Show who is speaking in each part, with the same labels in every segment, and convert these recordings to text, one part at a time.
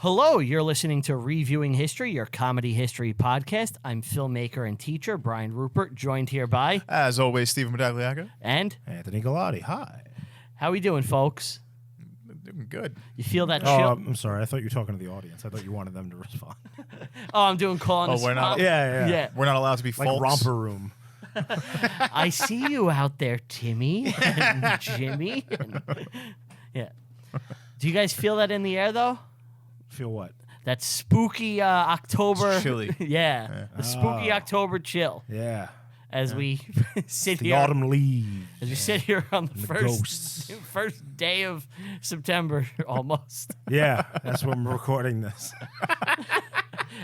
Speaker 1: Hello, you're listening to Reviewing History, your comedy history podcast. I'm filmmaker and teacher Brian Rupert, joined here by...
Speaker 2: As always, Stephen Medagliaga.
Speaker 1: And...
Speaker 3: Anthony Galati. Hi.
Speaker 1: How we doing, folks?
Speaker 2: Doing good.
Speaker 1: You feel that chill?
Speaker 3: Oh, I'm sorry. I thought you were talking to the audience. I thought you wanted them to respond.
Speaker 1: Oh, I'm doing calling
Speaker 2: Oh,
Speaker 1: the
Speaker 2: we're not-
Speaker 1: spot.
Speaker 3: Yeah.
Speaker 2: We're not allowed to be
Speaker 3: Like
Speaker 2: folks.
Speaker 3: romper room.
Speaker 1: I see you out there, Timmy and Jimmy. Yeah. Do you guys feel that in the air, though?
Speaker 3: Feel what?
Speaker 1: That spooky October...
Speaker 2: It's chilly.
Speaker 1: Yeah. The spooky October chill.
Speaker 3: Yeah.
Speaker 1: As we sit
Speaker 3: The
Speaker 1: here...
Speaker 3: autumn leaves.
Speaker 1: As we sit here on the
Speaker 3: ghosts.
Speaker 1: first day of September, almost.
Speaker 3: Yeah, that's when we're recording this.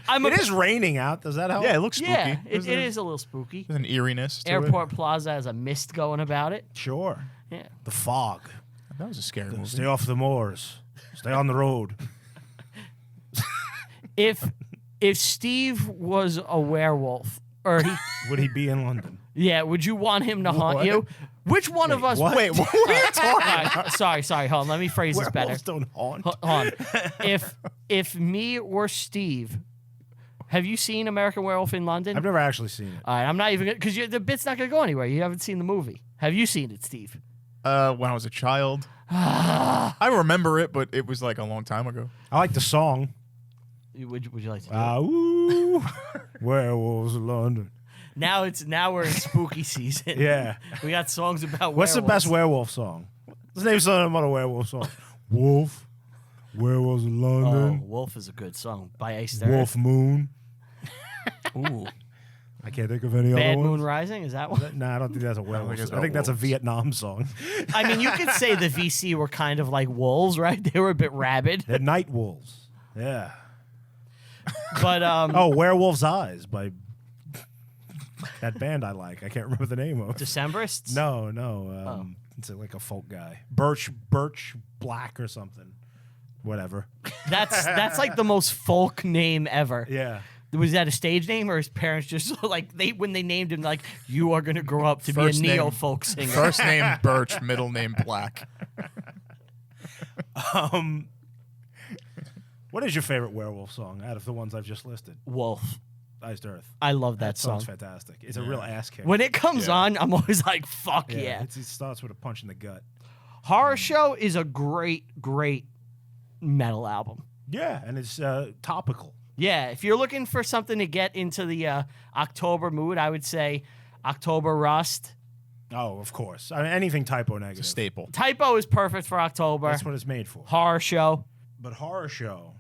Speaker 1: I'm
Speaker 3: It is raining out. Does that help?
Speaker 2: Yeah, it looks spooky.
Speaker 1: Yeah,
Speaker 2: There's
Speaker 1: it is a little spooky.
Speaker 2: an eeriness to
Speaker 1: Airport Plaza has a mist going about it.
Speaker 3: Sure.
Speaker 1: Yeah.
Speaker 3: The fog.
Speaker 2: it. That was a scary movie.
Speaker 3: Stay off the moors. Stay on the road.
Speaker 1: If Steve was a werewolf, or he,
Speaker 3: Would he be in London?
Speaker 1: yeah, would you want him to haunt
Speaker 3: What?
Speaker 1: you? Which one of us?
Speaker 3: what?
Speaker 2: Wait, what are you talking about?
Speaker 1: Sorry. Hold on. Let me phrase this better.
Speaker 3: Werewolves don't haunt.
Speaker 1: Hold on. If me or Steve, have you seen American Werewolf in London?
Speaker 3: I've never actually seen it.
Speaker 1: All right, I'm not even because the bit's not gonna go anywhere. You haven't seen the movie. Have you seen it, Steve?
Speaker 2: When I was a child. I remember it, but it was like a long time ago.
Speaker 3: I like the song.
Speaker 1: Would you like to do it?
Speaker 3: Ooh, werewolves of London.
Speaker 1: Now we're in spooky season.
Speaker 3: Yeah.
Speaker 1: We got songs about
Speaker 3: What's the
Speaker 1: werewolves.
Speaker 3: best werewolf song? Let's name some other werewolf song. Wolf. Werewolves of
Speaker 1: Oh,
Speaker 3: London.
Speaker 1: Wolf is a good song by Ace Third.
Speaker 3: Wolf Moon.
Speaker 1: Ooh.
Speaker 3: I can't think of any
Speaker 1: Bad
Speaker 3: other
Speaker 1: Moon
Speaker 3: ones.
Speaker 1: Rising, is that one?
Speaker 3: Nah, I don't think that's a werewolf
Speaker 2: it's
Speaker 3: song. I think that's a
Speaker 2: wolves.
Speaker 3: Vietnam song.
Speaker 1: I mean, you could say the VC were kind of like wolves, right? They were a bit rabid.
Speaker 3: They're night wolves. Yeah.
Speaker 1: But
Speaker 3: Oh, Werewolf's Eyes by that band I like. I can't remember the name of.
Speaker 1: Decemberists?
Speaker 3: No. It's like a folk guy. Birch Black or something. Whatever.
Speaker 1: That's like the most folk name ever.
Speaker 3: Yeah.
Speaker 1: Was that a stage name, or his parents just like when they named him, like, you are gonna grow up to
Speaker 2: First
Speaker 1: be a
Speaker 2: name-
Speaker 1: neo folk singer?
Speaker 2: First name Birch, middle name Black.
Speaker 3: What is your favorite werewolf song out of the ones I've just listed?
Speaker 1: Wolf.
Speaker 3: Iced Earth.
Speaker 1: I love that
Speaker 3: song's
Speaker 1: song.
Speaker 3: fantastic. It's a real ass kick.
Speaker 1: When it comes
Speaker 2: Yeah.
Speaker 1: on, I'm always like, fuck yeah.
Speaker 3: It starts with a punch in the gut.
Speaker 1: Horror Show is a great metal album.
Speaker 3: Yeah, and it's topical.
Speaker 1: Yeah, if you're looking for something to get into the October mood, I would say October Rust.
Speaker 3: Oh, of course. I mean, anything typo
Speaker 2: It's a
Speaker 3: negative.
Speaker 2: staple.
Speaker 1: Typo is perfect for October.
Speaker 3: That's what it's made for.
Speaker 1: Horror Show.
Speaker 3: But horror show,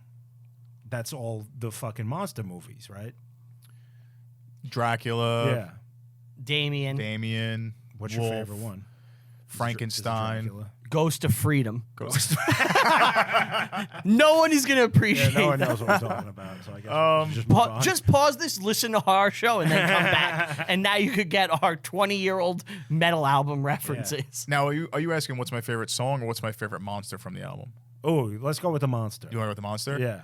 Speaker 3: that's all the fucking monster movies, right?
Speaker 2: Dracula.
Speaker 3: yeah.
Speaker 1: Damien.
Speaker 2: Damien.
Speaker 3: What's
Speaker 2: Wolf,
Speaker 3: your favorite one?
Speaker 2: Frankenstein.
Speaker 3: Dracula?
Speaker 1: Ghost of Freedom.
Speaker 2: Ghost.
Speaker 1: No one is going to
Speaker 3: Yeah,
Speaker 1: appreciate
Speaker 3: no one
Speaker 1: that.
Speaker 3: knows what we're talking about, so I guess we should just move on.
Speaker 1: Just pause this, listen to Horror Show, and then come back. And now you could get our 20-year-old metal album references.
Speaker 2: Now, are you asking what's my favorite song or what's my favorite monster from the album?
Speaker 3: Oh, let's go with the monster.
Speaker 2: You want to go with the monster?
Speaker 3: Yeah.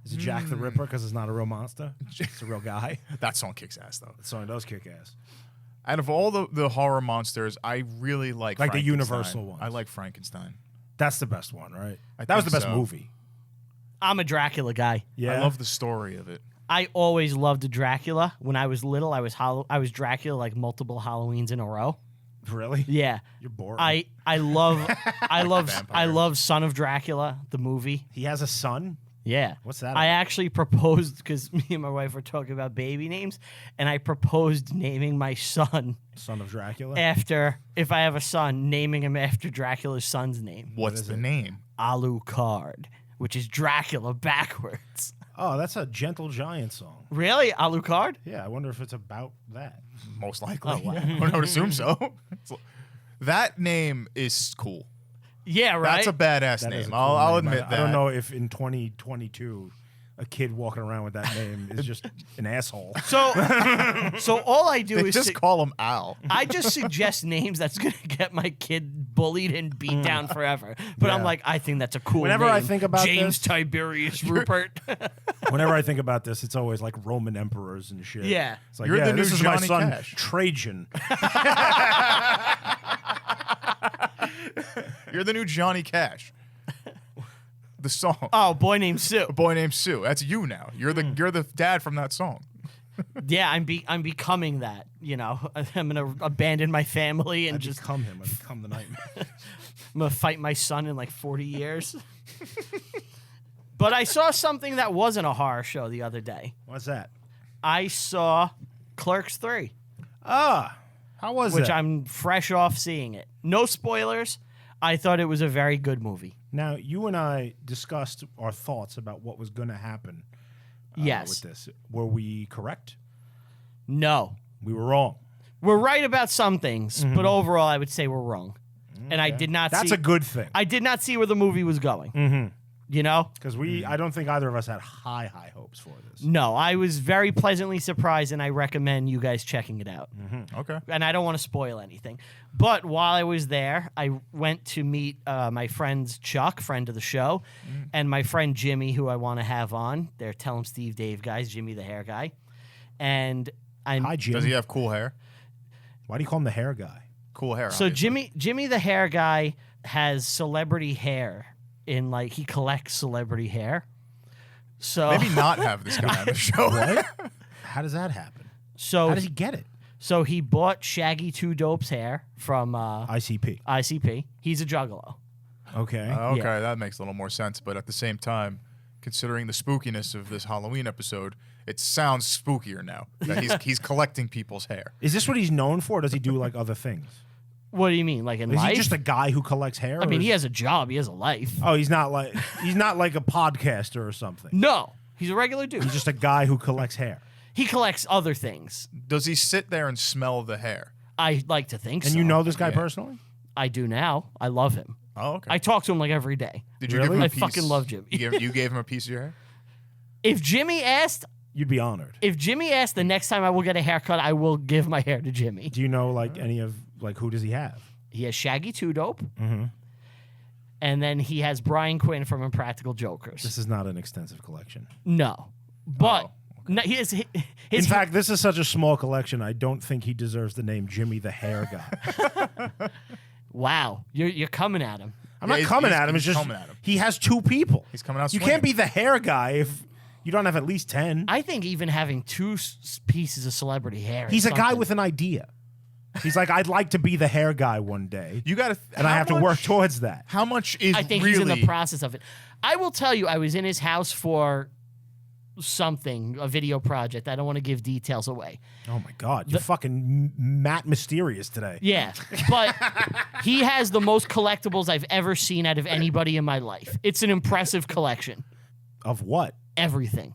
Speaker 3: Is it Jack the Ripper because it's not a real monster? It's a real guy.
Speaker 2: That song kicks ass, though.
Speaker 3: The song does kick ass.
Speaker 2: Out of all the horror monsters, I really like
Speaker 3: Like the
Speaker 2: Frankenstein.
Speaker 3: Universal ones.
Speaker 2: I like Frankenstein.
Speaker 3: That's the best one, right?
Speaker 2: I
Speaker 3: That was the
Speaker 2: think
Speaker 3: best
Speaker 2: so.
Speaker 3: movie.
Speaker 1: I'm a Dracula guy.
Speaker 3: Yeah.
Speaker 2: I love the story of it.
Speaker 1: I always loved Dracula. When I was little, I was Dracula like multiple Halloweens in a row.
Speaker 3: Really?
Speaker 1: Yeah.
Speaker 3: You're boring.
Speaker 1: I love
Speaker 2: Vampire.
Speaker 1: Son of Dracula, the movie.
Speaker 3: He has a son?
Speaker 1: Yeah.
Speaker 3: What's that
Speaker 1: I
Speaker 3: about?
Speaker 1: actually proposed because me and my wife were talking about baby names, and I proposed naming my son
Speaker 3: Son of Dracula?
Speaker 1: after, if I have a son, naming him after Dracula's son's name,
Speaker 2: What's the name?
Speaker 1: Alucard, which is Dracula backwards.
Speaker 3: Oh, that's a Gentle Giant song.
Speaker 1: Really, Alucard?
Speaker 3: Yeah, I wonder if it's about that.
Speaker 2: Most likely.
Speaker 1: Oh, wow.
Speaker 2: I would assume so. That name is cool.
Speaker 1: Yeah, right.
Speaker 2: That's a badass
Speaker 3: That is
Speaker 2: name.
Speaker 3: a cool
Speaker 2: I'll
Speaker 3: name.
Speaker 2: admit that.
Speaker 3: I don't know if in 2022 a kid walking around with that name is just an asshole.
Speaker 1: So all I do
Speaker 2: They
Speaker 1: is
Speaker 2: just call him Al.
Speaker 1: I just suggest names that's gonna get my kid bullied and beat down forever. But I'm
Speaker 3: Yeah.
Speaker 1: like, I think that's a cool
Speaker 3: Whenever
Speaker 1: name.
Speaker 3: I think about
Speaker 1: James
Speaker 3: this-
Speaker 1: Tiberius Rupert.
Speaker 3: Whenever I think about this, it's always like Roman emperors and shit.
Speaker 1: Yeah.
Speaker 3: It's like,
Speaker 2: You're
Speaker 3: yeah,
Speaker 2: the new
Speaker 3: this is my
Speaker 2: Johnny
Speaker 3: son,
Speaker 2: Cash.
Speaker 3: Trajan.
Speaker 2: You're the new Johnny Cash. The song.
Speaker 1: Oh, Boy Named Sue.
Speaker 2: A Boy Named Sue. That's you now. You're the dad from that song.
Speaker 1: Yeah, I'm becoming that. You know, I'm gonna abandon my family and
Speaker 3: I
Speaker 1: just
Speaker 3: become him. I become the nightmare.
Speaker 1: I'm gonna fight my son in like 40 years. But I saw something that wasn't a horror show the other day.
Speaker 3: What's that?
Speaker 1: I saw Clerks 3,
Speaker 3: How was
Speaker 1: which
Speaker 3: it?
Speaker 1: I'm fresh off seeing it. No spoilers. I thought it was a very good movie.
Speaker 3: Now, you and I discussed our thoughts about what was going to happen
Speaker 1: Yes.
Speaker 3: with this. Were we correct?
Speaker 1: No.
Speaker 3: We were wrong.
Speaker 1: We're right about some things, but overall I would say we're wrong. And I did not
Speaker 3: That's
Speaker 1: see
Speaker 3: a good thing.
Speaker 1: I did not see where the movie was going. You know?
Speaker 3: Because I don't think either of us had high hopes for this.
Speaker 1: No, I was very pleasantly surprised, and I recommend you guys checking it out.
Speaker 2: Okay.
Speaker 1: And I don't want to spoil anything. But while I was there, I went to meet my friends Chuck, friend of the show, and my friend Jimmy, who I want to have on. They're Tell 'em Steve Dave guys, Jimmy the hair guy. And
Speaker 3: Hi, Jim.
Speaker 2: Does he have cool hair?
Speaker 3: Why do you call him the hair guy?
Speaker 2: Cool hair.
Speaker 1: so
Speaker 2: obviously.
Speaker 1: Jimmy the hair guy has celebrity hair in like he collects celebrity hair. So
Speaker 2: Maybe not have this guy on the show.
Speaker 3: What? How does that happen?
Speaker 1: so
Speaker 3: How does he get it?
Speaker 1: so he bought Shaggy Two Dope's hair from
Speaker 3: ICP.
Speaker 1: ICP. He's a juggalo.
Speaker 3: Okay.
Speaker 2: Okay,
Speaker 1: Yeah.
Speaker 2: that makes a little more sense. But at the same time, considering the spookiness of this Halloween episode, it sounds spookier now that he's collecting people's hair.
Speaker 3: Is this what he's known for? Or does he do like other things?
Speaker 1: What do you mean, like in
Speaker 3: Is
Speaker 1: life?
Speaker 3: he just a guy who collects hair?
Speaker 1: I
Speaker 3: or
Speaker 1: mean,
Speaker 3: is-
Speaker 1: he has a job. He has a life.
Speaker 3: Oh, he's not like a podcaster or something.
Speaker 1: No, he's a regular dude.
Speaker 3: He's just a guy who collects hair.
Speaker 1: He collects other things.
Speaker 2: Does he sit there and smell the hair?
Speaker 1: I like to think
Speaker 3: And
Speaker 1: so.
Speaker 3: you know this guy
Speaker 2: Yeah.
Speaker 3: personally?
Speaker 1: I do now. I love him.
Speaker 2: Oh, okay.
Speaker 1: I talk to him like every day.
Speaker 2: Did you
Speaker 3: Really?
Speaker 2: give him a
Speaker 1: I
Speaker 2: piece?
Speaker 1: fucking love Jimmy.
Speaker 2: You gave him a piece of your hair?
Speaker 1: If Jimmy asked the next time I will get a haircut, I will give my hair to Jimmy.
Speaker 3: Do you know like any of like who does he have?
Speaker 1: He has Shaggy Two Dope. And then he has Brian Quinn from Impractical Jokers.
Speaker 3: This is not an extensive collection.
Speaker 1: No. But no, his
Speaker 3: In fact, this is such a small collection. I don't think he deserves the name Jimmy the Hair Guy.
Speaker 1: wow, you're coming at him.
Speaker 3: I'm
Speaker 2: Yeah,
Speaker 3: not
Speaker 2: he's-
Speaker 3: coming
Speaker 2: he's-
Speaker 3: at him. It's
Speaker 2: he's
Speaker 3: just
Speaker 2: coming at him.
Speaker 3: he has two people.
Speaker 2: He's coming out
Speaker 3: You
Speaker 2: swinging.
Speaker 3: can't be the hair guy if you don't have at least 10.
Speaker 1: I think even having two pieces of celebrity hair. is
Speaker 3: He's a guy
Speaker 1: something.
Speaker 3: with an idea. He's like, I'd like to be the hair guy one day,
Speaker 2: You got to.
Speaker 3: and I have to work towards that.
Speaker 2: How much is
Speaker 1: I think
Speaker 2: really?
Speaker 1: he's in the process of it. I will tell you, I was in his house for something, a video project. I don't want to give details away.
Speaker 3: Oh my God, you're fucking Matt Mysterious today.
Speaker 1: Yeah, but he has the most collectibles I've ever seen out of anybody in my life. It's an impressive collection.
Speaker 3: Of what?
Speaker 1: Everything.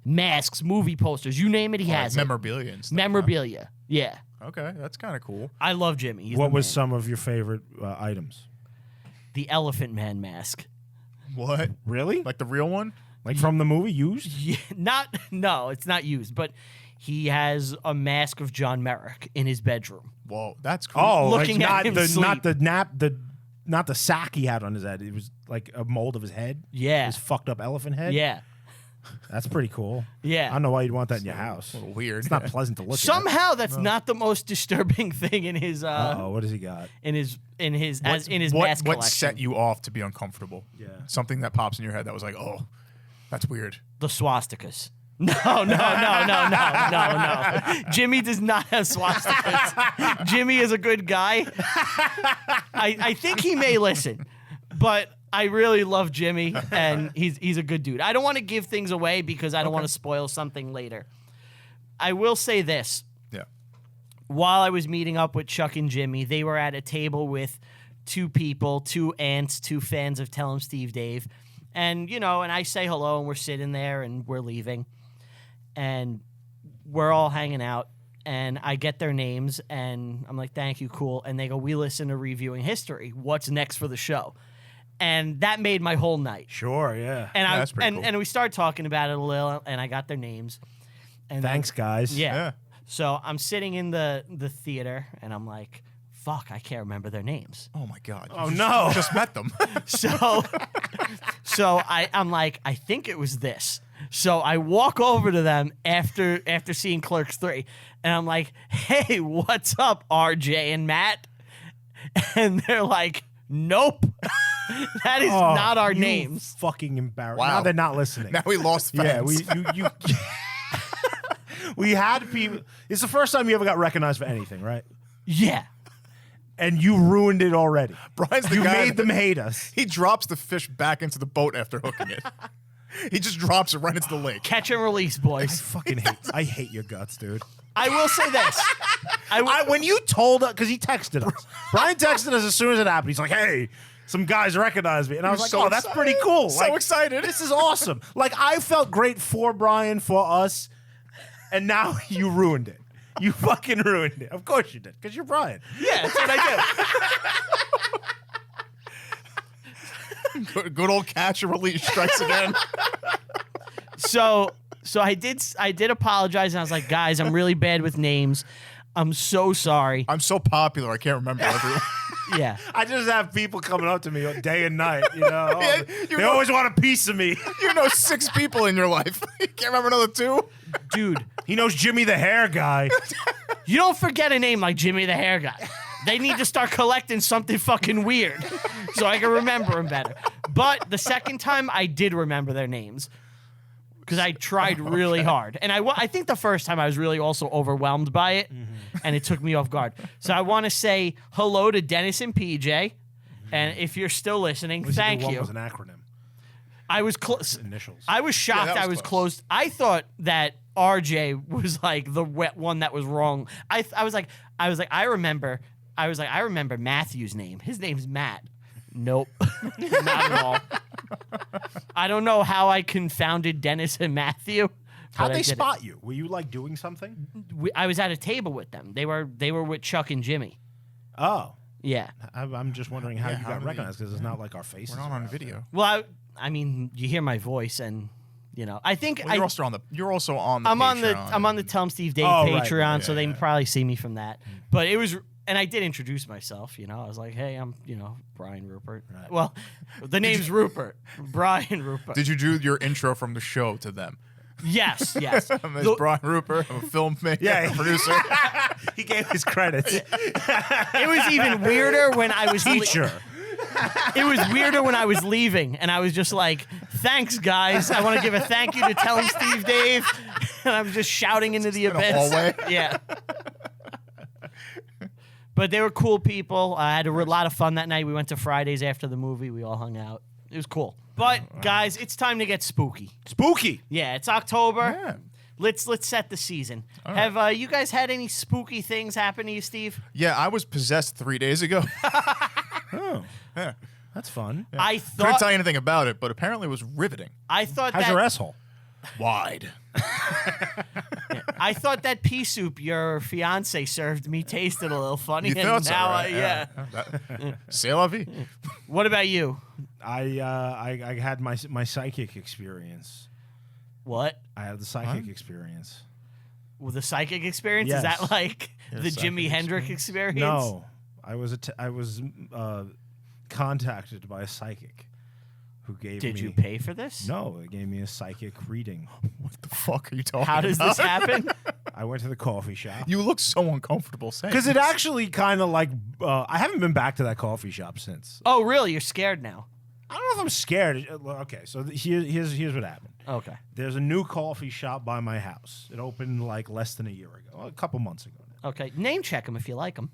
Speaker 1: Masks, movie posters, you name it, he has it.
Speaker 2: memorabilia and stuff.
Speaker 1: Memorabilia. Yeah.
Speaker 2: Okay, that's kind of cool.
Speaker 1: I love Jimmy. He's
Speaker 3: What
Speaker 1: the
Speaker 3: was
Speaker 1: man.
Speaker 3: some of your favorite items?
Speaker 1: The Elephant Man mask.
Speaker 2: What?
Speaker 3: Really?
Speaker 2: Like the real one?
Speaker 3: Like from the movie used?
Speaker 1: Yeah, no, it's not used, but he has a mask of John Merrick in his bedroom.
Speaker 2: Whoa, that's cool.
Speaker 3: Oh,
Speaker 1: Looking
Speaker 3: like
Speaker 1: at
Speaker 3: not
Speaker 1: him
Speaker 3: the
Speaker 1: sleep.
Speaker 3: not the sack he had on his head. It was like a mold of his head.
Speaker 1: Yeah.
Speaker 3: His fucked up elephant head.
Speaker 1: Yeah.
Speaker 3: That's pretty cool.
Speaker 1: Yeah.
Speaker 3: I don't know why you'd want that in your house.
Speaker 2: a little weird.
Speaker 3: It's not pleasant to look at.
Speaker 1: Somehow that's not the most disturbing thing in his
Speaker 3: Oh, what does he got?
Speaker 1: in his
Speaker 2: What
Speaker 1: mask collection.
Speaker 2: set you off to be uncomfortable?
Speaker 3: Yeah.
Speaker 2: Something that pops in your head that was like, oh, that's weird.
Speaker 1: The swastikas. No. Jimmy does not have swastikas. Jimmy is a good guy. I think he may listen, but I really love Jimmy, and he's a good dude. I don't want to give things away because I don't want to spoil something later. I will say this.
Speaker 2: Yeah.
Speaker 1: While I was meeting up with Chuck and Jimmy, they were at a table with two people, two aunts, two fans of Tell 'em Steve Dave. And, and I say hello, and we're sitting there, and we're leaving. And we're all hanging out, and I get their names, and I'm like, thank you, cool. And they go, we listen to Reviewing History. What's next for the show? And that made my whole night.
Speaker 3: Sure, yeah.
Speaker 1: And
Speaker 2: that's pretty cool.
Speaker 1: and we started talking about it a little, and I got their names. And then-
Speaker 3: Thanks, guys.
Speaker 1: yeah. So I'm sitting in the theater, and I'm like, fuck, I can't remember their names.
Speaker 2: Oh my God.
Speaker 3: Oh, no.
Speaker 2: You just met them.
Speaker 1: So I'm like, I think it was this. So I walk over to them after seeing Clerks 3, and I'm like, hey, what's up, RJ and Matt? And they're like, nope. That is
Speaker 3: Oh,
Speaker 1: not our
Speaker 3: you
Speaker 1: names.
Speaker 3: Fucking embarrassed.
Speaker 2: Wow.
Speaker 3: Now they're not listening.
Speaker 2: Now we lost fans.
Speaker 3: Yeah, you we had people. It's the first time you ever got recognized for anything, right?
Speaker 1: Yeah.
Speaker 3: And you ruined it already.
Speaker 2: Brian's the
Speaker 3: You
Speaker 2: guy
Speaker 3: made them hate us.
Speaker 2: He drops the fish back into the boat after hooking it. He just drops it right into the lake.
Speaker 1: Catch and release, boys.
Speaker 3: I hate your guts, dude.
Speaker 1: I will say this.
Speaker 3: When you told us, because he texted us. Brian texted us as soon as it happened. He's like, hey, some guys recognize me. And I was like,
Speaker 2: so
Speaker 3: oh, that's
Speaker 2: excited.
Speaker 3: pretty cool.
Speaker 2: So excited.
Speaker 3: This is awesome. Like, I felt great for Brian, for us, and now you ruined it. You fucking ruined it. Of course you did, because you're Brian.
Speaker 1: Yeah, that's what I do.
Speaker 2: Good old catch and release strikes again.
Speaker 1: So I did apologize, and I was like, guys, I'm really bad with names. I'm so sorry.
Speaker 2: I'm so popular, I can't remember everyone.
Speaker 1: Yeah.
Speaker 3: I just have people coming up to me day and night, you know.
Speaker 2: Yeah,
Speaker 3: They always want a piece of me.
Speaker 2: You know 6 people in your life. You can't remember another 2?
Speaker 1: Dude,
Speaker 3: He knows Jimmy the hair guy.
Speaker 1: you don't forget a name like Jimmy the Hair Guy. They need to start collecting something fucking weird so I can remember them better. But the second time, I did remember their names because I tried really hard. And I think the first time I was really also overwhelmed by it, and it took me off guard. So I want to say hello to Dennis and PJ. And if you're still listening, thank
Speaker 3: One
Speaker 1: you.
Speaker 3: was an acronym.
Speaker 1: I was close.
Speaker 3: Initials.
Speaker 1: I was shocked.
Speaker 2: that was
Speaker 1: I was
Speaker 2: close.
Speaker 1: close. I thought that RJ was like the wet one that was wrong. I remember Matthew's name. His name's Matt. Nope, not at all. I don't know how I confounded Dennis and Matthew.
Speaker 3: How'd
Speaker 1: but I
Speaker 3: they
Speaker 1: did it.
Speaker 3: spot you? Were you like doing something?
Speaker 1: I was at a table with them. They were with Chuck and Jimmy.
Speaker 3: Oh,
Speaker 1: Yeah.
Speaker 3: I'm just wondering how
Speaker 2: Yeah,
Speaker 3: you
Speaker 2: how
Speaker 3: got
Speaker 2: did they-
Speaker 3: recognized because it's not like our faces.
Speaker 2: We're not
Speaker 3: are
Speaker 2: on
Speaker 3: out
Speaker 2: video.
Speaker 3: there.
Speaker 1: Well, I mean, you hear my voice, and I think
Speaker 2: Well, you're also on the
Speaker 1: I'm on the
Speaker 2: Patreon.
Speaker 1: Tell 'em Steve Dave
Speaker 3: Oh, right,
Speaker 1: Patreon,
Speaker 3: right,
Speaker 1: so
Speaker 2: yeah,
Speaker 1: they
Speaker 2: yeah.
Speaker 1: probably see me from that. But it was, and I did introduce myself. I was like, "Hey, I'm Brian Rupert."
Speaker 3: Right.
Speaker 1: Well, the name's Rupert, Brian Rupert.
Speaker 2: Did you do your intro from the show to them?
Speaker 1: Yes.
Speaker 2: I'm Brian Rupert. I'm a filmmaker,
Speaker 3: Yeah.
Speaker 2: producer.
Speaker 3: He gave his credits.
Speaker 1: It was even weirder when I was
Speaker 3: Teacher.
Speaker 1: It was weirder when I was leaving, and I was just like, "Thanks, guys. I want to give a thank you to Tell 'em Steve Dave," and I'm just shouting into the
Speaker 2: in a
Speaker 1: abyss.
Speaker 2: hallway?
Speaker 1: Yeah. But they were cool people. I had a lot of fun that night. We went to Fridays after the movie. We all hung out. It was cool. But guys, it's time to get spooky.
Speaker 3: Spooky.
Speaker 1: Yeah, it's October.
Speaker 2: Yeah.
Speaker 1: Let's set the season.
Speaker 2: right.
Speaker 1: Have you guys had any spooky things happen to you, Steve?
Speaker 2: Yeah, I was possessed 3 days ago.
Speaker 3: Oh,
Speaker 2: Yeah.
Speaker 3: that's fun.
Speaker 1: I
Speaker 2: Couldn't
Speaker 1: thought
Speaker 2: tell you anything about it, but apparently it was riveting.
Speaker 1: I thought
Speaker 3: How's
Speaker 1: that
Speaker 3: your asshole?
Speaker 2: Wide.
Speaker 1: I thought that pea soup your fiance served me tasted a little funny.
Speaker 2: You
Speaker 1: and
Speaker 2: thought so,
Speaker 1: now
Speaker 2: right?
Speaker 1: yeah.
Speaker 2: C'est la vie.
Speaker 1: What about you?
Speaker 3: I had my psychic experience.
Speaker 1: What?
Speaker 3: I had the psychic experience.
Speaker 1: With the psychic experience?
Speaker 3: Yes.
Speaker 1: Is that like
Speaker 2: Yeah,
Speaker 1: the
Speaker 2: psychic
Speaker 1: Jimi Hendrix experience?
Speaker 3: No, I was contacted by a psychic who gave me.
Speaker 1: Did you pay for this?
Speaker 3: No, it gave me a psychic reading.
Speaker 2: What the fuck are you talking
Speaker 1: How does
Speaker 2: about?
Speaker 1: this happen?
Speaker 3: I went to the coffee shop.
Speaker 2: You look so uncomfortable saying
Speaker 3: Because it
Speaker 2: this.
Speaker 3: actually kind of like I haven't been back to that coffee shop since.
Speaker 1: Oh, really? You're scared now?
Speaker 3: I don't know if I'm scared. Okay, so here's what happened.
Speaker 1: Okay.
Speaker 3: There's a new coffee shop by my house. It opened like less than a year ago, a couple months ago now.
Speaker 1: Okay. Name check them if you like them.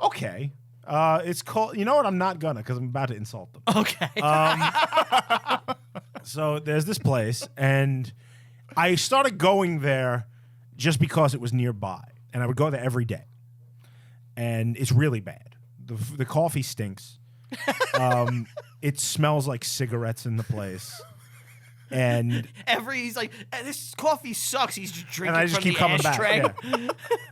Speaker 3: Okay, it's called. You know what? I'm not gonna because I'm about to insult them.
Speaker 1: Okay.
Speaker 3: So there's this place, and I started going there just because it was nearby, and I would go there every day. And it's really bad. The coffee stinks. It smells like cigarettes in the place, and
Speaker 1: He's like, this coffee sucks. He's just drinking
Speaker 3: I just
Speaker 1: from
Speaker 3: keep
Speaker 1: the
Speaker 3: coming
Speaker 1: ashtray.
Speaker 3: back.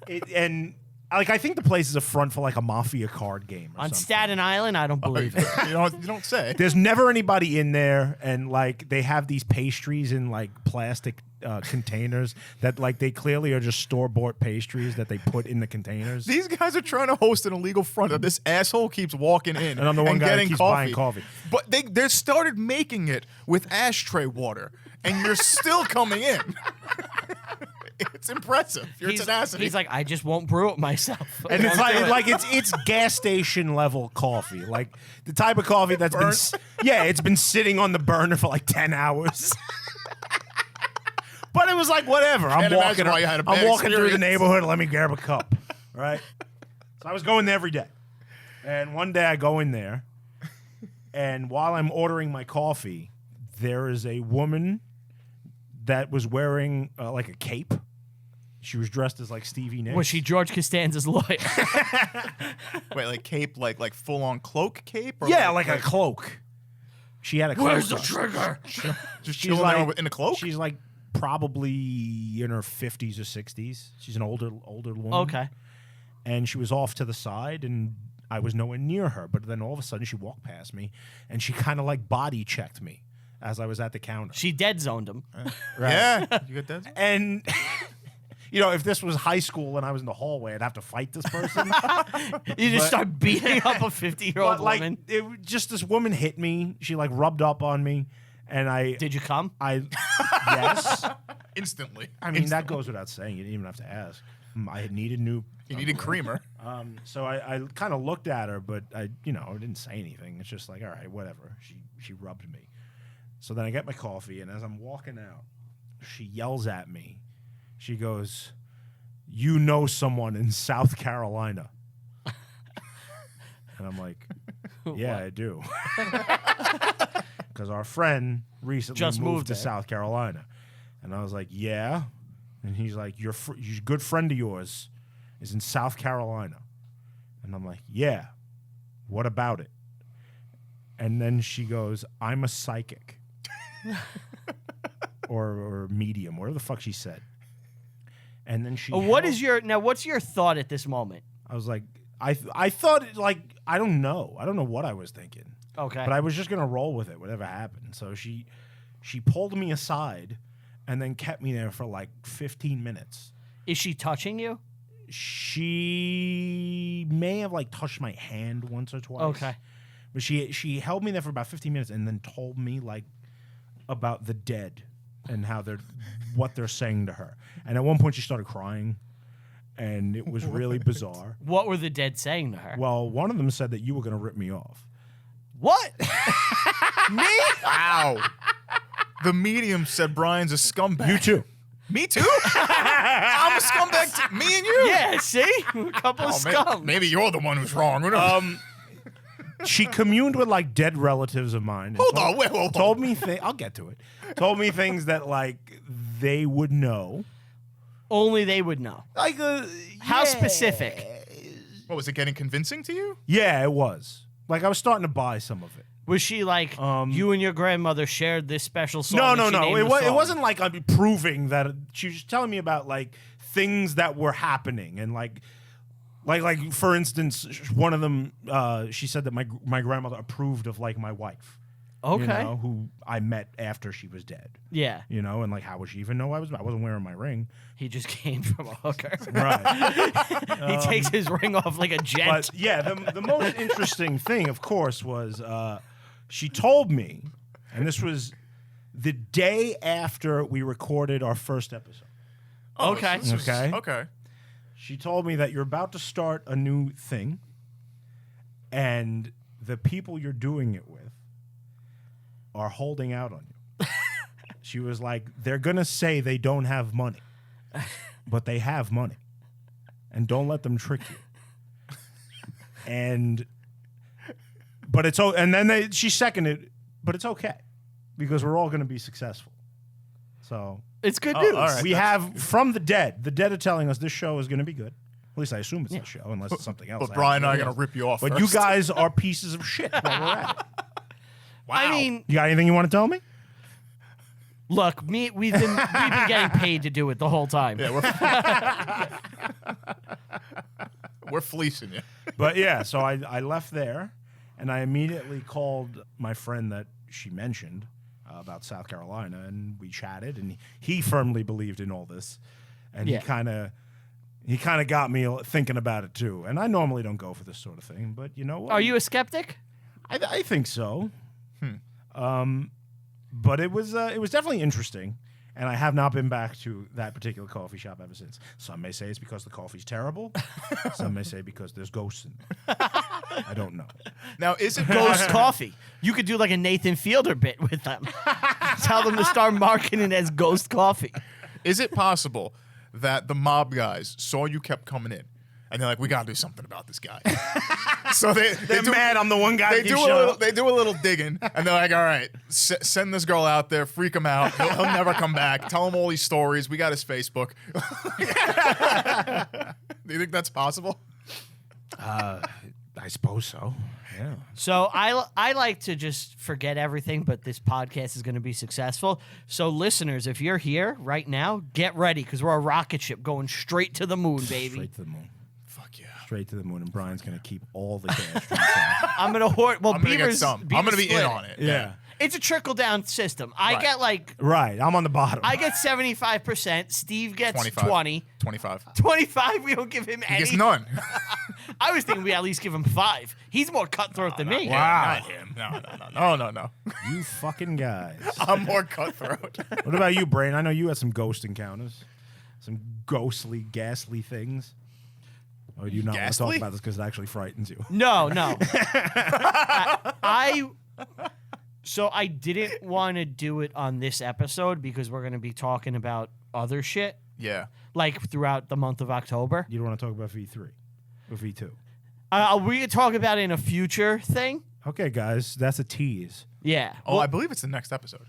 Speaker 3: Yeah. And like I think the place is a front for like a mafia card game or
Speaker 1: On
Speaker 3: something.
Speaker 1: Staten Island, I don't believe it.
Speaker 2: you don't say.
Speaker 3: There's never anybody in there, and like they have these pastries in like plastic containers that like they clearly are just store-bought pastries that they put in the containers.
Speaker 2: These guys are trying to host an illegal front that this asshole keeps walking in
Speaker 3: And I'm the one guy that
Speaker 2: getting
Speaker 3: keeps
Speaker 2: coffee.
Speaker 3: buying coffee.
Speaker 2: But they started making it with ashtray water, and you're still coming in. It's impressive. Your tenacity.
Speaker 1: He's like, I just won't brew it myself.
Speaker 3: And it's like it's gas station level coffee, like the type of coffee that's it's been sitting on the burner for like 10 hours. But it was like whatever. I'm walking through the neighborhood. Let me grab a cup, right? So I was going there every day, and one day I go in there, and while I'm ordering my coffee, there is a woman that was wearing like a cape. She was dressed as like Stevie Nicks.
Speaker 1: Was she George Costanza's lawyer?
Speaker 2: Wait, like cape, like full on cloak cape? Or
Speaker 3: yeah, like a cloak. She had a cloak.
Speaker 1: Where's the trigger?
Speaker 2: Just chilling there in a cloak?
Speaker 3: She's like probably in her 50s or 60s. She's an older woman.
Speaker 1: Okay.
Speaker 3: And she was off to the side, and I was nowhere near her. But then all of a sudden, she walked past me, and she kind of like body checked me as I was at the counter.
Speaker 1: She dead zoned him.
Speaker 3: Right?
Speaker 2: Yeah. You got that?
Speaker 3: And you know, if this was high school and I was in the hallway, I'd have to fight this person.
Speaker 1: You just start beating up a 50-year-old woman.
Speaker 3: Just this woman hit me. She like rubbed up on me, and I
Speaker 1: Did you come?
Speaker 3: Yes.
Speaker 2: Instantly.
Speaker 3: I mean, that goes without saying. You didn't even have to ask. I had needed new.
Speaker 2: You needed creamer.
Speaker 3: So I kind of looked at her, but I didn't say anything. It's just like, all right, whatever. She rubbed me. So then I get my coffee, and as I'm walking out, she yells at me. She goes, "You know someone in South Carolina." And I'm like, yeah, I do. Because our friend recently
Speaker 1: Just moved
Speaker 3: to
Speaker 1: there.
Speaker 3: South Carolina. And I was like, yeah. And he's like, your good friend of yours is in South Carolina. And I'm like, yeah. What about it? And then she goes, I'm a psychic. or medium, whatever the fuck she said. And then she
Speaker 1: what's your thought at this moment?
Speaker 3: I was like, I thought, like, I don't know. I don't know what I was thinking.
Speaker 1: Okay.
Speaker 3: But I was just going to roll with it, whatever happened. So she pulled me aside and then kept me there for like 15 minutes.
Speaker 1: Is she touching you?
Speaker 3: She may have like touched my hand once or twice.
Speaker 1: Okay.
Speaker 3: But she held me there for about 15 minutes and then told me like about the dead and how what they're saying to her. And at one point she started crying, and it was really bizarre.
Speaker 1: What were the dead saying to her?
Speaker 3: Well, one of them said that you were going to rip me off.
Speaker 1: What?
Speaker 2: Me? Wow. The medium said Brian's a scumbag.
Speaker 3: You too.
Speaker 2: Me too? I'm a scumbag too. Me and you?
Speaker 1: Yeah, see? A couple of scum.
Speaker 2: Maybe you're the one who's wrong.
Speaker 3: She communed with like dead relatives of mine.
Speaker 2: Hold on.
Speaker 3: Told me I'll get to it. Told me things that like they would know.
Speaker 1: Only they would know.
Speaker 3: Like
Speaker 1: How specific?
Speaker 2: What, was it getting convincing to you?
Speaker 3: Yeah, it was. Like I was starting to buy some of it.
Speaker 1: Was she like, you and your grandmother shared this special song?
Speaker 3: No. It
Speaker 1: song?
Speaker 3: wasn't like I'm proving that. She was telling me about like things that were happening and like for instance, one of them. She said that my grandmother approved of like my wife.
Speaker 1: Okay.
Speaker 3: You know, who I met after she was dead.
Speaker 1: Yeah.
Speaker 3: You know, and like how would she even know I wasn't wearing my ring.
Speaker 1: He just came from a hooker.
Speaker 3: Right.
Speaker 1: He takes his ring off like a gent.
Speaker 3: But yeah, the most interesting thing, of course, was she told me, and this was the day after we recorded our first episode.
Speaker 1: Okay.
Speaker 2: Okay.
Speaker 3: She told me that you're about to start a new thing, and the people you're doing it with are holding out on you. She was like, they're going to say they don't have money, but they have money. And don't let them trick you. She seconded, but it's okay because we're all going to be successful. So
Speaker 1: It's good news.
Speaker 2: all right.
Speaker 3: we have from the dead are telling us this show is going to be good. At least I assume it's this show, unless it's something else.
Speaker 2: But Brian and I are going to rip you off
Speaker 3: But
Speaker 2: first.
Speaker 3: you guys are pieces of shit while we're at it.
Speaker 2: Wow.
Speaker 1: I mean,
Speaker 3: You got anything you want to tell me?
Speaker 1: look, we've been getting paid to do it the whole time.
Speaker 2: Yeah, we're fleecing you.
Speaker 3: But yeah, so I left there, and I immediately called my friend that she mentioned about South Carolina, and we chatted, and he firmly believed in all this, and
Speaker 1: Yeah.
Speaker 3: he kind of got me thinking about it too. And I normally don't go for this sort of thing, but you know what?
Speaker 1: Are you a skeptic?
Speaker 3: I think so. But it was definitely interesting, And I have not been back to that particular coffee shop ever since. Some may say it's because the coffee's terrible. Some may say because there's ghosts in it. I don't know.
Speaker 2: Now, is it
Speaker 1: Ghost coffee. You could do like a Nathan Fielder bit with them. Tell them to start marketing it as ghost coffee.
Speaker 2: Is it possible that the mob guys saw you kept coming in, and they're like, "We gotta do something about this guy"? So they're
Speaker 3: mad. I'm the one guy.
Speaker 2: They do a little digging, and they're like, "All right, send this girl out there, freak him out. He'll never come back. Tell him all these stories. We got his Facebook." Do you think that's possible?
Speaker 3: I suppose so. Yeah.
Speaker 1: So I like to just forget everything, but this podcast is going to be successful. So listeners, if you're here right now, get ready because we're a rocket ship going straight to the moon, baby.
Speaker 3: Straight to the moon.
Speaker 2: Fuck yeah.
Speaker 3: Straight to the moon, and Brian's gonna keep all the cash for himself.
Speaker 1: I'm going to hoard. Well,
Speaker 2: I'm gonna get
Speaker 1: Beaver's
Speaker 2: some. I'm
Speaker 1: Beaver's
Speaker 2: gonna be in
Speaker 1: split
Speaker 2: on it.
Speaker 3: Yeah.
Speaker 1: It's a trickle down system. I
Speaker 2: Right.
Speaker 1: get like
Speaker 3: Right. I'm on the bottom.
Speaker 1: I get 75%. Steve gets
Speaker 2: 25.
Speaker 1: 20.
Speaker 2: 25.
Speaker 1: 25. We don't give him
Speaker 2: He
Speaker 1: any.
Speaker 2: gets none.
Speaker 1: I was thinking we at least give him 5. He's more cutthroat than me.
Speaker 3: Wow.
Speaker 2: Not him. No.
Speaker 3: You fucking guys.
Speaker 2: I'm more cutthroat.
Speaker 3: What about you, Brain? I know you had some ghost encounters. Some ghostly, ghastly things. Or do you not want to
Speaker 2: Ghastly?
Speaker 3: talk about this because it actually frightens you?
Speaker 1: No. So I didn't want to do it on this episode because we're going to be talking about other shit
Speaker 2: Yeah.
Speaker 1: like throughout the month of October.
Speaker 3: You don't want to talk about V3 or V2.
Speaker 1: We could talk about it in a future thing.
Speaker 3: Okay, guys, that's a tease.
Speaker 1: Yeah.
Speaker 2: Oh, I believe it's the next episode.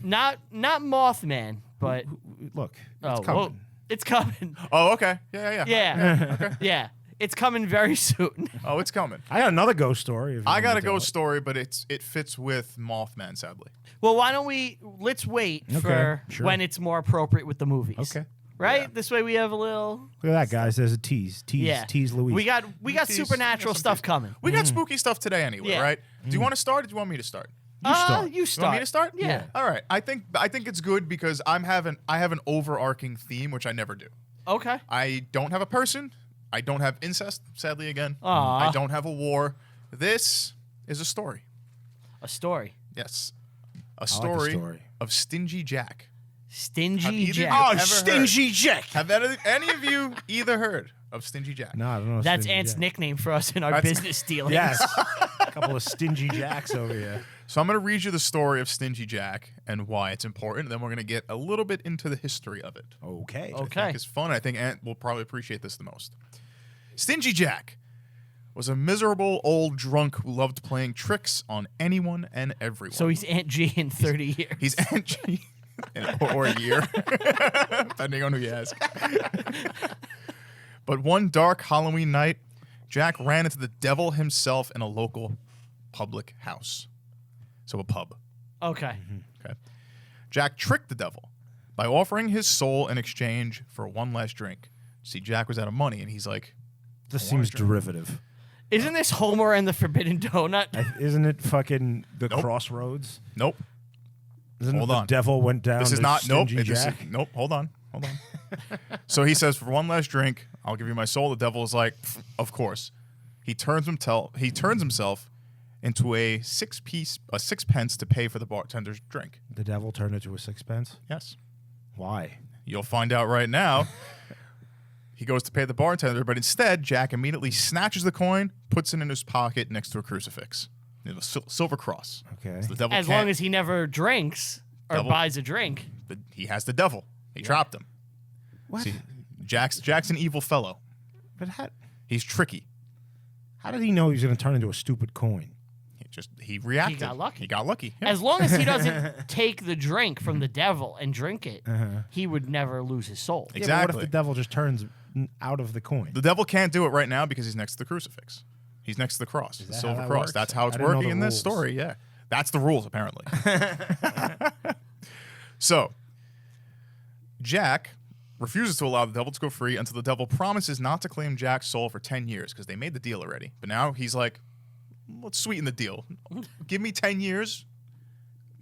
Speaker 1: Not Mothman, but
Speaker 3: Look,
Speaker 1: oh,
Speaker 3: it's coming.
Speaker 1: well, it's coming.
Speaker 2: Oh, okay. Yeah.
Speaker 1: Yeah. Yeah. It's coming very soon.
Speaker 2: Oh, it's coming.
Speaker 3: I got another ghost story. If you
Speaker 2: I
Speaker 3: want
Speaker 2: got
Speaker 3: to
Speaker 2: a
Speaker 3: tell
Speaker 2: ghost
Speaker 3: it.
Speaker 2: story, but it fits with Mothman, sadly.
Speaker 1: Well, why don't let's wait for
Speaker 3: sure.
Speaker 1: when it's more appropriate with the movies.
Speaker 3: Okay.
Speaker 1: Right?
Speaker 2: Yeah.
Speaker 1: This way we have a little
Speaker 3: Look at that, guys. There's a tease. Tease Louise.
Speaker 1: We got
Speaker 2: Tease.
Speaker 1: supernatural
Speaker 2: Some
Speaker 1: stuff
Speaker 2: tease.
Speaker 1: coming.
Speaker 2: We got spooky stuff today anyway,
Speaker 1: Yeah.
Speaker 2: right? Do you want to start or do you want me to start?
Speaker 3: You start.
Speaker 1: You
Speaker 2: You want
Speaker 1: start.
Speaker 2: me to start?
Speaker 1: Yeah.
Speaker 2: All right. I think it's good because I have an overarching theme, which I never do.
Speaker 1: Okay.
Speaker 2: I don't have a person. I don't have incest, sadly again.
Speaker 1: Aw.
Speaker 2: I don't have a war. This is a story.
Speaker 1: A story.
Speaker 2: Yes. A
Speaker 3: like a
Speaker 2: story,
Speaker 3: story.
Speaker 2: of Stingy Jack. Have
Speaker 1: Stingy
Speaker 2: either
Speaker 1: Jack.
Speaker 2: of you
Speaker 3: Oh,
Speaker 2: ever
Speaker 3: Stingy Jack.
Speaker 2: Have any of you either heard of Stingy Jack?
Speaker 3: No, I don't know.
Speaker 1: That's
Speaker 3: Stingy
Speaker 1: Ant's
Speaker 3: Jack.
Speaker 1: nickname for us in our
Speaker 2: That's-
Speaker 1: business dealings.
Speaker 3: Yes. A couple of Stingy Jacks over here.
Speaker 2: So I'm going to read you the story of Stingy Jack and why it's important. Then we're going to get a little bit into the history of it.
Speaker 3: Okay.
Speaker 2: I
Speaker 1: Okay.
Speaker 2: think it's fun. I think Ant will probably appreciate this the most. Stingy Jack was a miserable old drunk who loved playing tricks on anyone and everyone.
Speaker 1: So he's Aunt G in 30 years.
Speaker 2: He's Aunt G or a year, depending on who you ask. But one dark Halloween night, Jack ran into the devil himself in a local public house. So a pub.
Speaker 1: Okay.
Speaker 2: Okay. Jack tricked the devil by offering his soul in exchange for one last drink. See, Jack was out of money, and he's like,
Speaker 3: This seems derivative.
Speaker 1: Isn't this Homer and the Forbidden Donut?
Speaker 3: Isn't it fucking the
Speaker 2: Nope.
Speaker 3: Crossroads?
Speaker 2: nope.
Speaker 3: Isn't
Speaker 2: Hold
Speaker 3: it the
Speaker 2: on.
Speaker 3: devil went down
Speaker 2: This is
Speaker 3: to
Speaker 2: not, nope.
Speaker 3: Stingy
Speaker 2: This is,
Speaker 3: Jack?
Speaker 2: nope. Hold on. So he says, for one last drink, I'll give you my soul. The devil is like, of course. He turns himself into a sixpence to pay for the bartender's drink.
Speaker 3: The devil turned into a sixpence?
Speaker 2: Yes.
Speaker 3: Why?
Speaker 2: You'll find out right now. He goes to pay the bartender, but instead, Jack immediately snatches the coin, puts it in his pocket next to a crucifix. You know, silver cross.
Speaker 3: Okay.
Speaker 2: So the devil
Speaker 1: As
Speaker 2: can't-
Speaker 1: long as he never drinks or
Speaker 2: Devil-
Speaker 1: buys a drink.
Speaker 2: he has the devil. He trapped him.
Speaker 3: What?
Speaker 2: See, Jack's an evil fellow.
Speaker 3: But
Speaker 2: He's tricky.
Speaker 3: how did he know he was going to turn into a stupid coin?
Speaker 2: He reacted.
Speaker 1: He got lucky.
Speaker 2: He got lucky. Yeah.
Speaker 1: As long as he doesn't take the drink from the devil and drink it, he would never lose his soul.
Speaker 3: Yeah, but what
Speaker 2: Exactly.
Speaker 3: if the devil just turns out of the coin?
Speaker 2: The devil can't do it right now because he's next to the crucifix. He's next to the cross, the
Speaker 3: that how
Speaker 2: silver
Speaker 3: that
Speaker 2: cross.
Speaker 3: works?
Speaker 2: That's how it's
Speaker 3: I didn't know
Speaker 2: working
Speaker 3: the
Speaker 2: in this
Speaker 3: rules.
Speaker 2: story. Yeah, that's the rules apparently. So, Jack refuses to allow the devil to go free until the devil promises not to claim Jack's soul for 10 years because they made the deal already. But now he's like, let's sweeten the deal. Give me 10 years.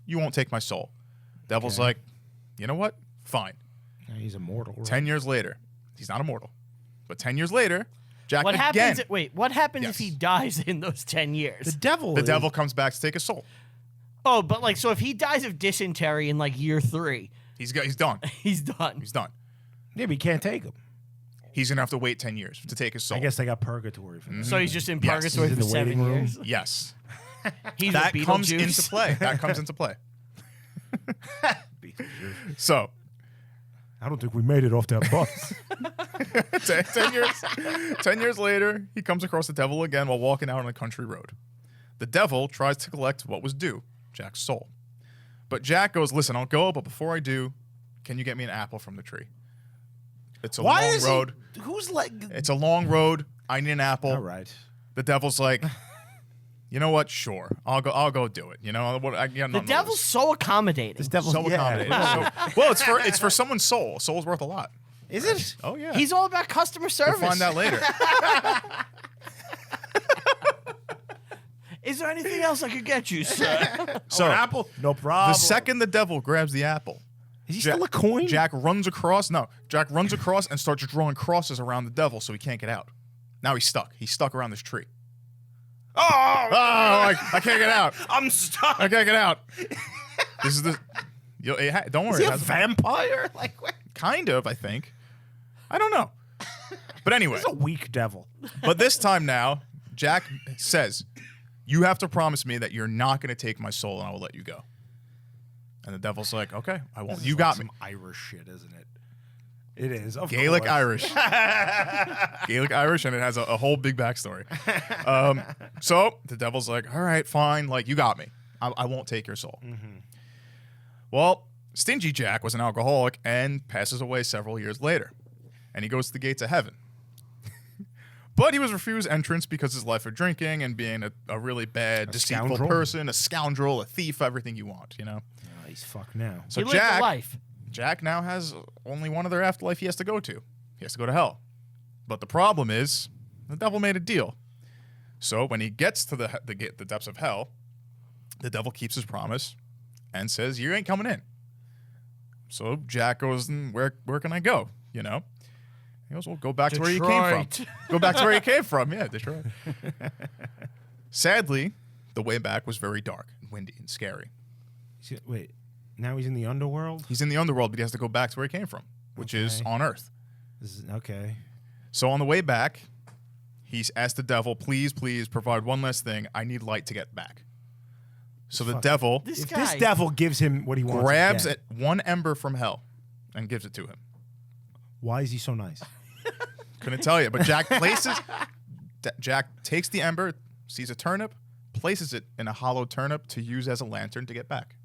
Speaker 2: You won't take my soul. Devil's like, you know what? Fine.
Speaker 3: Yeah, he's immortal. Right?
Speaker 2: 10 years later, he's not immortal, but 10 years later, Jack
Speaker 1: What
Speaker 2: again.
Speaker 1: happens? Wait, what happens
Speaker 2: Yes.
Speaker 1: if he dies in those 10 years?
Speaker 3: The devil.
Speaker 2: The
Speaker 3: is-
Speaker 2: devil comes back to take his soul.
Speaker 1: Oh, but like, so if he dies of dysentery in like year 3,
Speaker 2: He's done.
Speaker 1: He's done.
Speaker 2: He's done.
Speaker 3: Yeah, but you can't take him.
Speaker 2: He's gonna have to wait 10 years to take his soul.
Speaker 3: I guess they got purgatory for that.
Speaker 1: So he's just in
Speaker 2: Yes.
Speaker 1: purgatory
Speaker 3: He's in
Speaker 1: for
Speaker 3: the
Speaker 1: 7
Speaker 3: waiting room.
Speaker 1: years.
Speaker 2: Yes.
Speaker 1: He's
Speaker 2: That
Speaker 1: with
Speaker 2: comes
Speaker 1: Beetlejuice.
Speaker 2: into play. That comes into play. So,
Speaker 3: I don't think we made it off that bus.
Speaker 2: 10 years later, he comes across the devil again while walking out on a country road. The devil tries to collect what was due, Jack's soul. But Jack goes, listen, I'll go, but before I do, can you get me an apple from the tree? It's a long road.
Speaker 3: Who's like?
Speaker 2: It's a long road. I need an apple.
Speaker 3: All right.
Speaker 2: The devil's like, you know what? Sure, I'll go do it. You know what?
Speaker 1: The devil's so accommodating.
Speaker 3: This devil's
Speaker 2: so accommodating. Well, it's for someone's soul. A soul's worth a lot.
Speaker 3: Is it?
Speaker 2: Oh yeah.
Speaker 1: He's all about customer service.
Speaker 2: We'll find out later.
Speaker 1: Is there anything else I could get you, sir?
Speaker 3: So apple, no problem.
Speaker 2: The second the devil grabs the apple,
Speaker 3: is he still a coin?
Speaker 2: Jack runs across. No, Jack runs across and starts drawing crosses around the devil so he can't get out. Now he's stuck. He's stuck around this tree. I can't get out.
Speaker 3: I'm stuck.
Speaker 2: I can't get out. This is the. Don't worry.
Speaker 3: Is he a vampire? Like what?
Speaker 2: Kind of, I think. I don't know. But anyway.
Speaker 3: He's a weak devil.
Speaker 2: But this time now, Jack says, you have to promise me that you're not going to take my soul and I will let you go. And the devil's like, okay, I won't. You got me.
Speaker 3: Some Irish shit, isn't it? It is. Of
Speaker 2: Gaelic
Speaker 3: course.
Speaker 2: Irish. Gaelic Irish, and it has a whole big backstory. So the devil's like, all right, fine. Like, you got me. I won't take your soul.
Speaker 3: Mm-hmm.
Speaker 2: Well, Stingy Jack was an alcoholic and passes away several years later. And he goes to the gates of heaven. But he was refused entrance because his life of drinking and being a really bad, deceitful
Speaker 3: scoundrel?
Speaker 2: person, a scoundrel, a thief, everything you want, you know?
Speaker 3: Oh, he's fucked now.
Speaker 2: So
Speaker 1: He lived a life.
Speaker 2: Jack now has only one other afterlife he has to go to. He has to go to hell. But the problem is, the devil made a deal. So when he gets to the depths of hell, the devil keeps his promise and says, you ain't coming in. So Jack goes, where can I go? You know? He goes, well, go back to where you came from. Go back to where you came from. Yeah, Detroit. Sadly, the way back was very dark and windy and scary.
Speaker 3: Wait, now he's in the underworld?
Speaker 2: He's in the underworld, but he has to go back to where he came from, which is on Earth.
Speaker 3: Okay.
Speaker 2: So on the way back, he's asked the devil, please, please provide one last thing. I need light to get back. So the devil
Speaker 3: If this devil gives him what he wants,
Speaker 2: grabs one ember from hell and gives it to him.
Speaker 3: Why is he so nice?
Speaker 2: Couldn't tell you, but Jack Jack takes the ember, sees a turnip, places it in a hollow turnip to use as a lantern to get back.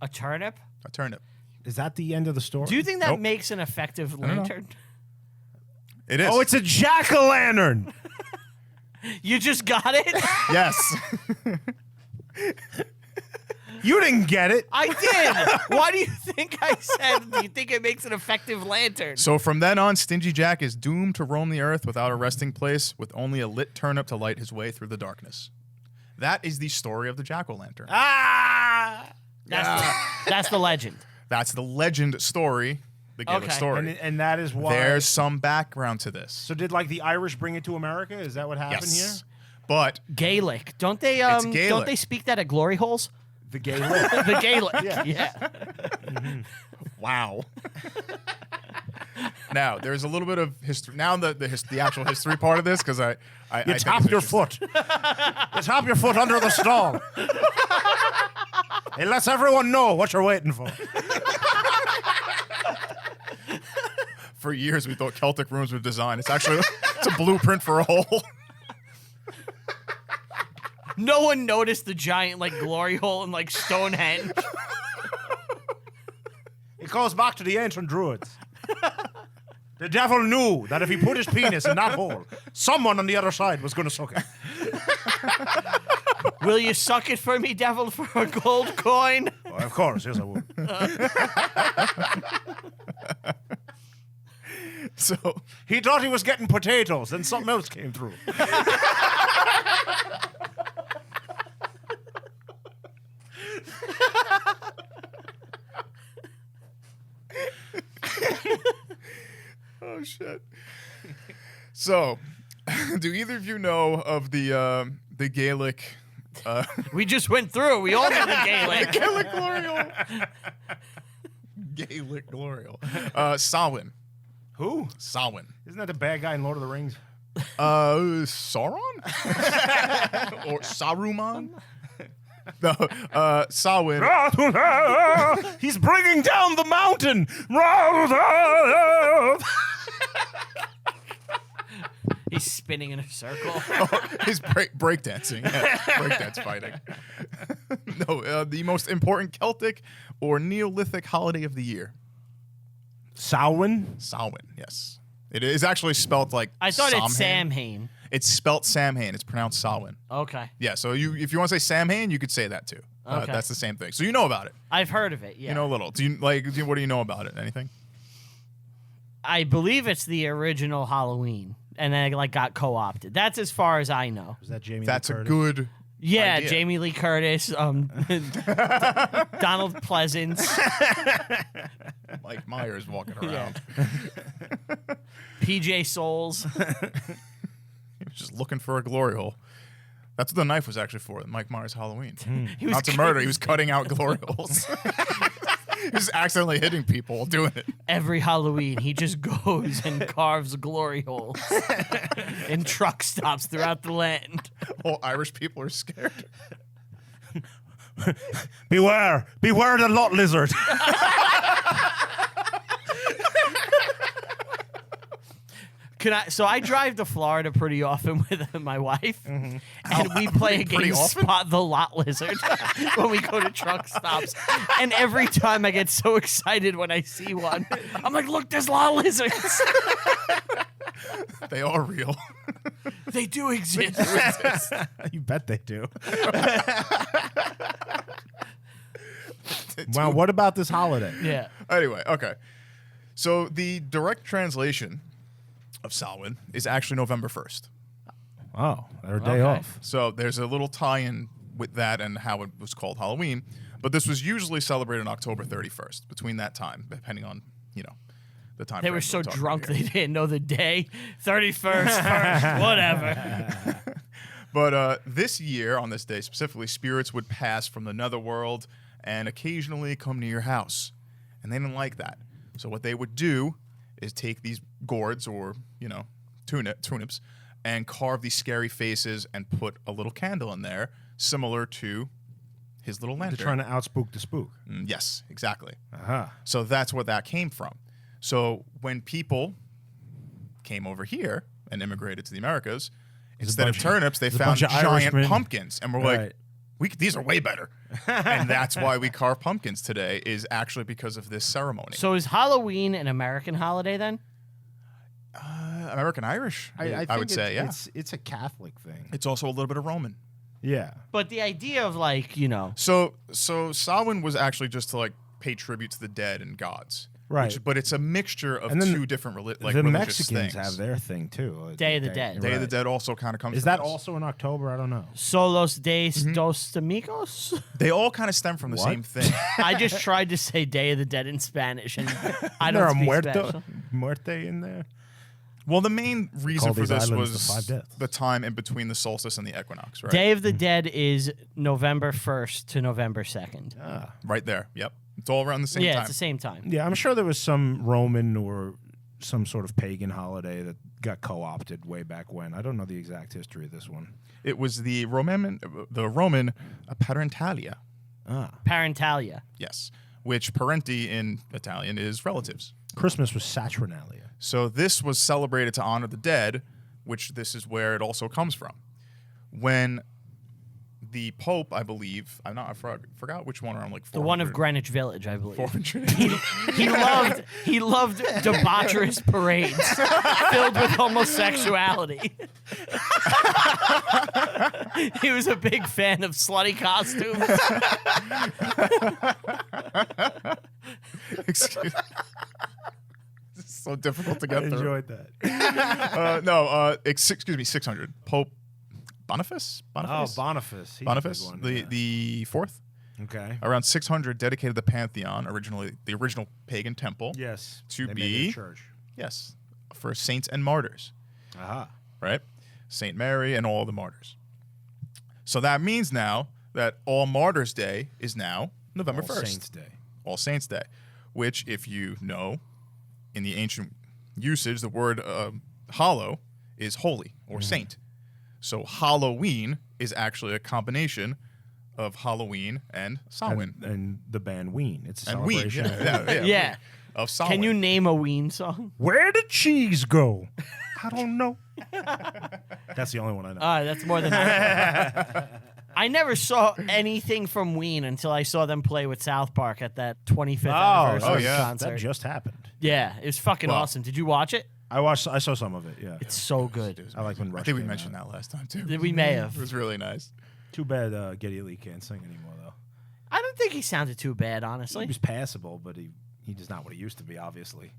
Speaker 1: A turnip?
Speaker 2: A turnip.
Speaker 3: Is that the end of the story?
Speaker 1: Do you think that
Speaker 2: Nope.
Speaker 1: makes an effective
Speaker 2: don't know.
Speaker 1: lantern?
Speaker 2: It is.
Speaker 3: Oh, it's a jack-o'-lantern.
Speaker 1: You just got it?
Speaker 2: yes.
Speaker 3: You didn't get it.
Speaker 1: I did. Why do you think I said, do you think it makes an effective lantern?
Speaker 2: So from then on, Stingy Jack is doomed to roam the earth without a resting place, with only a lit turnip to light his way through the darkness. That is the story of the jack-o'-lantern.
Speaker 1: That's the legend.
Speaker 2: That's the legend story, the Gaelic
Speaker 1: Okay.
Speaker 2: story.
Speaker 3: And that is why.
Speaker 2: There's some background to this.
Speaker 3: So did like the Irish bring it to America? Is that what happened here?
Speaker 2: But
Speaker 1: Gaelic. Don't they
Speaker 2: Gaelic.
Speaker 1: don't they speak that at glory holes?
Speaker 3: The gay lip.
Speaker 1: The Gaelic. Yeah.
Speaker 2: wow. Now there's a little bit of history. Now the actual history part of this, because I
Speaker 3: You
Speaker 2: think
Speaker 3: tap
Speaker 2: it's
Speaker 3: your
Speaker 2: interesting.
Speaker 3: foot. You tap your foot under the stall. It lets everyone know what you're waiting for.
Speaker 2: For years we thought Celtic rooms were designed. It's actually it's a blueprint for a hole.
Speaker 1: No one noticed the giant like glory hole in like Stonehenge.
Speaker 3: It goes back to the ancient druids. The devil knew that if he put his penis in that hole, someone on the other side was going to suck it.
Speaker 1: Will you suck it for me, devil, for a gold coin?
Speaker 3: Oh, of course, yes I would.
Speaker 2: So
Speaker 3: He thought he was getting potatoes, then something else came through.
Speaker 2: oh shit. So, do either of you know of the Gaelic
Speaker 1: We just went through. We all know the Gaelic.
Speaker 2: Gaelic Gloriole. Gaelic Gloriole. Samhain.
Speaker 3: Who?
Speaker 2: Samhain.
Speaker 3: Isn't that the bad guy in Lord of the Rings?
Speaker 2: Sauron? Or Saruman? No, Samhain.
Speaker 3: He's bringing down the mountain.
Speaker 1: He's spinning in a circle.
Speaker 2: He's breakdancing. Yeah, breakdance fighting. No, the most important Celtic or Neolithic holiday of the year.
Speaker 3: Samhain?
Speaker 2: Samhain, yes. It is actually spelt like
Speaker 1: I thought it's
Speaker 2: Samhain.
Speaker 1: Samhain.
Speaker 2: It's spelt Samhain. It's pronounced Samhain.
Speaker 1: Okay.
Speaker 2: Yeah, so if you want to say Samhain, you could say that too.
Speaker 1: Okay.
Speaker 2: That's the same thing. So you know about it.
Speaker 1: I've heard of it, yeah.
Speaker 2: You know a little. What do you know about it? Anything?
Speaker 1: I believe it's the original Halloween, and then it got co-opted. That's as far as I know.
Speaker 3: Is that Jamie
Speaker 2: That's
Speaker 3: Lee
Speaker 2: a
Speaker 3: Curtis?
Speaker 2: good
Speaker 1: Yeah,
Speaker 2: idea.
Speaker 1: Jamie Lee Curtis, Donald Pleasance,
Speaker 2: Mike Myers walking around.
Speaker 1: PJ Souls.
Speaker 2: He was just looking for a glory hole. That's what the knife was actually for. Mike Myers' Halloween.
Speaker 1: He was
Speaker 2: Not to murder. He was cutting out glory holes. He was accidentally hitting people while doing it.
Speaker 1: Every Halloween, he just goes and carves glory holes in truck stops throughout the land.
Speaker 2: All Irish people are scared.
Speaker 3: Beware the lot lizard.
Speaker 1: So I drive to Florida pretty often with my wife, and we play a
Speaker 2: Pretty
Speaker 1: game,
Speaker 2: often?
Speaker 1: Spot the Lot Lizard, when we go to truck stops. And every time I get so excited when I see one, I'm like, look, there's lot lizards.
Speaker 2: They are real.
Speaker 1: They do exist.
Speaker 3: You bet they do. Wow, what about this holiday?
Speaker 1: Yeah.
Speaker 2: Anyway, okay. So the direct translation of Samhain is actually November 1st.
Speaker 3: Oh, their day
Speaker 1: Okay.
Speaker 3: off.
Speaker 2: So there's a little tie-in with that and how it was called Halloween. But this was usually celebrated on October 31st, between that time, depending on, the time.
Speaker 1: They
Speaker 2: frame
Speaker 1: were so
Speaker 2: talking
Speaker 1: drunk
Speaker 2: about
Speaker 1: they
Speaker 2: here.
Speaker 1: didn't know the day. 31st, 1st, whatever.
Speaker 2: But this year, on this day specifically, spirits would pass from the netherworld and occasionally come to your house. And they didn't like that. So what they would do is take these gourds or, turnips and carve these scary faces and put a little candle in there, similar to his little
Speaker 3: They're
Speaker 2: lantern.
Speaker 3: trying to outspook the spook.
Speaker 2: Yes, exactly.
Speaker 3: Uh-huh.
Speaker 2: So that's where that came from. So when people came over here and immigrated to the Americas, instead of
Speaker 3: bunch of-
Speaker 2: turnips, they
Speaker 3: there's a
Speaker 2: found
Speaker 3: bunch of
Speaker 2: giant
Speaker 3: Irishmen.
Speaker 2: pumpkins. And we're
Speaker 3: Right.
Speaker 2: like, these are way better. And that's why we carve pumpkins today, is actually because of this ceremony.
Speaker 1: So is Halloween an American holiday then?
Speaker 2: American Irish, I would say, yeah.
Speaker 3: It's a Catholic thing.
Speaker 2: It's also a little bit of Roman.
Speaker 3: Yeah.
Speaker 1: But the idea of
Speaker 2: So Samhain was actually just to pay tribute to the dead and gods.
Speaker 3: Right.
Speaker 2: But it's a mixture of
Speaker 3: And then
Speaker 2: two different
Speaker 3: the
Speaker 2: religious
Speaker 3: Mexicans
Speaker 2: things.
Speaker 3: have their thing too.
Speaker 1: Day of the Dead.
Speaker 2: Day of the Dead also kind of comes
Speaker 3: Is
Speaker 2: from
Speaker 3: that
Speaker 2: us.
Speaker 3: also in October? I don't know.
Speaker 1: Solos de dos Amigos?
Speaker 2: They all kind of stem from the
Speaker 3: What?
Speaker 2: same thing.
Speaker 1: I just tried to say Day of the Dead in Spanish, and I
Speaker 3: Is there
Speaker 1: don't
Speaker 3: a
Speaker 1: speak Spanish.
Speaker 3: muerte in there?
Speaker 2: Well, the main reason
Speaker 3: Call
Speaker 2: for
Speaker 3: these
Speaker 2: this
Speaker 3: islands
Speaker 2: was
Speaker 3: the Five Deaths.
Speaker 2: the time in between the solstice and the equinox, right?
Speaker 1: Day of the Dead is November 1st to November 2nd.
Speaker 3: Ah.
Speaker 2: Right there. Yep. It's all around the same
Speaker 1: Yeah,
Speaker 2: time.
Speaker 1: it's the same time.
Speaker 3: Yeah, I'm sure there was some Roman or some sort of pagan holiday that got co-opted way back when. I don't know the exact history of this one.
Speaker 2: It was the Roman parentalia.
Speaker 3: Ah.
Speaker 1: Parentalia.
Speaker 2: Yes. Which parenti in Italian is relatives.
Speaker 3: Christmas was Saturnalia.
Speaker 2: So this was celebrated to honor the dead, which this is where it also comes from. When the Pope, I believe, I forgot which one, around like 400.
Speaker 1: The one of Greenwich Village, I believe.
Speaker 2: 400.
Speaker 1: He loved debaucherous parades filled with homosexuality. He was a big fan of slutty costumes.
Speaker 2: Excuse me. This is so difficult to get
Speaker 3: I
Speaker 2: through.
Speaker 3: enjoyed that.
Speaker 2: Excuse me, 600. Pope Boniface?
Speaker 3: Boniface. He's a
Speaker 2: Boniface,
Speaker 3: big one, yeah.
Speaker 2: the fourth.
Speaker 3: Okay.
Speaker 2: Around 600, dedicated the Pantheon, the original pagan temple.
Speaker 3: Yes.
Speaker 2: To
Speaker 3: they
Speaker 2: be-
Speaker 3: made it a church.
Speaker 2: Yes, for saints and martyrs,
Speaker 3: Aha.
Speaker 2: right? Saint Mary and all the martyrs. So that means now that All Martyrs Day is now November 1st.
Speaker 3: All Saints Day.
Speaker 2: All Saints Day, which, if you know, in the ancient usage, the word hollow is holy or saint. So Halloween is actually a combination of Halloween and Samhain.
Speaker 3: And the band Ween. It's a
Speaker 2: And Ween,
Speaker 3: celebration.
Speaker 1: Yeah.
Speaker 2: Of Samhain.
Speaker 1: Can you name a Ween song?
Speaker 3: Where did cheese go? I don't know. That's the only one I know.
Speaker 1: That's more than I never saw anything from Ween until I saw them play with South Park at that 25th anniversary
Speaker 2: yeah.
Speaker 1: concert.
Speaker 3: That just happened.
Speaker 1: Yeah, it was fucking
Speaker 2: Well-
Speaker 1: awesome. Did you watch it?
Speaker 3: I saw some of it. Yeah,
Speaker 1: It's so good.
Speaker 3: I like when
Speaker 2: I
Speaker 3: Rush
Speaker 2: think we
Speaker 3: came
Speaker 2: mentioned
Speaker 3: out.
Speaker 2: that last time, too.
Speaker 1: We may have.
Speaker 2: It was really nice.
Speaker 3: Too bad Geddy Lee can't sing anymore, though.
Speaker 1: I don't think he sounded too bad,
Speaker 3: He
Speaker 1: honestly.
Speaker 3: was passable, but he's not what he used to be, obviously.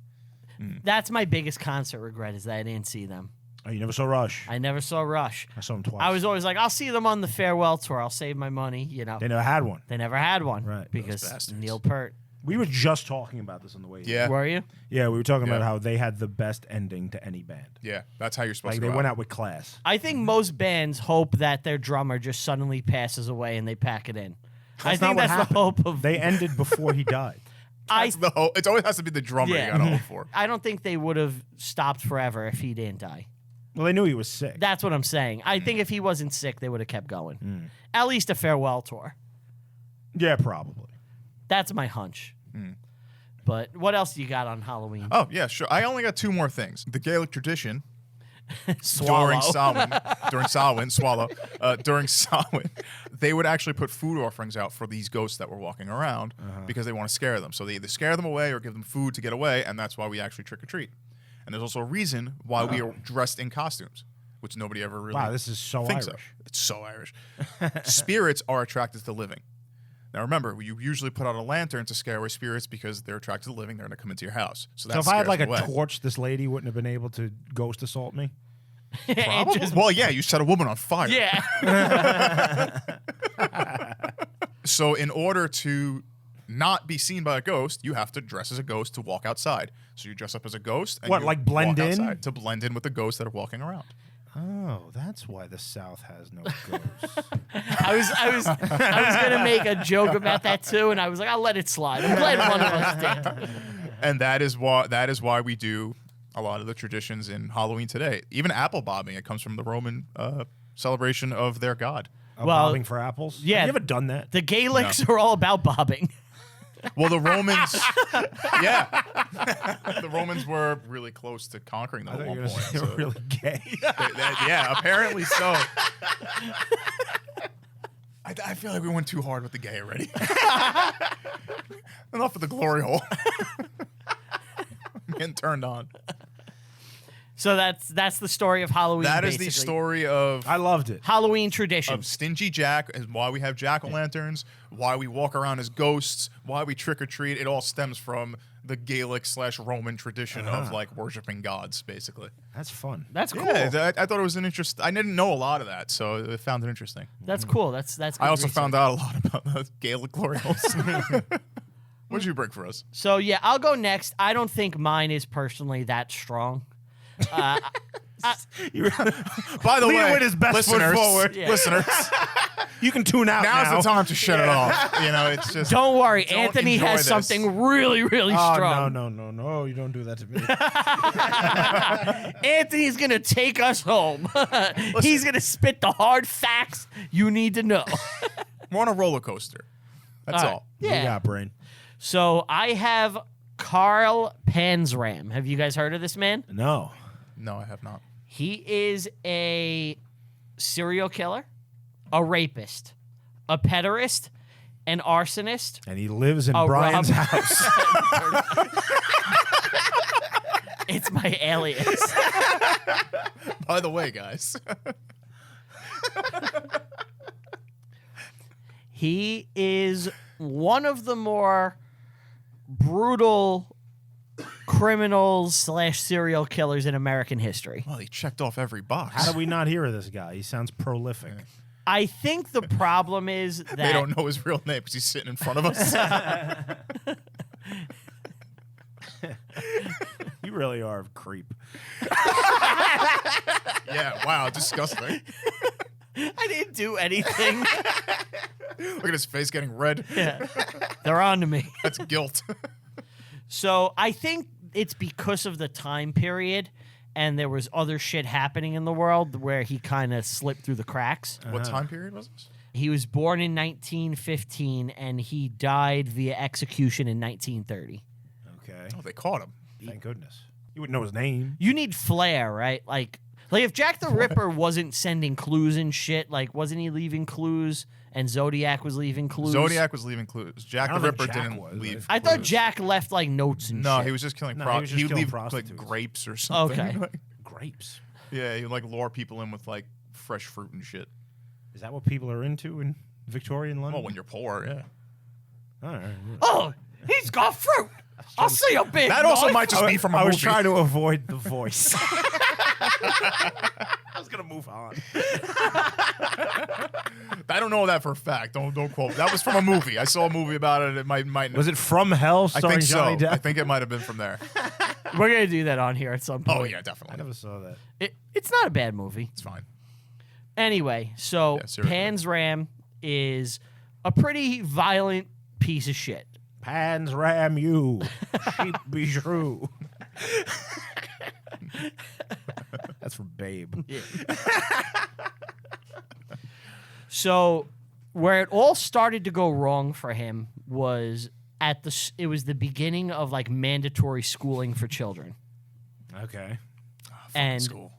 Speaker 1: That's my biggest concert regret is that I didn't see them.
Speaker 3: Oh, you never saw Rush?
Speaker 1: I never saw Rush.
Speaker 3: I saw him twice.
Speaker 1: I was always like, I'll see them on the farewell tour. I'll save my money, you know.
Speaker 3: They never had one.
Speaker 1: They never had one.
Speaker 3: Right.
Speaker 1: Because
Speaker 2: bastards.
Speaker 1: Neil Peart.
Speaker 3: We were just talking about this on the way here.
Speaker 2: Yeah.
Speaker 1: Were you?
Speaker 3: Yeah, we were talking about
Speaker 2: Yeah.
Speaker 3: how they had the best ending to any band.
Speaker 2: Yeah, that's how you're supposed
Speaker 3: Like
Speaker 2: to
Speaker 3: they
Speaker 2: go
Speaker 3: went
Speaker 2: out.
Speaker 3: out with class.
Speaker 1: I think most bands hope that their drummer just suddenly passes away and they pack it in. I think that's the hope of.
Speaker 3: They ended before he died.
Speaker 2: That's the hope. It always has to be the drummer
Speaker 1: Yeah.
Speaker 2: you gotta hope for.
Speaker 1: I don't think they would have stopped forever if he didn't die.
Speaker 3: Well, they knew he was sick.
Speaker 1: That's what I'm saying. I think if he wasn't sick, they would have kept going. At least a farewell tour.
Speaker 3: Yeah, probably.
Speaker 1: That's my hunch. But what else do you got on Halloween?
Speaker 2: Oh, yeah, sure. I only got two more things. The Gaelic tradition
Speaker 1: Swallow.
Speaker 2: during Samhain, they would actually put food offerings out for these ghosts that were walking around because they want to scare them. So they either scare them away or give them food to get away, and that's why we actually trick or treat. And there's also a reason why we are dressed in costumes, which nobody ever really
Speaker 3: Wow, this is so
Speaker 2: thinks
Speaker 3: Irish.
Speaker 2: of. It's so Irish. Spirits are attracted to the living. Now remember, you usually put out a lantern to scare away spirits because they're attracted to the living. They're going to come into your house. So, that
Speaker 3: So if I had
Speaker 2: scares
Speaker 3: like a
Speaker 2: them away.
Speaker 3: torch, this lady wouldn't have been able to ghost assault me.
Speaker 1: And just-
Speaker 2: Well, yeah, you set a woman on fire.
Speaker 1: yeah.
Speaker 2: So in order to not be seen by a ghost, you have to dress as a ghost to walk outside. So you dress up as a ghost. And
Speaker 3: What,
Speaker 2: you
Speaker 3: like blend
Speaker 2: walk
Speaker 3: in?
Speaker 2: outside to blend in with the ghosts that are walking around.
Speaker 3: Oh, that's why the South has no ghosts.
Speaker 1: I was gonna make a joke about that too, and I was like, I'll let it slide. I'm glad one of us did.
Speaker 2: And that is why we do a lot of the traditions in Halloween today. Even apple bobbing, it comes from the Roman celebration of their god.
Speaker 3: Well,
Speaker 1: Well,
Speaker 3: bobbing for apples?
Speaker 1: yeah.
Speaker 3: Have you ever done that?
Speaker 1: The Gaelics are all about bobbing.
Speaker 2: Well, the Romans, yeah, the Romans were really close to conquering them
Speaker 3: I
Speaker 2: at
Speaker 3: thought you
Speaker 2: one
Speaker 3: were
Speaker 2: point.
Speaker 3: gonna say
Speaker 2: so
Speaker 3: they were really gay.
Speaker 2: yeah, apparently so. I feel like we went too hard with the gay already. Enough of the glory hole. I'm getting turned on.
Speaker 1: So that's the story of Halloween.
Speaker 2: That is the
Speaker 1: basically.
Speaker 2: story of
Speaker 3: I loved it.
Speaker 1: Halloween tradition.
Speaker 2: Stingy Jack, and why we have jack-o'-lanterns, why we walk around as ghosts, why we trick-or-treat. It all stems from the Gaelic/Roman tradition of like worshiping gods, basically.
Speaker 3: That's fun.
Speaker 1: That's cool.
Speaker 2: Yeah, I thought it was an interest. I didn't know a lot of that, so I found it interesting.
Speaker 1: That's cool. That's good
Speaker 2: I also
Speaker 1: research.
Speaker 2: found out a lot about the Gaelic glory holes. What did you bring for us?
Speaker 1: So yeah, I'll go next. I don't think mine is personally that strong.
Speaker 2: By the
Speaker 3: Lead
Speaker 2: way,
Speaker 3: with his best foot
Speaker 2: listeners,
Speaker 3: forward.
Speaker 1: Yeah.
Speaker 2: listeners,
Speaker 3: You can tune out
Speaker 2: now's
Speaker 3: now.
Speaker 2: the time to shut it off. You know, it's just
Speaker 1: Don't worry,
Speaker 2: Don't
Speaker 1: Anthony
Speaker 2: enjoy
Speaker 1: has
Speaker 2: this.
Speaker 1: something really, really
Speaker 3: Oh,
Speaker 1: strong.
Speaker 3: no. You don't do that to me.
Speaker 1: Anthony's gonna take us home. He's gonna spit the hard facts you need to know.
Speaker 2: we're on a roller coaster. That's all.
Speaker 3: You
Speaker 1: Yeah.
Speaker 3: got brain.
Speaker 1: So I have Carl Panzram. Have you guys heard of this man?
Speaker 3: No.
Speaker 2: No, I have not.
Speaker 1: He is a serial killer, a rapist, a pederast, an arsonist.
Speaker 3: And he lives in
Speaker 1: Oh,
Speaker 3: Brian's
Speaker 1: Rob.
Speaker 3: house.
Speaker 1: It's my alias.
Speaker 2: By the way, guys,
Speaker 1: He is one of the more brutal criminals / serial killers in American history.
Speaker 2: well, he checked off every box.
Speaker 3: How do we not hear of this guy? He sounds prolific.
Speaker 1: I think the problem is that
Speaker 2: They don't know his real name because he's sitting in front of us.
Speaker 3: You really are a creep.
Speaker 2: Yeah, wow, disgusting.
Speaker 1: I didn't do anything.
Speaker 2: Look at his face getting red.
Speaker 1: Yeah. They're on to me.
Speaker 2: That's guilt.
Speaker 1: So I think it's because of the time period and there was other shit happening in the world where he kind of slipped through the cracks.
Speaker 2: What time period was this?
Speaker 1: He was born in 1915 and he died via execution in 1930.
Speaker 3: Okay.
Speaker 2: Oh, they caught him.
Speaker 3: Thank goodness. You wouldn't know his name.
Speaker 1: You need flair, right? Like if Jack the Ripper wasn't sending clues and shit, like wasn't he leaving clues and Zodiac was leaving clues?
Speaker 2: Zodiac was leaving clues. Jack
Speaker 3: I
Speaker 2: the
Speaker 3: don't think
Speaker 2: Ripper
Speaker 3: Jack
Speaker 2: didn't
Speaker 3: was.
Speaker 2: leave.
Speaker 1: I thought
Speaker 2: clues.
Speaker 1: Jack left like notes and
Speaker 2: No,
Speaker 1: shit.
Speaker 2: he was just killing.
Speaker 3: No, he was just
Speaker 2: he'd
Speaker 3: killing
Speaker 2: leave
Speaker 3: prostitutes.
Speaker 2: like grapes or something.
Speaker 1: Okay.
Speaker 3: Grapes.
Speaker 2: Yeah, he'd like lure people in with like fresh fruit and shit.
Speaker 3: Is that what people are into in Victorian London?
Speaker 2: Well, when you're poor, yeah.
Speaker 3: All right.
Speaker 1: Oh, he's got fruit. I'll see a big
Speaker 2: That also
Speaker 1: knife.
Speaker 2: might just be from a
Speaker 3: I
Speaker 2: movie.
Speaker 3: was trying to avoid the voice. I was gonna move on.
Speaker 2: I don't know that for a fact. Don't quote. That was from a movie. I saw a movie about it. It might.
Speaker 3: Was it From Hell?
Speaker 2: I
Speaker 3: Starring
Speaker 2: think so.
Speaker 3: Johnny Depp?
Speaker 2: I think it might have been from there.
Speaker 1: We're gonna do that on here at some point.
Speaker 2: Oh yeah,
Speaker 3: I
Speaker 2: definitely.
Speaker 3: never saw that.
Speaker 1: It's not a bad movie.
Speaker 2: It's fine.
Speaker 1: Anyway, so
Speaker 2: Yeah, seriously.
Speaker 1: Pan's Ram is a pretty violent piece of shit.
Speaker 3: Pans ram you, sheep be true. That's from Babe.
Speaker 1: So where it all started to go wrong for him was it was the beginning of like mandatory schooling for children.
Speaker 3: Okay.
Speaker 1: And
Speaker 2: School.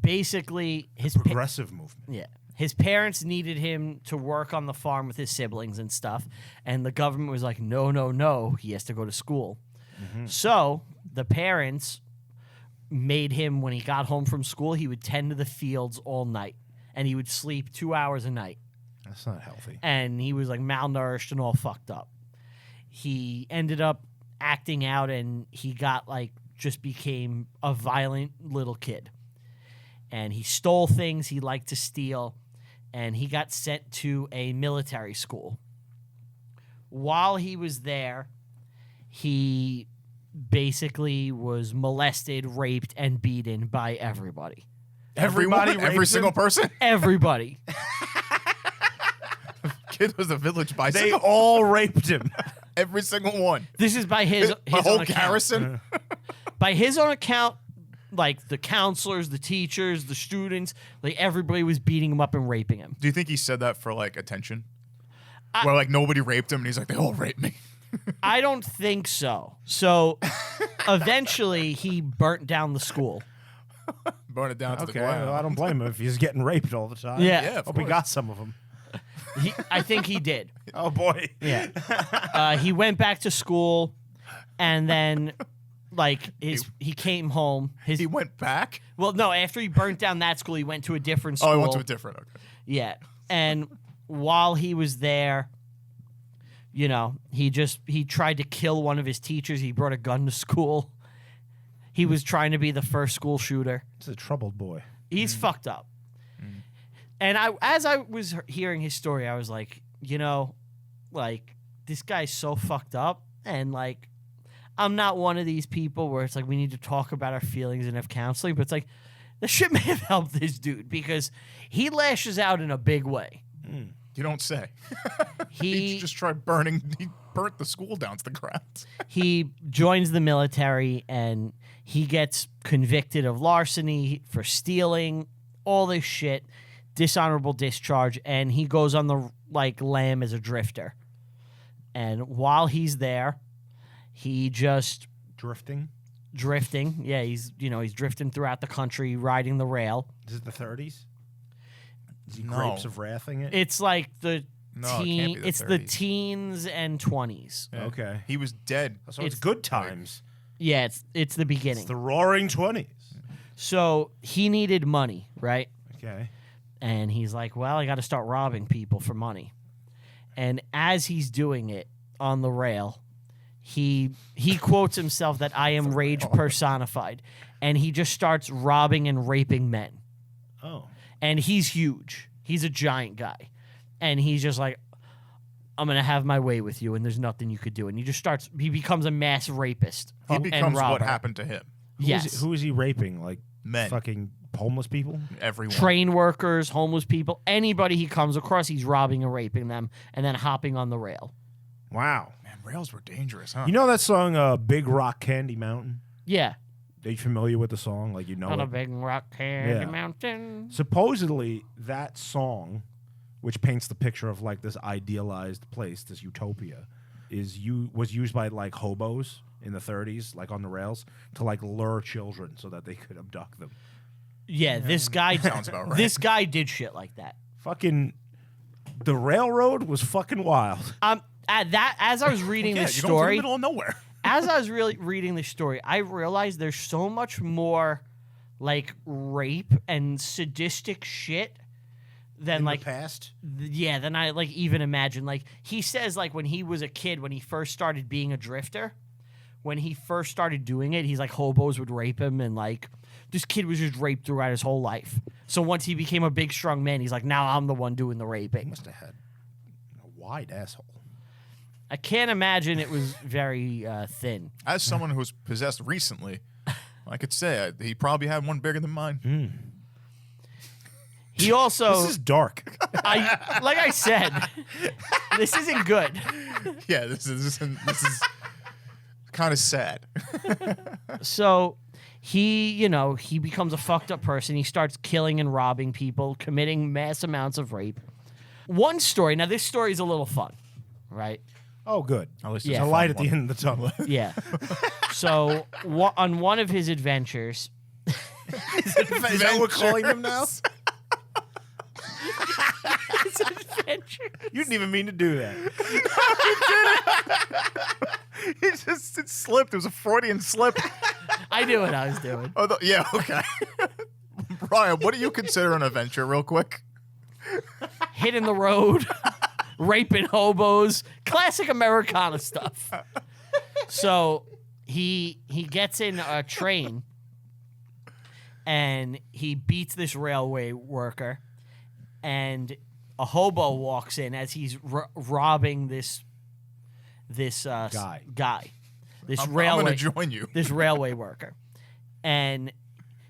Speaker 1: basically
Speaker 3: Progressive movement.
Speaker 1: his parents needed him to work on the farm with his siblings and stuff, and the government was like, no, he has to go to school. So the parents made him, when he got home from school, he would tend to the fields all night, and he would sleep 2 hours a night,
Speaker 3: That's not healthy.
Speaker 1: and he was like malnourished and all fucked up. He ended up acting out, and he got like just became a violent little kid. And he stole things he liked to steal, and he got sent to a military school. While he was there, he basically was molested, raped, and beaten by everybody.
Speaker 2: Everyone,
Speaker 3: raped
Speaker 2: every
Speaker 3: him?
Speaker 2: single person.
Speaker 1: Everybody.
Speaker 2: Kid was a village
Speaker 3: They
Speaker 2: bicycle.
Speaker 3: all raped him.
Speaker 2: Every single one.
Speaker 1: This is by his
Speaker 2: My
Speaker 1: own
Speaker 2: whole
Speaker 1: account.
Speaker 2: garrison.
Speaker 1: By his own account, like the counselors, the teachers, the students, like everybody was beating him up and raping him.
Speaker 2: Do you think he said that for like attention? Where like nobody raped him, and he's like, they all raped me.
Speaker 1: I don't think so. So eventually he burnt down the school.
Speaker 2: Burn it down to the
Speaker 3: Okay,
Speaker 2: ground.
Speaker 3: well, I don't blame him if he's getting raped all the time.
Speaker 1: Yeah.
Speaker 2: Yeah, of
Speaker 3: Hope he
Speaker 2: course.
Speaker 3: got some of them.
Speaker 1: I think he did.
Speaker 3: Oh boy.
Speaker 1: Yeah. He went back to school, and then like he came home.
Speaker 2: He went back.
Speaker 1: No, after he burnt down that school, he went to a different school.
Speaker 2: Oh, he went to a different. Okay.
Speaker 1: Yeah. And while he was there, you know, he tried to kill one of his teachers. He brought a gun to school. He was trying to be the first school shooter.
Speaker 3: It's a troubled boy.
Speaker 1: He's fucked up. And as I was hearing his story, I was like, you know, like, this guy's so fucked up. And, like, I'm not one of these people where it's like we need to talk about our feelings and have counseling. But it's like, this shit may have helped this dude because he lashes out in a big way.
Speaker 2: You don't say.
Speaker 1: He
Speaker 2: just tried burning. He burnt the school down to the ground.
Speaker 1: he joins the military and he gets convicted of larceny for stealing, all this shit, dishonorable discharge, and he goes on the lam as a drifter. And while he's there, he just
Speaker 3: Drifting.
Speaker 1: drifting. Yeah, he's drifting throughout the country, riding the rail.
Speaker 3: Is it the 30s? Is he
Speaker 2: No.
Speaker 3: Grapes of Wrathing it?
Speaker 1: It's like the
Speaker 2: No, it can't be the
Speaker 1: it's the
Speaker 2: 30s.
Speaker 1: teens and 20s.
Speaker 2: Yeah.
Speaker 3: Okay.
Speaker 2: He was dead.
Speaker 3: So it's
Speaker 1: It's-
Speaker 3: good times.
Speaker 1: Yeah, it's the beginning.
Speaker 3: It's the roaring 20s.
Speaker 1: So he needed money, right?
Speaker 3: Okay.
Speaker 1: And he's like, well, I got to start robbing people for money. And as he's doing it on the rail, he quotes himself that I am rage personified. And he just starts robbing and raping men.
Speaker 3: Oh.
Speaker 1: And he's huge. He's a giant guy. And he's just like, I'm going to have my way with you, and there's nothing you could do. And he becomes a mass rapist.
Speaker 2: He
Speaker 1: and
Speaker 2: becomes what
Speaker 1: robber.
Speaker 2: happened to him.
Speaker 1: Yes.
Speaker 3: Who is he raping? Like
Speaker 2: Men.
Speaker 3: Fucking homeless people.
Speaker 2: Everyone.
Speaker 1: Train workers, homeless people, anybody he comes across, he's robbing and raping them and then hopping on the rail.
Speaker 3: Wow.
Speaker 2: Man, rails were dangerous, huh?
Speaker 3: You know that song, Big Rock Candy Mountain?
Speaker 1: Yeah.
Speaker 3: Are you familiar with the song? Like, you know
Speaker 1: On a
Speaker 3: it?
Speaker 1: big rock candy
Speaker 3: Yeah.
Speaker 1: mountain.
Speaker 3: Supposedly, that song, which paints the picture of like this idealized place, this utopia, was used by like hobos in the 30s, like on the rails, to like lure children so that they could abduct them.
Speaker 1: Yeah, this guy
Speaker 2: Sounds about right.
Speaker 1: This guy did shit like that.
Speaker 3: Fucking, the railroad was fucking wild.
Speaker 1: As I was reading
Speaker 2: Yeah,
Speaker 1: this
Speaker 2: you go to the
Speaker 1: story,
Speaker 2: middle of nowhere.
Speaker 1: as I was really reading this story, I realized there's so much more like rape and sadistic shit than
Speaker 3: In
Speaker 1: like
Speaker 3: the past.
Speaker 1: yeah, than I like even imagined. Like he says, like when he was a kid, when he first started being a drifter, when he first started doing it, he's like hobos would rape him, and like this kid was just raped throughout his whole life. So once he became a big, strong man, he's like, now I'm the one doing the
Speaker 3: He
Speaker 1: raping.
Speaker 3: must have had a wide asshole.
Speaker 1: I can't imagine it was very thin.
Speaker 2: As someone who's possessed recently, I could say he probably had one bigger than mine.
Speaker 1: He also,
Speaker 3: This is dark.
Speaker 1: like I said, this isn't good.
Speaker 2: Yeah, this is kind of sad.
Speaker 1: So he becomes a fucked up person. He starts killing and robbing people, committing mass amounts of rape. One story, now this story is a little fun, right?
Speaker 3: Oh, good.
Speaker 2: At least
Speaker 3: There's
Speaker 1: Yeah.
Speaker 3: a light at the end of the tunnel.
Speaker 1: Yeah. So on one of his adventures,
Speaker 3: Is that what we're calling them now? You didn't even mean to do that.
Speaker 2: It slipped. It was a Freudian slip.
Speaker 1: I knew what I was doing.
Speaker 2: Oh, yeah, okay. Brian, what do you consider an adventure, real quick?
Speaker 1: Hitting the road, raping hobos, classic Americana stuff. So he gets in a train and he beats this railway worker, and a hobo walks in as he's robbing this
Speaker 3: Guy.
Speaker 1: this
Speaker 2: I'm
Speaker 1: railway
Speaker 2: going to join you.
Speaker 1: this railway worker, and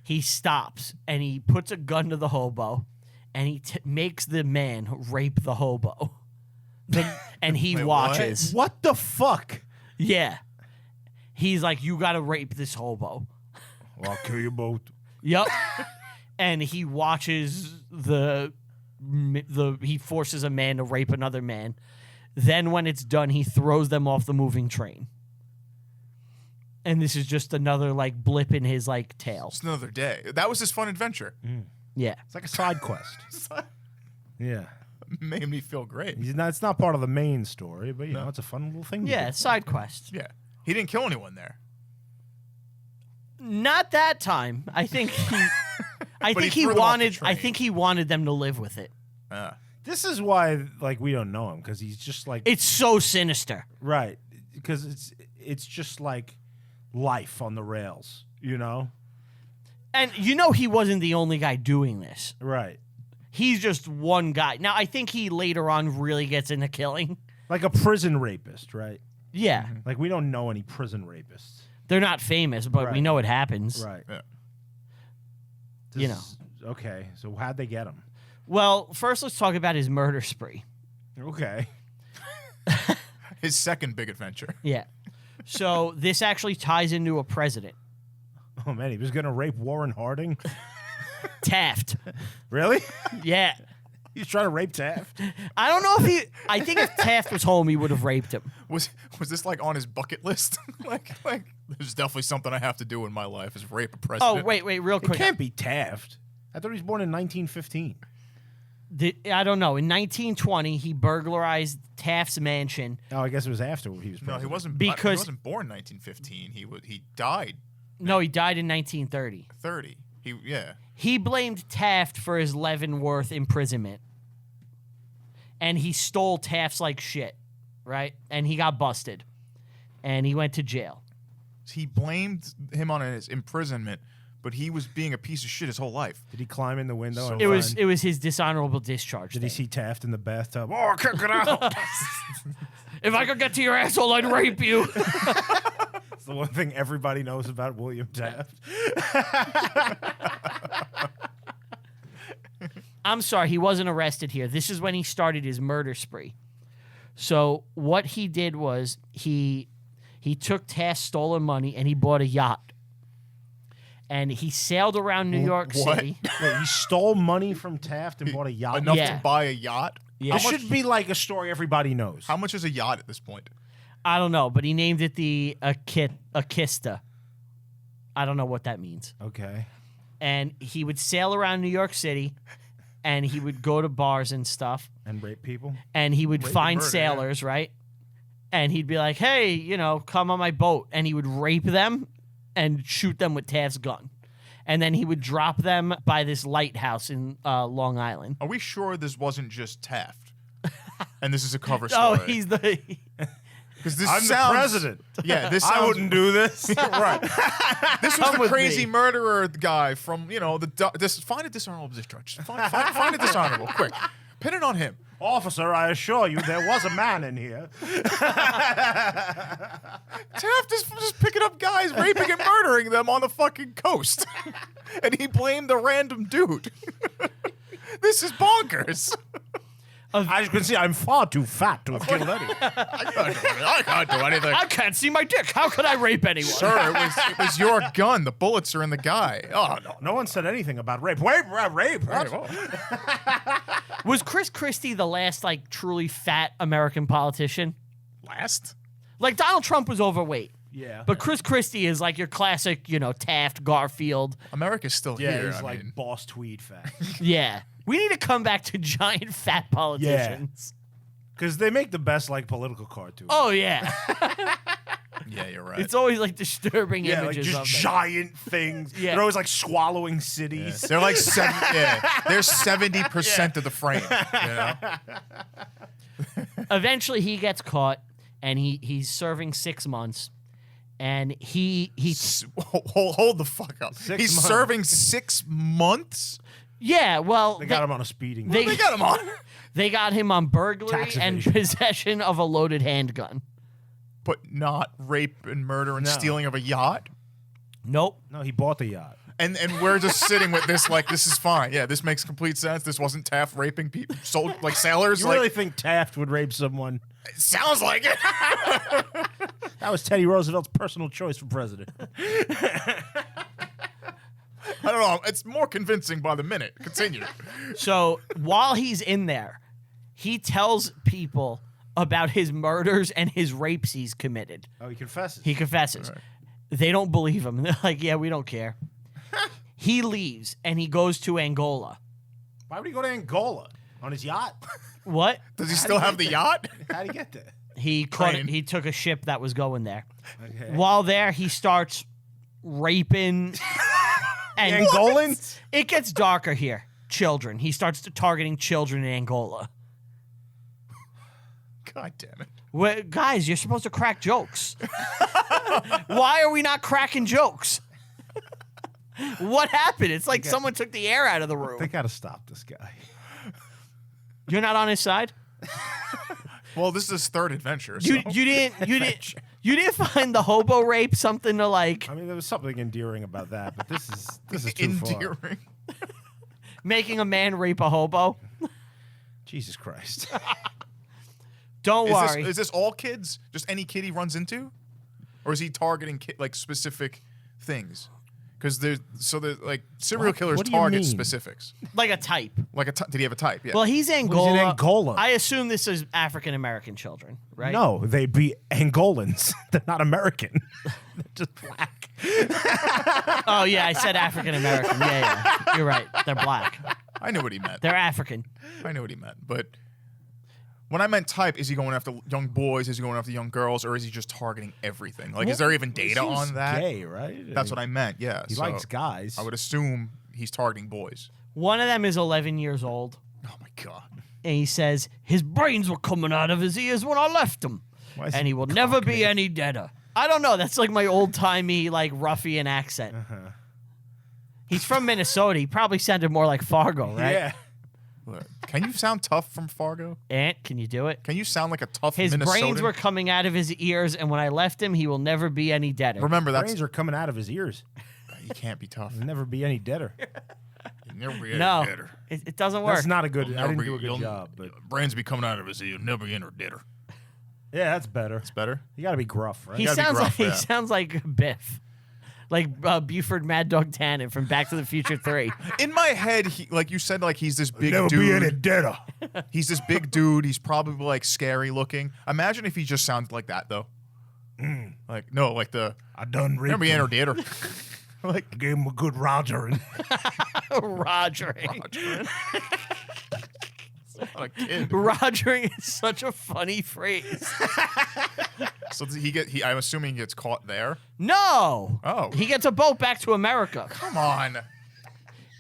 Speaker 1: he stops and he puts a gun to the hobo, and he makes the man rape the hobo. And he
Speaker 2: Wait,
Speaker 1: watches.
Speaker 3: What the fuck?
Speaker 1: Yeah. He's like, you got to rape this hobo.
Speaker 3: Well, I'll kill you both.
Speaker 1: Yep. And he watches he forces a man to rape another man. Then when it's done, he throws them off the moving train. And this is just another like blip in his like tale.
Speaker 2: It's another day. That was his fun adventure.
Speaker 1: Yeah.
Speaker 3: It's like a side quest. Yeah.
Speaker 2: Made me feel great.
Speaker 3: It's not part of the main story, but, you know, it's a fun little thing. to
Speaker 1: Yeah,
Speaker 3: do.
Speaker 1: side quest.
Speaker 2: Yeah. He didn't kill anyone there.
Speaker 1: Not that time. I think
Speaker 2: But he
Speaker 1: he
Speaker 2: threw them off the
Speaker 1: wanted
Speaker 2: train.
Speaker 1: he wanted them to live with it.
Speaker 3: This is why, like, we don't know him, because he's just like...
Speaker 1: It's so sinister.
Speaker 3: Right. Because it's just like life on the rails, you know?
Speaker 1: And he wasn't the only guy doing this.
Speaker 3: Right.
Speaker 1: He's just one guy. Now, I think he later on really gets into killing.
Speaker 3: Like a prison rapist, right?
Speaker 1: Yeah.
Speaker 3: Like, we don't know any prison rapists.
Speaker 1: They're not famous, but we
Speaker 3: Right.
Speaker 1: know it happens.
Speaker 3: Right.
Speaker 2: Yeah.
Speaker 1: You know.
Speaker 3: Okay, so how'd they get him?
Speaker 1: Well, first let's talk about his murder spree.
Speaker 3: Okay.
Speaker 2: His second big adventure.
Speaker 1: Yeah. So this actually ties into a president.
Speaker 3: Oh, man, he was going to rape Warren Harding?
Speaker 1: Taft.
Speaker 3: Really?
Speaker 1: Yeah.
Speaker 3: He's trying to rape Taft?
Speaker 1: I don't know if I think if Taft was home, he would have raped him.
Speaker 2: Was this like on his bucket list? like there's definitely something I have to do in my life is rape a
Speaker 1: Oh,
Speaker 2: president.
Speaker 1: wait, real
Speaker 3: It
Speaker 1: quick.
Speaker 3: can't be Taft. I thought he was born in 1915.
Speaker 1: I don't know. In 1920, he burglarized Taft's mansion.
Speaker 3: Oh, I guess it was after he was
Speaker 2: No, he
Speaker 3: president.
Speaker 2: wasn't.
Speaker 1: Because-
Speaker 2: he wasn't born 1915. He died
Speaker 1: No, he died in 1930.
Speaker 2: 30.
Speaker 1: He blamed Taft for his Leavenworth imprisonment. And he stole Taft's like shit, right? And he got busted. And he went to jail.
Speaker 2: He blamed him on his imprisonment, but he was being a piece of shit his whole life.
Speaker 3: Did he climb in the window? and
Speaker 1: It was
Speaker 3: find-
Speaker 1: it was his dishonorable discharge.
Speaker 3: Did he
Speaker 1: thing.
Speaker 3: see Taft in the bathtub? Oh, kick it out!
Speaker 1: If I could get to your asshole, I'd rape you.
Speaker 3: It's the one thing everybody knows about William Taft.
Speaker 1: I'm sorry, he wasn't arrested here. This is when he started his murder spree. So what he did was he took Taft's stolen money and he bought a yacht. And he sailed around New York
Speaker 2: What?
Speaker 1: City.
Speaker 3: Wait, he stole money from Taft and bought a yacht?
Speaker 2: Enough
Speaker 1: Yeah.
Speaker 2: to buy a yacht?
Speaker 1: Yeah.
Speaker 3: This should be like a story everybody knows.
Speaker 2: How much is a yacht at this point?
Speaker 1: I don't know, but he named it the Akista. I don't know what that means.
Speaker 3: Okay.
Speaker 1: And he would sail around New York City, and he would go to bars and stuff,
Speaker 3: And rape people?
Speaker 1: and he would
Speaker 2: Rape and
Speaker 1: find
Speaker 2: murder,
Speaker 1: sailors, right? And he'd be like, hey, come on my boat. And he would rape them and shoot them with Taft's gun. And then he would drop them by this lighthouse in Long Island.
Speaker 2: Are we sure this wasn't just Taft? And this is a cover story?
Speaker 1: Oh, he's the...
Speaker 2: Because this
Speaker 3: I'm
Speaker 2: sounds,
Speaker 3: the president.
Speaker 2: Yeah, this sounds,
Speaker 3: I wouldn't do this.
Speaker 2: right. This was
Speaker 1: Come
Speaker 2: the
Speaker 1: with
Speaker 2: crazy
Speaker 1: me.
Speaker 2: murderer guy from find a dishonorable discharge. Find a dishonorable, quick. Pin it on him.
Speaker 3: Officer, I assure you there was a man in here.
Speaker 2: Taft is just picking up guys, raping and murdering them on the fucking coast, and he blamed the random dude. This is bonkers.
Speaker 3: As you can see, I'm far too fat to have killed anyone.
Speaker 2: I can't do anything.
Speaker 1: I can't see my dick. How could I rape anyone?
Speaker 2: Sir, it was your gun. The bullets are in the guy. Oh no.
Speaker 3: No one said anything about rape. Rape? What?
Speaker 1: Was Chris Christie the last, truly fat American politician?
Speaker 2: Last?
Speaker 1: Like, Donald Trump was overweight.
Speaker 3: Yeah.
Speaker 1: But Chris Christie is like your classic, Taft, Garfield.
Speaker 2: America's still
Speaker 3: Yeah,
Speaker 2: here.
Speaker 3: he's
Speaker 2: I
Speaker 3: like
Speaker 2: mean,
Speaker 3: boss tweed fat.
Speaker 1: Yeah. We need to come back to giant fat politicians.
Speaker 3: Because they make the best, political cartoons.
Speaker 1: Oh, yeah.
Speaker 2: yeah, you're right.
Speaker 1: It's always, disturbing
Speaker 3: yeah,
Speaker 1: images
Speaker 3: just
Speaker 1: of them.
Speaker 3: giant things.
Speaker 1: Yeah.
Speaker 3: They're always, swallowing cities.
Speaker 2: They're like they're 70% of the frame.
Speaker 1: Eventually, he gets caught, and he's serving 6 months. And he
Speaker 2: Hold the fuck up.
Speaker 3: 6
Speaker 2: He's
Speaker 3: months.
Speaker 2: serving 6 months.
Speaker 1: yeah, well,
Speaker 3: They got him on a speeding.
Speaker 1: they-
Speaker 2: They got him on.
Speaker 1: they got him on burglary
Speaker 3: Tax
Speaker 1: and
Speaker 3: evasion.
Speaker 1: possession of a loaded handgun.
Speaker 2: But not rape and murder and
Speaker 3: No.
Speaker 2: stealing of a yacht.
Speaker 1: Nope.
Speaker 3: No, he bought the yacht.
Speaker 2: And we're just sitting with this this is fine. Yeah, this makes complete sense. This wasn't Taft raping people, sailors.
Speaker 3: You really think Taft would rape someone?
Speaker 2: It sounds like it.
Speaker 3: That was Teddy Roosevelt's personal choice for president.
Speaker 2: I don't know. It's more convincing by the minute. Continue.
Speaker 1: So while he's in there, he tells people about his murders and his rapes he's committed.
Speaker 3: Oh, he confesses.
Speaker 1: He confesses.
Speaker 2: Right.
Speaker 1: They don't believe him. They're like, yeah, we don't care. He leaves and he goes to Angola.
Speaker 3: Why would he go to Angola on his yacht?
Speaker 1: What?
Speaker 2: Does he still have the yacht?
Speaker 3: How'd he get there?
Speaker 1: He caught
Speaker 2: Train.
Speaker 1: He took a ship that was going there.
Speaker 3: Okay.
Speaker 1: While there, he starts raping. And
Speaker 3: Angolans?
Speaker 1: it gets darker here. Children. He starts targeting children in Angola.
Speaker 2: God damn it.
Speaker 1: Guys, you're supposed to crack jokes. Why are we not cracking jokes? What happened? It's like someone took the air out of the room.
Speaker 3: They gotta stop this guy.
Speaker 1: You're not on his side?
Speaker 2: Well, this is his third adventure.
Speaker 1: You
Speaker 2: so.
Speaker 1: didn't find the hobo rape something to like
Speaker 3: I mean, there was something endearing about that, but this is too far.
Speaker 2: endearing.
Speaker 1: making a man rape a hobo?
Speaker 3: Jesus Christ.
Speaker 1: Don't worry.
Speaker 2: Is this all kids? Just any kid he runs into, or is he targeting specific things? Because there's serial killers
Speaker 3: What do you
Speaker 2: target
Speaker 3: mean?
Speaker 2: specifics.
Speaker 1: Like a type.
Speaker 2: Did he have a type? Yeah.
Speaker 1: Well, he's Angola.
Speaker 3: Angola?
Speaker 1: I assume this is African American children, right?
Speaker 3: No, they'd be Angolans. They're not American. They're just black.
Speaker 1: Oh yeah, I said African American. Yeah, you're right. They're black.
Speaker 2: I knew what he meant.
Speaker 1: They're African.
Speaker 2: I knew what he meant. But when I meant type, is he going after young boys? Is he going after young girls? Or is he just targeting everything? Like, is there even data
Speaker 3: Seems
Speaker 2: on that?
Speaker 3: Gay, right?
Speaker 2: That's what I meant. Yeah.
Speaker 3: He likes guys.
Speaker 2: I would assume he's targeting boys.
Speaker 1: One of them is 11 years old,
Speaker 2: Oh my god.
Speaker 1: and he says his brains were coming out of his ears when I left him,
Speaker 3: Why is
Speaker 1: and he will never be any deader. I don't know. That's like my old-timey, ruffian accent. He's from Minnesota. He probably sounded more like Fargo, right?
Speaker 3: Yeah.
Speaker 2: Look, Can you sound tough from Fargo?
Speaker 1: Ant, can you do it?
Speaker 2: Can you sound like a tough
Speaker 1: His
Speaker 2: Minnesotan?
Speaker 1: brains were coming out of his ears, and when I left him, he will never be any deader.
Speaker 2: Remember, that's
Speaker 3: Brains are coming out of his ears.
Speaker 2: you can't be tough.
Speaker 3: He'll never be any deader.
Speaker 2: You'll never be any
Speaker 1: No,
Speaker 2: deader.
Speaker 1: it doesn't work.
Speaker 3: That's not a good.
Speaker 2: You'll
Speaker 3: I
Speaker 2: never
Speaker 3: didn't
Speaker 2: be-
Speaker 3: do a good
Speaker 2: you'll-
Speaker 3: job, but
Speaker 2: Brains be coming out of his ear. You'll never be any deader.
Speaker 3: yeah, that's better.
Speaker 2: It's better.
Speaker 3: You got to be gruff, right?
Speaker 1: He
Speaker 2: gotta be
Speaker 1: sounds
Speaker 2: gruff,
Speaker 1: like
Speaker 2: yeah.
Speaker 1: he sounds like Biff, like Buford Mad Dog Tannen from Back to the Future 3.
Speaker 2: In my head, like you said, like he's this big
Speaker 3: never
Speaker 2: dude.
Speaker 3: be any deader.
Speaker 2: He's this big dude. He's probably like scary looking. Imagine if he just sounded like that though. Like no, like the
Speaker 3: I done
Speaker 2: never
Speaker 3: raped
Speaker 2: be
Speaker 3: him.
Speaker 2: any deader. Like
Speaker 3: I gave him a good Rogering.
Speaker 1: Rogering.
Speaker 2: not a kid.
Speaker 1: Rogering is such a funny phrase.
Speaker 2: So I'm assuming he gets caught there.
Speaker 1: No.
Speaker 2: Oh.
Speaker 1: He gets a boat back to America,
Speaker 2: Come on.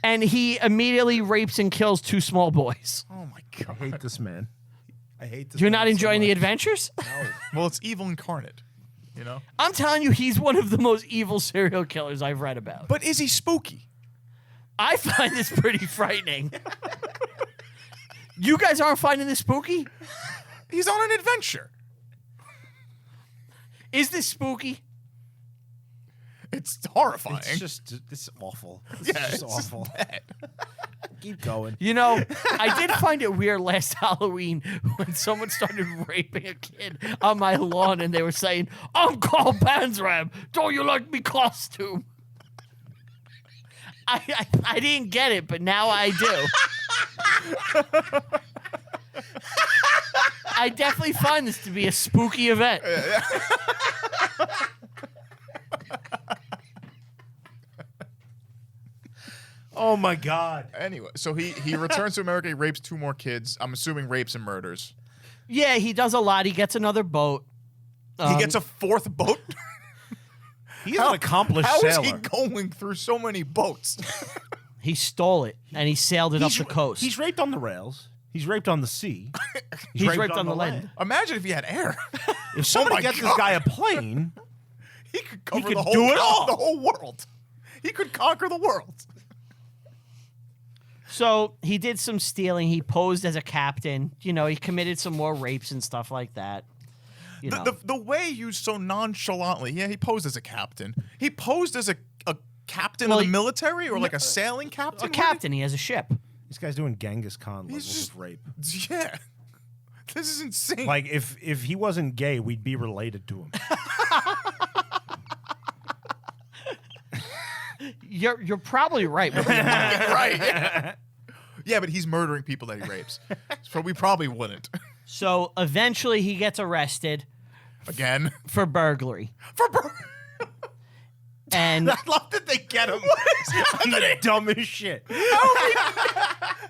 Speaker 1: and he immediately rapes and kills 2 small boys.
Speaker 2: Oh my
Speaker 3: I
Speaker 2: god.
Speaker 3: hate this man. I hate this.
Speaker 1: You're
Speaker 3: man
Speaker 1: not
Speaker 3: so
Speaker 1: enjoying the
Speaker 3: much.
Speaker 1: adventures?
Speaker 2: Well, it's evil incarnate. You know.
Speaker 1: I'm telling you, he's one of the most evil serial killers I've read about.
Speaker 2: But is he spooky?
Speaker 1: I find this pretty frightening. You guys aren't finding this spooky?
Speaker 2: He's on an adventure.
Speaker 1: Is this spooky?
Speaker 2: It's horrifying.
Speaker 3: It's awful. It's
Speaker 2: yeah,
Speaker 3: just
Speaker 2: it's just
Speaker 3: awful.
Speaker 2: bad.
Speaker 3: Keep going.
Speaker 1: You know, I did find it weird last Halloween when someone started raping a kid on my lawn and they were saying, "I'm Carl Panzram. Don't you like me costume?" I didn't get it, but now I do. I definitely find this to be a spooky event.
Speaker 3: Oh my God.
Speaker 2: Anyway, so he returns to America. He rapes 2 more kids. I'm assuming rapes and murders.
Speaker 1: Yeah, he does a lot. He gets another boat.
Speaker 2: He gets a 4th boat.
Speaker 3: He's an accomplished
Speaker 2: How is
Speaker 3: sailor.
Speaker 2: he going through so many boats?
Speaker 1: He stole it and he sailed it up the coast.
Speaker 3: He's raped on the rails. He's raped on the sea.
Speaker 1: He's raped on the land.
Speaker 2: Imagine if he had air.
Speaker 3: If somebody
Speaker 2: my
Speaker 3: gets
Speaker 2: God.
Speaker 3: this guy a plane,
Speaker 2: He could cover
Speaker 3: could
Speaker 2: the whole
Speaker 3: do it all.
Speaker 2: the whole world. He could conquer the world.
Speaker 1: So he did some stealing. He posed as a captain. You know, he committed some more rapes and stuff like that. You know.
Speaker 2: The way used so nonchalantly. Yeah, he posed as a captain. He posed as a captain
Speaker 1: Well,
Speaker 2: of the military or like a sailing captain.
Speaker 1: a captain. He has a ship.
Speaker 3: this guy's doing Genghis Khan levels
Speaker 2: just-
Speaker 3: of rape.
Speaker 2: Yeah. This is insane.
Speaker 3: Like if he wasn't gay, we'd be related to him.
Speaker 1: You're probably right. But
Speaker 2: right. Yeah. Yeah, but he's murdering people that he rapes. So we probably wouldn't.
Speaker 1: so eventually he gets arrested
Speaker 2: Again.
Speaker 1: for burglary.
Speaker 2: For
Speaker 1: And
Speaker 3: I love that they get him. He's the dumbest shit.
Speaker 2: How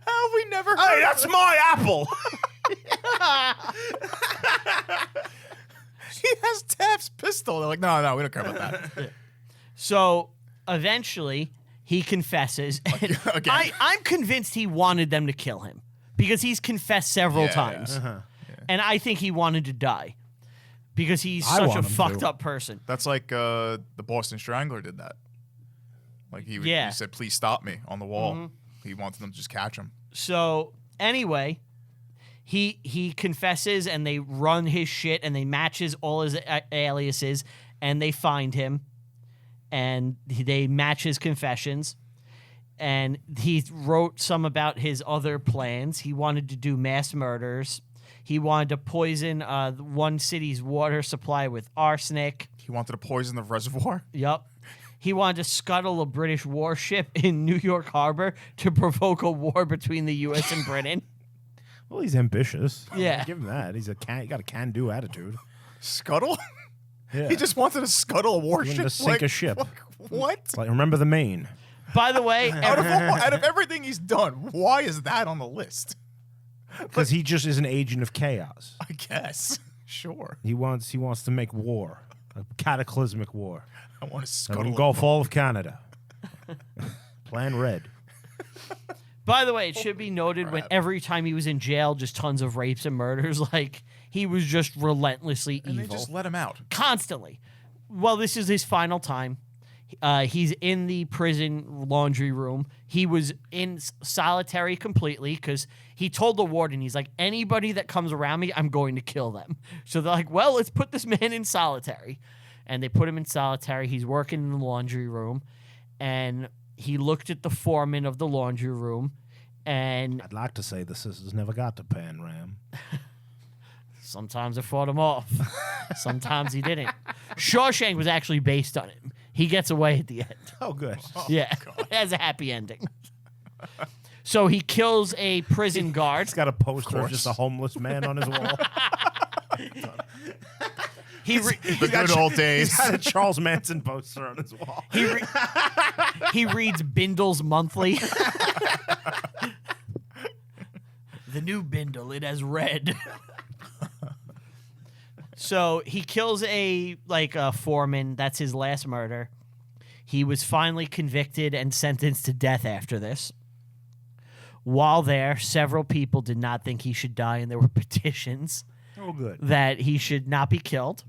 Speaker 2: have we never heard
Speaker 3: Hey,
Speaker 2: of
Speaker 3: that's my apple.
Speaker 2: He has Taft's pistol. They're like, no, we don't care about that.
Speaker 1: so eventually he confesses. And
Speaker 2: Again.
Speaker 1: I'm convinced he wanted them to kill him because he's confessed several
Speaker 2: Yeah,
Speaker 1: times.
Speaker 2: yeah.
Speaker 1: And I think he wanted to die because he's
Speaker 3: I
Speaker 1: such a
Speaker 3: want him
Speaker 1: fucked
Speaker 3: to.
Speaker 1: up person.
Speaker 2: That's like the Boston Strangler did that. Like he
Speaker 1: Yeah.
Speaker 2: said, please stop me on the wall. He wanted them to just catch him.
Speaker 1: So anyway, he confesses and they run his shit and they matches all his aliases and they find him and they match his confessions. And he wrote some about his other plans. He wanted to do mass murders. He wanted to poison one city's water supply with arsenic.
Speaker 2: He wanted to poison the reservoir.
Speaker 1: Yup. He wanted to scuttle a British warship in New York Harbor to provoke a war between the U.S. and Britain.
Speaker 3: Well, he's ambitious.
Speaker 1: Yeah.
Speaker 3: Give him that. He got a can-do attitude.
Speaker 2: Scuttle?
Speaker 3: Yeah.
Speaker 2: He just wanted to scuttle a warship.
Speaker 3: to sink a ship.
Speaker 2: What?
Speaker 3: It's like, remember the Maine.
Speaker 1: By the way,
Speaker 2: Out of everything he's done, why is that on the list?
Speaker 3: Because he just is an agent of chaos.
Speaker 2: I guess. Sure.
Speaker 3: He wants to make war. A cataclysmic war.
Speaker 2: I want to
Speaker 3: Like
Speaker 2: scuttle
Speaker 3: in
Speaker 2: a
Speaker 3: Gulf all of Canada. Plan Red.
Speaker 1: by the way, it should be noted when every time he was in jail, just tons of rapes and murders, like he was just relentlessly
Speaker 2: And they
Speaker 1: evil.
Speaker 2: just let him out.
Speaker 1: Constantly. Well, this is his final time. He's in the prison laundry room. He was in solitary completely because he told the warden, he's like, anybody that comes around me, I'm going to kill them. So they're like, well, let's put this man in solitary. And they put him in solitary. He's working in the laundry room. And he looked at the foreman of the laundry room. And
Speaker 3: I'd like to say the sisters never got to Pan Ram.
Speaker 1: sometimes it fought him off. Sometimes he didn't. Shawshank was actually based on him. He gets away at the end.
Speaker 3: Oh, good.
Speaker 1: Yeah, it has a happy ending. So he kills a prison guard.
Speaker 3: He's got a poster of just a homeless man on his wall.
Speaker 2: The good old days.
Speaker 3: He's got a Charles Manson poster on his wall.
Speaker 1: He reads Bindle's Monthly. The new Bindle, it has red. So he kills a foreman. That's his last murder. He was finally convicted and sentenced to death after this. While there, several people did not think he should die, and there were petitions
Speaker 3: Oh, good.
Speaker 1: that he should not be killed.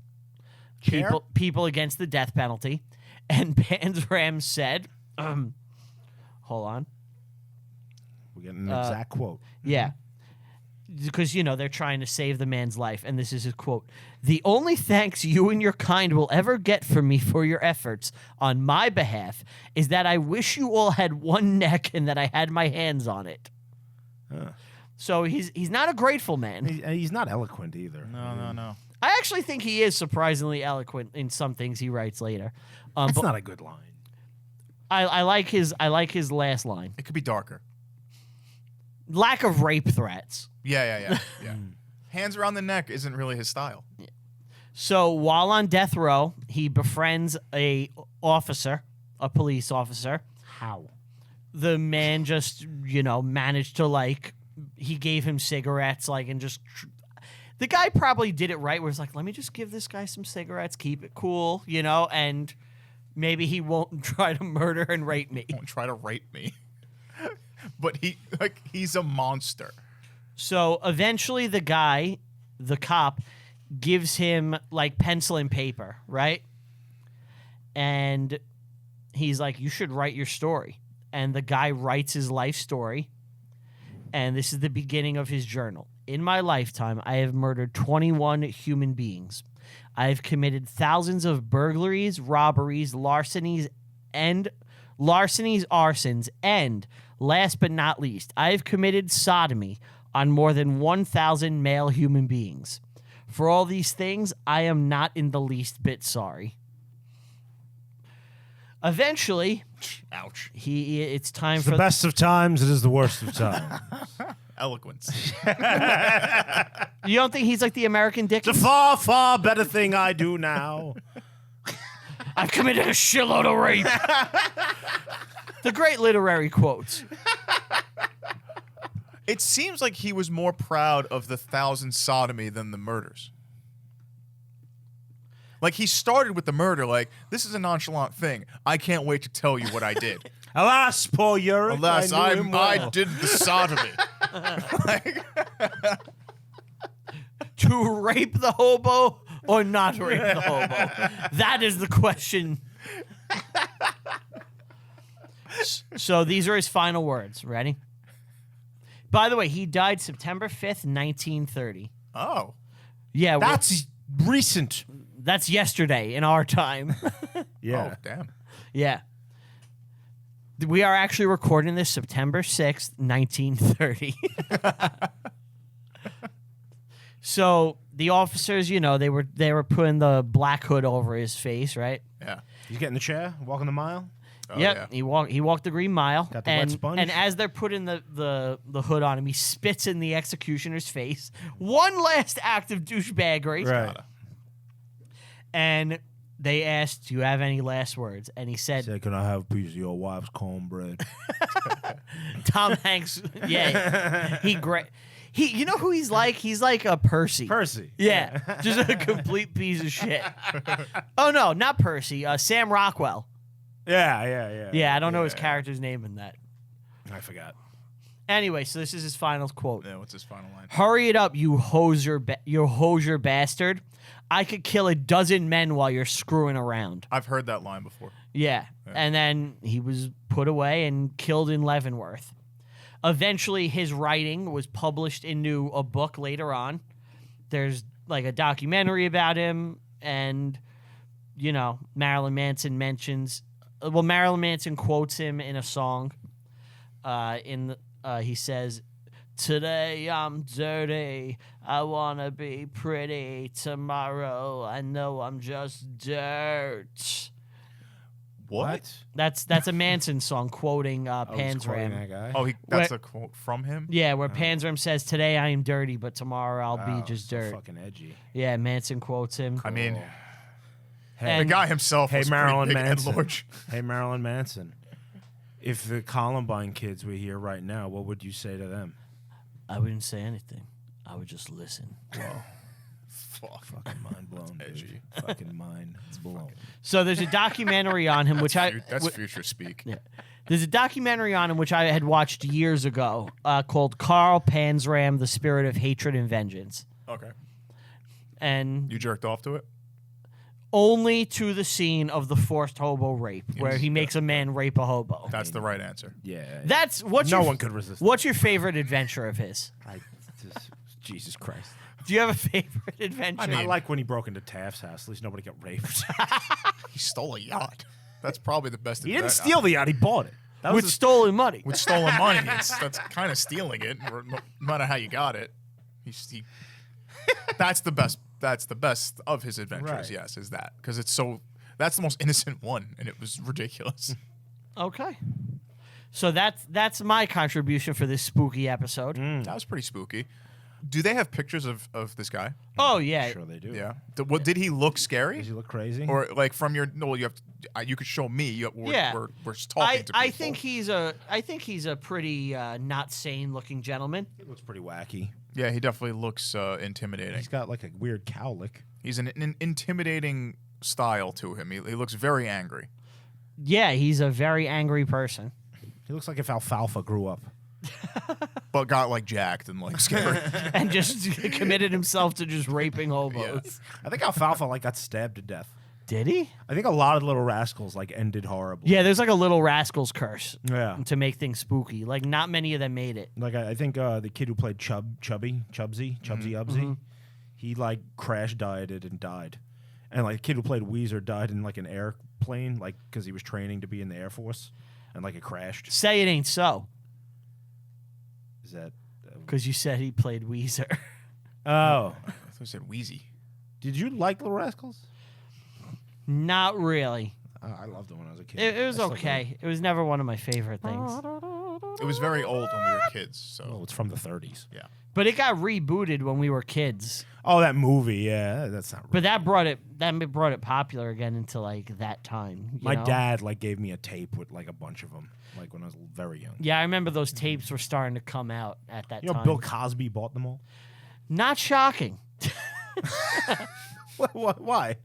Speaker 3: Chair?
Speaker 1: People against the death penalty. And Panzram said, hold on.
Speaker 3: We're getting an exact quote.
Speaker 1: Yeah. Because, they're trying to save the man's life. And this is his quote. The only thanks you and your kind will ever get from me for your efforts on my behalf is that I wish you all had one neck and that I had my hands on it. So he's not a grateful man.
Speaker 3: He's not eloquent either.
Speaker 2: No.
Speaker 1: I actually think he is surprisingly eloquent in some things he writes later.
Speaker 3: That's
Speaker 1: but
Speaker 3: not a good line.
Speaker 1: I like his last line.
Speaker 2: It could be darker.
Speaker 1: Lack of rape threats.
Speaker 2: Yeah. Hands around the neck isn't really his style.
Speaker 1: So while on death row, he befriends a police officer.
Speaker 3: How?
Speaker 1: The man just, managed to he gave him cigarettes, and just. The guy probably did it right, where it's like, let me just give this guy some cigarettes, keep it cool, and maybe he won't try to murder and rape me.
Speaker 2: Won't try to rape me. But he's a monster.
Speaker 1: So eventually the cop, gives him pencil and paper, right? And he's like, you should write your story. And the guy writes his life story. And this is the beginning of his journal. In my lifetime, I have murdered 21 human beings. I have committed thousands of burglaries, robberies, arsons, and last but not least, I have committed sodomy on more than 1,000 male human beings. For all these things, I am not in the least bit sorry. Eventually,
Speaker 2: Ouch.
Speaker 1: it's time
Speaker 3: It's
Speaker 1: for
Speaker 3: the best of times. It is the worst of times.
Speaker 2: Eloquence.
Speaker 1: You don't think he's like the American
Speaker 3: It's a
Speaker 1: Dickens?
Speaker 3: far, far better thing I do now.
Speaker 1: I've committed a shitload of rape. The great literary quotes.
Speaker 2: It seems like he was more proud of the 1,000 sodomy than the murders. He started with the murder, this is a nonchalant thing. I can't wait to tell you what I did.
Speaker 3: Alas, poor Yurik.
Speaker 2: Alas,
Speaker 3: I knew him well.
Speaker 2: I did the sodomy.
Speaker 1: To rape the hobo or not rape the hobo? That is the question. So these are his final words. Ready? By the way, he died September 5th, 1930.
Speaker 2: Oh.
Speaker 1: Yeah.
Speaker 3: That's recent.
Speaker 1: That's yesterday in our time.
Speaker 3: Yeah.
Speaker 2: Oh, damn.
Speaker 1: Yeah. We are actually recording this September 6th, 1930. So the officers, they were putting the black hood over his face, right?
Speaker 2: Yeah.
Speaker 3: You get in the chair, walking the mile.
Speaker 2: Oh,
Speaker 1: Yep.
Speaker 2: yeah.
Speaker 1: He walked the green mile.
Speaker 3: Got the wet sponge.
Speaker 1: And as they're putting the hood on him, he spits in the executioner's face. One last act of douchebaggery.
Speaker 3: Right.
Speaker 1: And they asked, do you have any last words? And he said,
Speaker 3: Can I have a piece of your wife's cornbread?
Speaker 1: Tom Hanks, yeah. You know who he's like? He's like a Percy.
Speaker 3: Percy.
Speaker 1: Yeah. Just a complete piece of shit. Oh, no, not Percy. Sam Rockwell.
Speaker 3: Yeah.
Speaker 1: Yeah, I don't know his character's name in that.
Speaker 3: I forgot.
Speaker 1: Anyway, so this is his final quote.
Speaker 2: Yeah, what's his final line?
Speaker 1: Hurry it up, you hosier bastard. I could kill a dozen men while you're screwing around.
Speaker 2: I've heard that line before.
Speaker 1: Yeah. And then he was put away and killed in Leavenworth. Eventually, his writing was published into a book later on. There's like a documentary about him, and, you know, Marilyn Manson quotes him in a song. He says, "Today I'm dirty, I wanna be pretty. Tomorrow I know I'm just dirt."
Speaker 2: What?
Speaker 1: That's a Manson song quoting
Speaker 3: Oh, he's quoting
Speaker 1: Panzram.
Speaker 3: that guy.
Speaker 2: Oh, that's a quote from him?
Speaker 1: Yeah, where Panzram says, "Today I am dirty, but tomorrow I'll
Speaker 3: Wow,
Speaker 1: be just
Speaker 3: so
Speaker 1: dirt."
Speaker 3: fucking edgy.
Speaker 1: Yeah, Manson quotes him.
Speaker 2: I mean,
Speaker 3: Hey,
Speaker 2: the guy himself
Speaker 3: hey,
Speaker 2: was
Speaker 3: Marilyn
Speaker 2: pretty big
Speaker 3: Manson.
Speaker 2: and large.
Speaker 3: Hey, Marilyn Manson. If the Columbine kids were here right now, what would you say to them?
Speaker 1: I wouldn't say anything. I would just listen.
Speaker 2: Fuck.
Speaker 3: Fucking mind blown,
Speaker 2: Edgy.
Speaker 3: dude. Fucking mind blown.
Speaker 1: So there's a documentary on him, which
Speaker 2: That's future speak.
Speaker 1: Yeah. There's a documentary on him which I had watched years ago called Carl Panzram: The Spirit of Hatred and Vengeance.
Speaker 2: Okay.
Speaker 1: And
Speaker 2: You jerked off to it?
Speaker 1: only to the scene of the forced hobo rape, where he makes a man rape a hobo.
Speaker 2: That's the right answer.
Speaker 3: Yeah.
Speaker 1: That's what's
Speaker 3: no
Speaker 1: your,
Speaker 3: one could resist.
Speaker 1: What's your favorite adventure of his?
Speaker 3: Jesus Christ.
Speaker 1: Do you have a favorite adventure?
Speaker 3: I like when he broke into Taft's house. At least nobody got raped.
Speaker 2: He stole a yacht. That's probably the best.
Speaker 3: He didn't steal the yacht. He bought it. That was
Speaker 1: with stolen money.
Speaker 2: With stolen money. That's kind of stealing it, no matter how you got it. That's the best. That's the best of his adventures.
Speaker 3: Right.
Speaker 2: Yes, is that because it's so. That's the most innocent one, and it was ridiculous.
Speaker 1: Okay. So that's my contribution for this spooky episode.
Speaker 2: That was pretty spooky. Do they have pictures of this guy?
Speaker 1: Oh yeah.
Speaker 3: Sure they do.
Speaker 2: Yeah. What did he look scary?
Speaker 3: Does he look crazy?
Speaker 2: Or like from your no, you have to, you could show me.
Speaker 1: Yeah.
Speaker 2: We're talking to people.
Speaker 1: I think he's a pretty not sane looking gentleman.
Speaker 3: he looks pretty wacky.
Speaker 2: Yeah, he definitely looks intimidating.
Speaker 3: He's got like a weird cowlick.
Speaker 2: He's an intimidating style to him. He looks very angry.
Speaker 1: Yeah, he's a very angry person.
Speaker 3: He looks like if Alfalfa grew up.
Speaker 2: But got like jacked and like scary.
Speaker 1: And just committed himself to just raping hobos.
Speaker 2: Yeah.
Speaker 3: I think Alfalfa like got stabbed to death.
Speaker 1: Did he?
Speaker 3: I think a lot of Little Rascals like ended horribly.
Speaker 1: Yeah, there's like a Little Rascals curse
Speaker 3: Yeah.
Speaker 1: to make things spooky. Like not many of them made it.
Speaker 3: Like I think the kid who played Chubsy, Ubsy, he like crash dieted and died. And like the kid who played Weezer died in like an airplane, like because he was training to be in the Air Force, and like it crashed.
Speaker 1: Say it ain't so,
Speaker 3: Is that?
Speaker 1: because you said he played Weezer.
Speaker 3: Oh,
Speaker 2: I thought you said Wheezy.
Speaker 3: did you like Little Rascals?
Speaker 1: Not really.
Speaker 3: I loved it when I was a kid.
Speaker 1: It was
Speaker 3: I still do.
Speaker 1: okay. It was never one of my favorite things.
Speaker 2: It was very old when we were kids. So
Speaker 3: Oh, it's from the 30s.
Speaker 2: yeah.
Speaker 1: But it got rebooted when we were kids.
Speaker 3: Oh, that movie, yeah, that's not.
Speaker 1: But that brought it popular again into like that time. you
Speaker 3: My
Speaker 1: know?
Speaker 3: dad like gave me a tape with like a bunch of them, like when I was very young.
Speaker 1: Yeah, I remember those tapes were starting to come out at that
Speaker 3: You know,
Speaker 1: time.
Speaker 3: Bill Cosby bought them all.
Speaker 1: Not shocking.
Speaker 3: Why?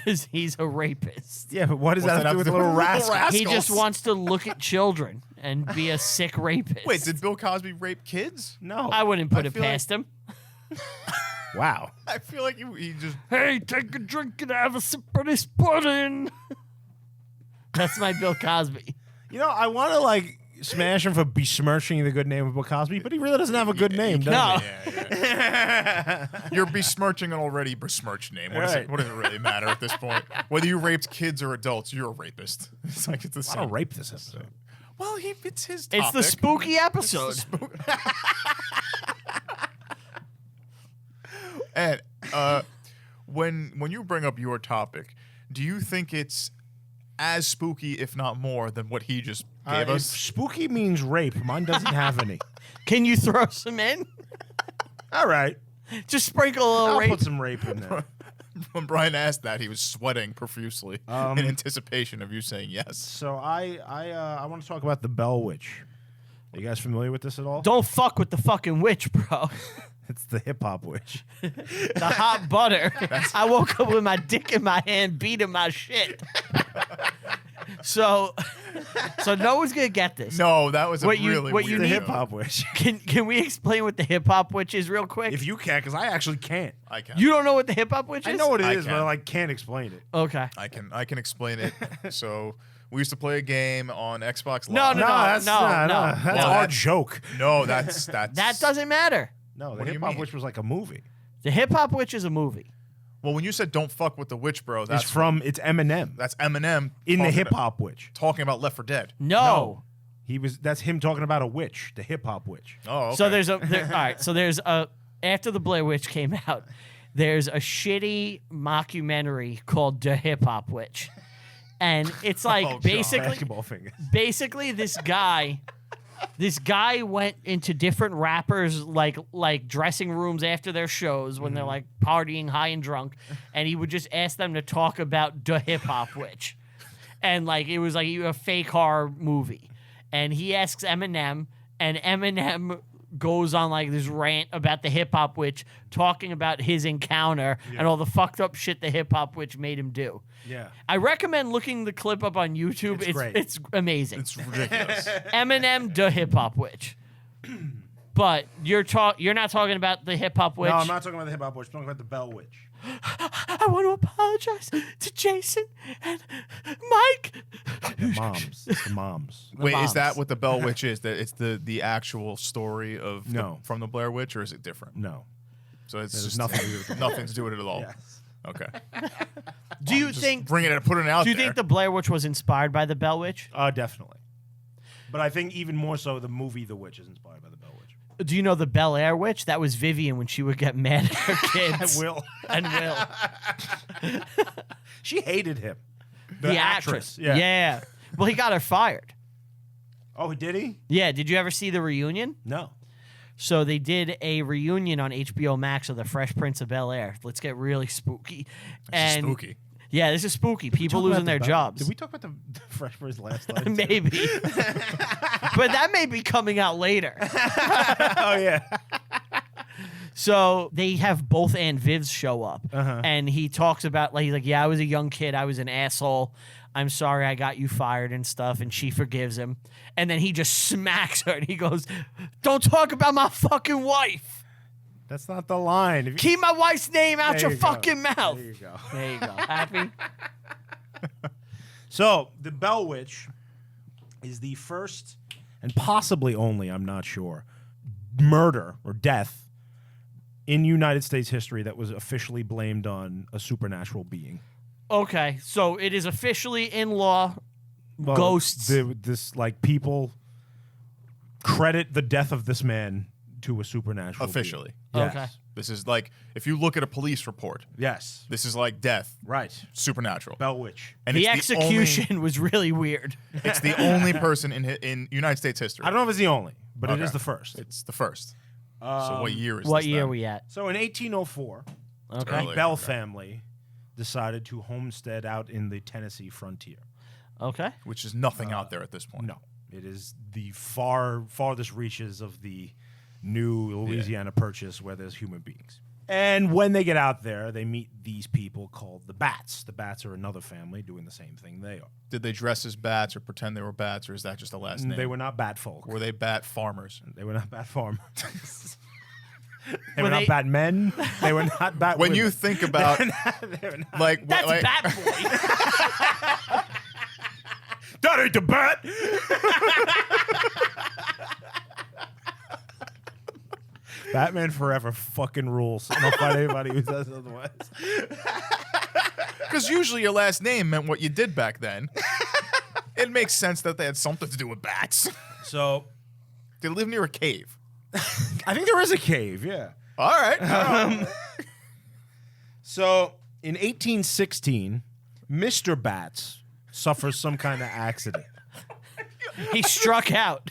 Speaker 1: 'Cause he's a rapist.
Speaker 3: Yeah, but what does
Speaker 2: What's
Speaker 3: that have to do with Little Rascals?
Speaker 1: He just wants to look at children and be a sick rapist.
Speaker 2: Wait, did Bill Cosby rape kids?
Speaker 3: No.
Speaker 1: I wouldn't put
Speaker 2: I
Speaker 1: it
Speaker 2: feel like-
Speaker 1: past him.
Speaker 3: Wow.
Speaker 2: I feel like he just.
Speaker 1: Hey, take a drink and have a sip of this pudding. That's my Bill Cosby.
Speaker 3: You know, I want to like smash him for besmirching the good name of Bill Cosby, but he really doesn't have a good name, does
Speaker 1: No.
Speaker 2: Yeah. You're besmirching an already besmirched name.
Speaker 3: Right.
Speaker 2: What does it really matter at this point? Whether you raped kids or adults, you're a rapist. It's like it's the
Speaker 3: he? I
Speaker 2: same.
Speaker 3: don't rape this episode.
Speaker 2: Well, it's his
Speaker 1: It's
Speaker 2: topic.
Speaker 1: the spooky episode.
Speaker 2: And when you bring up your topic, do you think it's as spooky, if not more, than what he just gave
Speaker 3: If
Speaker 2: us?
Speaker 3: spooky means rape, mine doesn't have any.
Speaker 1: Can you throw some in?
Speaker 3: All right.
Speaker 1: Just sprinkle a little
Speaker 3: I'll
Speaker 1: rape.
Speaker 3: put some rape in there.
Speaker 2: When Brian asked that, he was sweating profusely in anticipation of you saying yes.
Speaker 3: So I want to talk about the Bell Witch. Are you guys familiar with this at all?
Speaker 1: Don't fuck with the fucking witch, bro.
Speaker 3: It's the hip hop witch.
Speaker 1: The hot butter. I woke up with my dick in my hand, beating my shit. So So no one's gonna get this.
Speaker 2: No, that was a
Speaker 1: What you-
Speaker 2: really
Speaker 1: what you
Speaker 2: weird
Speaker 3: The
Speaker 1: need-
Speaker 2: joke.
Speaker 3: hip hop witch.
Speaker 1: Can we explain what the hip hop witch is real quick?
Speaker 3: If you can, because I actually can't.
Speaker 2: I can.
Speaker 1: You don't know what the hip hop witch is?
Speaker 3: I know what it
Speaker 2: I
Speaker 3: is,
Speaker 2: can.
Speaker 3: but I can't explain it.
Speaker 1: Okay.
Speaker 2: I can explain it. So we used to play a game on Xbox
Speaker 1: No,
Speaker 2: Live.
Speaker 1: no,
Speaker 3: that's
Speaker 1: no,
Speaker 3: not,
Speaker 1: no.
Speaker 3: That's
Speaker 2: Well,
Speaker 3: our
Speaker 2: that-
Speaker 3: joke.
Speaker 2: No, that's
Speaker 1: That doesn't matter.
Speaker 3: No, the
Speaker 2: What do you
Speaker 3: hip hop
Speaker 2: mean?
Speaker 3: witch was like a movie.
Speaker 1: The hip hop witch is a movie.
Speaker 2: Well, when you said "don't fuck with the witch, bro," that's
Speaker 3: It's Eminem
Speaker 2: that's Eminem
Speaker 3: in the
Speaker 2: talking
Speaker 3: hip
Speaker 2: about-
Speaker 3: hop witch.
Speaker 2: talking about Left 4 Dead.
Speaker 1: No.
Speaker 3: That's him talking about a witch, the hip hop witch.
Speaker 2: Oh, okay.
Speaker 1: So all right. So there's a after the Blair Witch came out, there's a shitty mockumentary called The Hip Hop Witch, and it's like
Speaker 2: Oh, God.
Speaker 3: Basketball fingers.
Speaker 1: basically this guy went into different rappers like dressing rooms after their shows when they're like partying high and drunk, and he would just ask them to talk about the hip hop witch, and like it was like a fake horror movie, and he asks Eminem, and Eminem goes on like this rant about the hip hop witch, talking about his encounter and all the fucked up shit the hip hop witch made him do.
Speaker 3: Yeah.
Speaker 1: I recommend looking the clip up on YouTube.
Speaker 3: It's great.
Speaker 1: It's amazing.
Speaker 2: It's ridiculous.
Speaker 1: Eminem, the hip hop witch. But you're not talking about the hip hop witch.
Speaker 3: No, I'm not talking about the hip hop witch. I'm talking about the Bell Witch.
Speaker 1: I want to apologize to Jason and Mike.
Speaker 3: The moms. It's the moms.
Speaker 2: Wait,
Speaker 1: moms.
Speaker 2: is that what the Bell Witch is? That it's the actual story of
Speaker 3: No.
Speaker 2: from the Blair Witch, or is it different?
Speaker 3: No.
Speaker 2: So it's
Speaker 3: There's
Speaker 2: just
Speaker 3: nothing to do with it.
Speaker 2: nothing to do with it at all.
Speaker 3: Yes.
Speaker 2: Okay.
Speaker 1: Do you think?
Speaker 2: Bringing it, putting it out
Speaker 1: Do you
Speaker 2: there.
Speaker 1: think the Blair Witch was inspired by the Bell Witch?
Speaker 3: Definitely. But I think even more so, the movie The Witch is inspired by the Bell Witch.
Speaker 1: Do you know the Bel Air Witch? That was Vivian when she would get mad at her kids.
Speaker 3: Will.
Speaker 1: And Will.
Speaker 3: She hated him.
Speaker 1: The actress.
Speaker 3: Yeah.
Speaker 1: Yeah. Well, he got her fired.
Speaker 3: Oh, did he?
Speaker 1: Yeah. Did you ever see the reunion?
Speaker 3: No.
Speaker 1: So they did a reunion on HBO Max of The Fresh Prince of Bel Air. Let's get really spooky.
Speaker 2: This is spooky.
Speaker 1: Yeah, this is spooky. People losing their jobs.
Speaker 3: Did we talk about the Fresh Prince last time?
Speaker 1: Maybe. But that may be coming out later.
Speaker 3: Oh, yeah.
Speaker 1: So they have both Aunt Vivs show up.
Speaker 3: Uh-huh.
Speaker 1: And he talks about, like, he's like, yeah, I was a young kid. I was an asshole. I'm sorry I got you fired and stuff. And she forgives him. And then he just smacks her and he goes, don't talk about my fucking wife.
Speaker 3: That's not the line. If you,
Speaker 1: Keep my wife's name out
Speaker 3: There
Speaker 1: your
Speaker 3: you go.
Speaker 1: fucking mouth.
Speaker 3: There you go.
Speaker 1: There you go. Happy?
Speaker 3: So, the Bell Witch is the first and possibly only, I'm not sure, murder or death in United States history that was officially blamed on a supernatural being.
Speaker 1: Okay. So it is officially in law.
Speaker 3: Well,
Speaker 1: Ghosts.
Speaker 3: People credit the death of this man to a supernatural
Speaker 2: Officially.
Speaker 3: being.
Speaker 1: Okay.
Speaker 3: Yes.
Speaker 2: This is like if you look at a police report,
Speaker 3: Yes.
Speaker 2: this is like death,
Speaker 3: Right.
Speaker 2: supernatural.
Speaker 3: Bell Witch.
Speaker 2: And
Speaker 1: The
Speaker 2: it's
Speaker 1: execution was really weird.
Speaker 2: It's the only person in United States history.
Speaker 3: I don't know if it's the only, but it
Speaker 2: Okay.
Speaker 3: is the first.
Speaker 2: It's the first. So what year is
Speaker 1: What
Speaker 2: this
Speaker 1: year
Speaker 2: then?
Speaker 1: are we at?
Speaker 3: So in 1804,
Speaker 1: Okay.
Speaker 2: Early.
Speaker 3: the Bell family decided to homestead out in the Tennessee frontier.
Speaker 1: Okay.
Speaker 2: Which is nothing out there at this point.
Speaker 3: No, it is the farthest reaches of the new Louisiana Purchase where there's human beings. And when they get out there, they meet these people called the Bats. The Bats are another family doing the same thing they are.
Speaker 2: Did they dress as bats or pretend they were bats, or is that just a last name?
Speaker 3: They were not bat folk.
Speaker 2: Were they bat farmers?
Speaker 3: They were not bat farmers. They
Speaker 1: Were
Speaker 3: were not
Speaker 1: they-
Speaker 3: bat men. They were not bat
Speaker 2: When
Speaker 3: women.
Speaker 2: you think about
Speaker 3: They were not-
Speaker 2: like
Speaker 1: That's
Speaker 2: like,
Speaker 1: Bat Boy.
Speaker 3: That ain't the bat. Batman Forever fucking rules. I don't find anybody who says otherwise.
Speaker 2: because usually your last name meant what you did back then. It makes sense that they had something to do with bats.
Speaker 3: So,
Speaker 2: They live near a cave.
Speaker 3: I think there is a cave, yeah.
Speaker 2: All right.
Speaker 3: So, in 1816, Mr. Bats suffers some kind of accident.
Speaker 1: He struck out.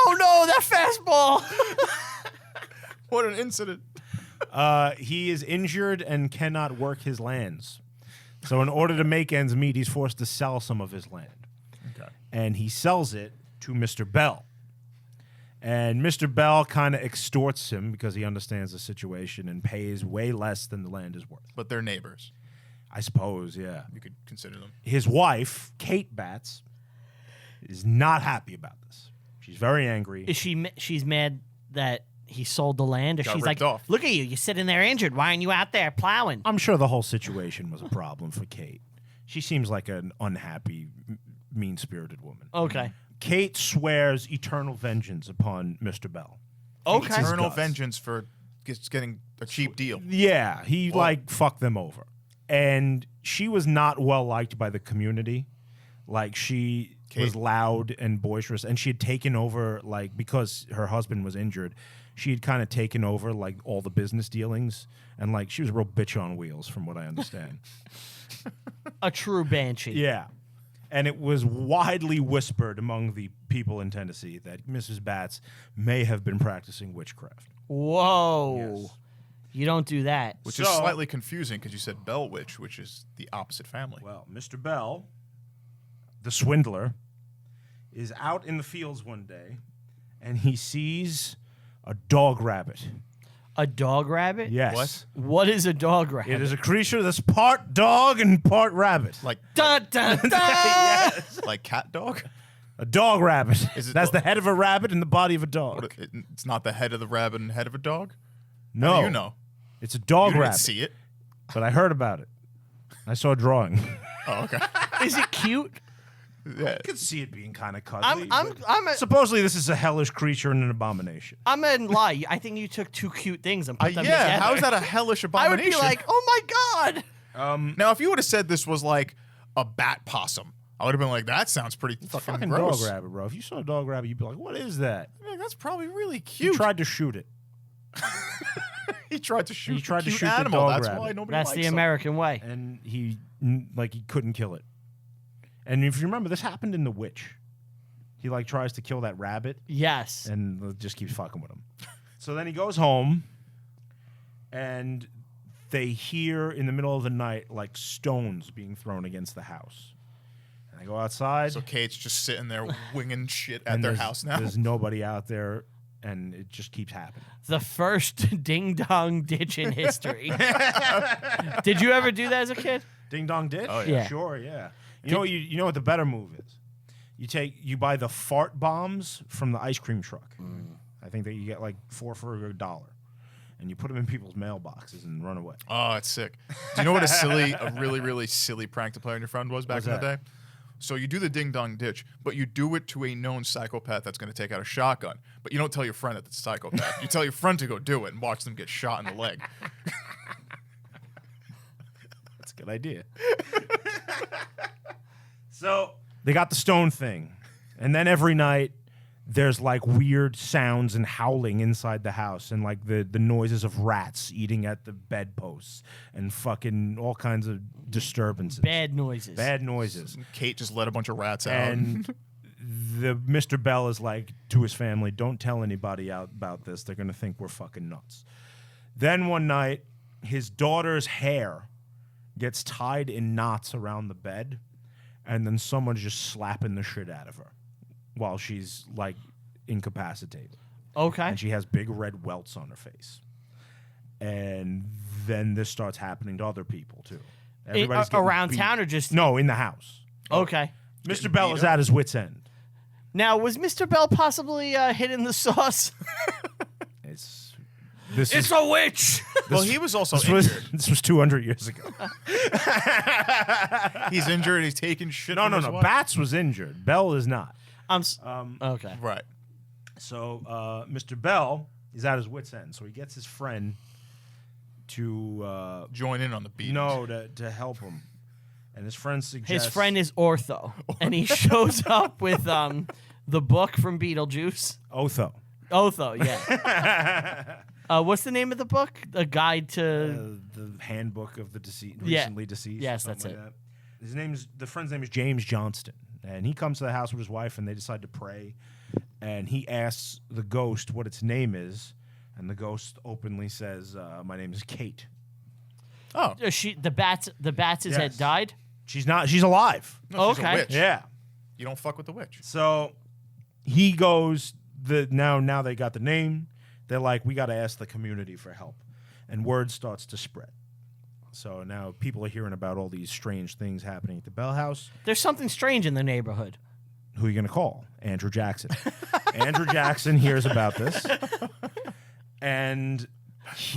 Speaker 1: Oh no, that fastball.
Speaker 2: What an incident.
Speaker 3: He is injured and cannot work his lands. So, in order to make ends meet, he's forced to sell some of his land.
Speaker 2: Okay.
Speaker 3: And he sells it to Mr. Bell. And Mr. Bell kind of extorts him because he understands the situation and pays way less than the land is worth.
Speaker 2: But they're neighbors.
Speaker 3: I suppose, yeah.
Speaker 2: You could consider them.
Speaker 3: His wife, Kate Batts, is not happy about this. She's very angry.
Speaker 1: Is she? She's mad that he sold the land, or
Speaker 2: Got
Speaker 1: she's
Speaker 2: ripped
Speaker 1: like,
Speaker 2: off.
Speaker 1: "Look at you! You're sitting there injured. Why aren't you out there plowing?"
Speaker 3: I'm sure the whole situation was a problem for Kate. She seems like an unhappy, mean-spirited woman.
Speaker 1: Okay.
Speaker 3: Kate swears eternal vengeance upon Mr. Bell.
Speaker 1: Okay.
Speaker 2: Eternal
Speaker 3: guts.
Speaker 2: vengeance for getting a cheap deal.
Speaker 3: Yeah, he fucked them over. And she was not well liked by the community. Like she was loud and boisterous, and she had taken over, like, because her husband was injured, she had kind of taken over like all the business dealings, and like she was a real bitch on wheels from what I understand.
Speaker 1: A true banshee.
Speaker 3: Yeah. And it was widely whispered among the people in Tennessee that Mrs. Batts may have been practicing witchcraft.
Speaker 1: Whoa.
Speaker 3: Yes.
Speaker 1: You don't do that.
Speaker 2: Which is slightly confusing because you said Bell Witch, which is the opposite family.
Speaker 3: Well, Mr. Bell, the swindler, is out in the fields one day, and he sees a dog rabbit.
Speaker 1: A dog rabbit?
Speaker 3: Yes.
Speaker 1: What is a dog rabbit?
Speaker 3: It is a creature that's part dog and part rabbit.
Speaker 2: Like
Speaker 1: Dun, dun, dun.
Speaker 3: Yes.
Speaker 2: like cat dog?
Speaker 3: A dog rabbit.
Speaker 2: Is it-
Speaker 3: That's the head of a rabbit and the body of a dog.
Speaker 2: It's not the head of the rabbit and head of a dog?
Speaker 3: No.
Speaker 2: How do you know?
Speaker 3: It's a dog
Speaker 2: You didn't
Speaker 3: rabbit.
Speaker 2: see it.
Speaker 3: But I heard about it. I saw a drawing.
Speaker 2: Oh, okay.
Speaker 1: Is it cute?
Speaker 2: Yeah.
Speaker 3: I could see it being kind of cuddly.
Speaker 1: I'm
Speaker 3: Supposedly, this is a hellish creature and an abomination.
Speaker 1: I'm gonna lie. I think you took two cute things and put them together.
Speaker 2: Yeah, how is that a hellish
Speaker 1: I would
Speaker 2: abomination?
Speaker 1: be like, oh my god.
Speaker 2: Now, if you would have said this was like a bat possum, I would have been like, that sounds pretty fucking gross.
Speaker 3: Dog rabbit, bro. If you saw a dog rabbit, you'd be like, what is that?
Speaker 2: Yeah, that's probably really
Speaker 3: He
Speaker 2: cute.
Speaker 3: tried to shoot it.
Speaker 2: He tried to shoot.
Speaker 3: He tried
Speaker 2: a
Speaker 3: to
Speaker 2: cute
Speaker 3: shoot the
Speaker 2: animal.
Speaker 3: dog
Speaker 2: That's
Speaker 3: rabbit.
Speaker 2: why nobody
Speaker 1: That's
Speaker 2: likes
Speaker 1: the
Speaker 2: them.
Speaker 1: American way.
Speaker 3: And he couldn't kill it. And if you remember, this happened in The Witch. He like tries to kill that rabbit
Speaker 1: Yes.
Speaker 3: and just keeps fucking with him. So then he goes home, and they hear in the middle of the night like stones being thrown against the house. And they go outside.
Speaker 2: So Kate's just sitting there winging shit at
Speaker 3: and
Speaker 2: their
Speaker 3: there's-
Speaker 2: house now.
Speaker 3: There's nobody out there, and it just keeps happening.
Speaker 1: The first ding dong ditch in history. Did you ever do that as a kid?
Speaker 3: Ding dong ditch?
Speaker 2: Oh,
Speaker 1: yeah.
Speaker 3: Sure, yeah. You know what the better move is? You buy the fart bombs from the ice cream truck. I think that you get like 4 for $1, and you put them in people's mailboxes and run away.
Speaker 2: Oh, it's sick. Do you know what a really, really silly prank to play on your friend was back
Speaker 3: What's
Speaker 2: in the
Speaker 3: that?
Speaker 2: day? So you do the ding dong ditch, but you do it to a known psychopath that's going to take out a shotgun. But you don't tell your friend that it's a psychopath. You tell your friend to go do it and watch them get shot in the leg.
Speaker 3: That's a good idea. So they got the stone thing, and then every night there's like weird sounds and howling inside the house, and like the noises of rats eating at the bedposts and fucking all kinds of disturbances.
Speaker 1: Bad noises.
Speaker 3: Bad noises.
Speaker 2: Kate just let a bunch of rats out.
Speaker 3: And the Mr. Bell is like to his family, don't tell anybody out about this. They're going to think we're fucking nuts. Then one night, his daughter's hair gets tied in knots around the bed, and then someone's just slapping the shit out of her while she's like incapacitated.
Speaker 1: Okay.
Speaker 3: And she has big red welts on her face. And then this starts happening to other people too. Everybody's getting
Speaker 1: Around
Speaker 3: beat.
Speaker 1: town or just
Speaker 3: No, in the house.
Speaker 1: Okay.
Speaker 3: Mr. Bell is at his wit's end.
Speaker 1: Now, was Mr. Bell possibly hidden the sauce? It's a witch.
Speaker 2: well, he was also
Speaker 3: This
Speaker 2: injured.
Speaker 3: was 200 years ago.
Speaker 2: He's injured. He's taking shit.
Speaker 3: No,
Speaker 2: from
Speaker 3: no,
Speaker 2: his
Speaker 3: no.
Speaker 2: wife.
Speaker 3: Bats was injured. Bell is not.
Speaker 1: Okay.
Speaker 2: Right.
Speaker 3: So Mr. Bell is at his wit's end. So he gets his friend to
Speaker 2: Join in on the beat.
Speaker 3: to help him. And his friend suggests
Speaker 1: His friend is Ortho, and he shows up with the book from Beetlejuice.
Speaker 3: Otho.
Speaker 1: Otho, yeah. What's the name of the book? A guide to.
Speaker 3: The handbook of the
Speaker 1: Yeah.
Speaker 3: recently deceased.
Speaker 1: Yes,
Speaker 3: something
Speaker 1: that's
Speaker 3: that. The friend's name is James Johnston, and he comes to the house with his wife, and they decide to pray. And he asks the ghost what its name is, and the ghost openly says, "My name is Kate."
Speaker 2: Oh.
Speaker 1: The bats.
Speaker 3: Yes.
Speaker 1: Had died.
Speaker 3: She's not. She's alive.
Speaker 2: No, she's a
Speaker 1: Okay.
Speaker 2: witch.
Speaker 3: Yeah.
Speaker 2: You don't fuck with the witch.
Speaker 3: So he goes. Now they got the name. They're like, we got to ask the community for help, and word starts to spread. So now people are hearing about all these strange things happening at the Bell House.
Speaker 1: There's something strange in the neighborhood.
Speaker 3: Who are you going to call? Andrew Jackson. Andrew Jackson hears about this. And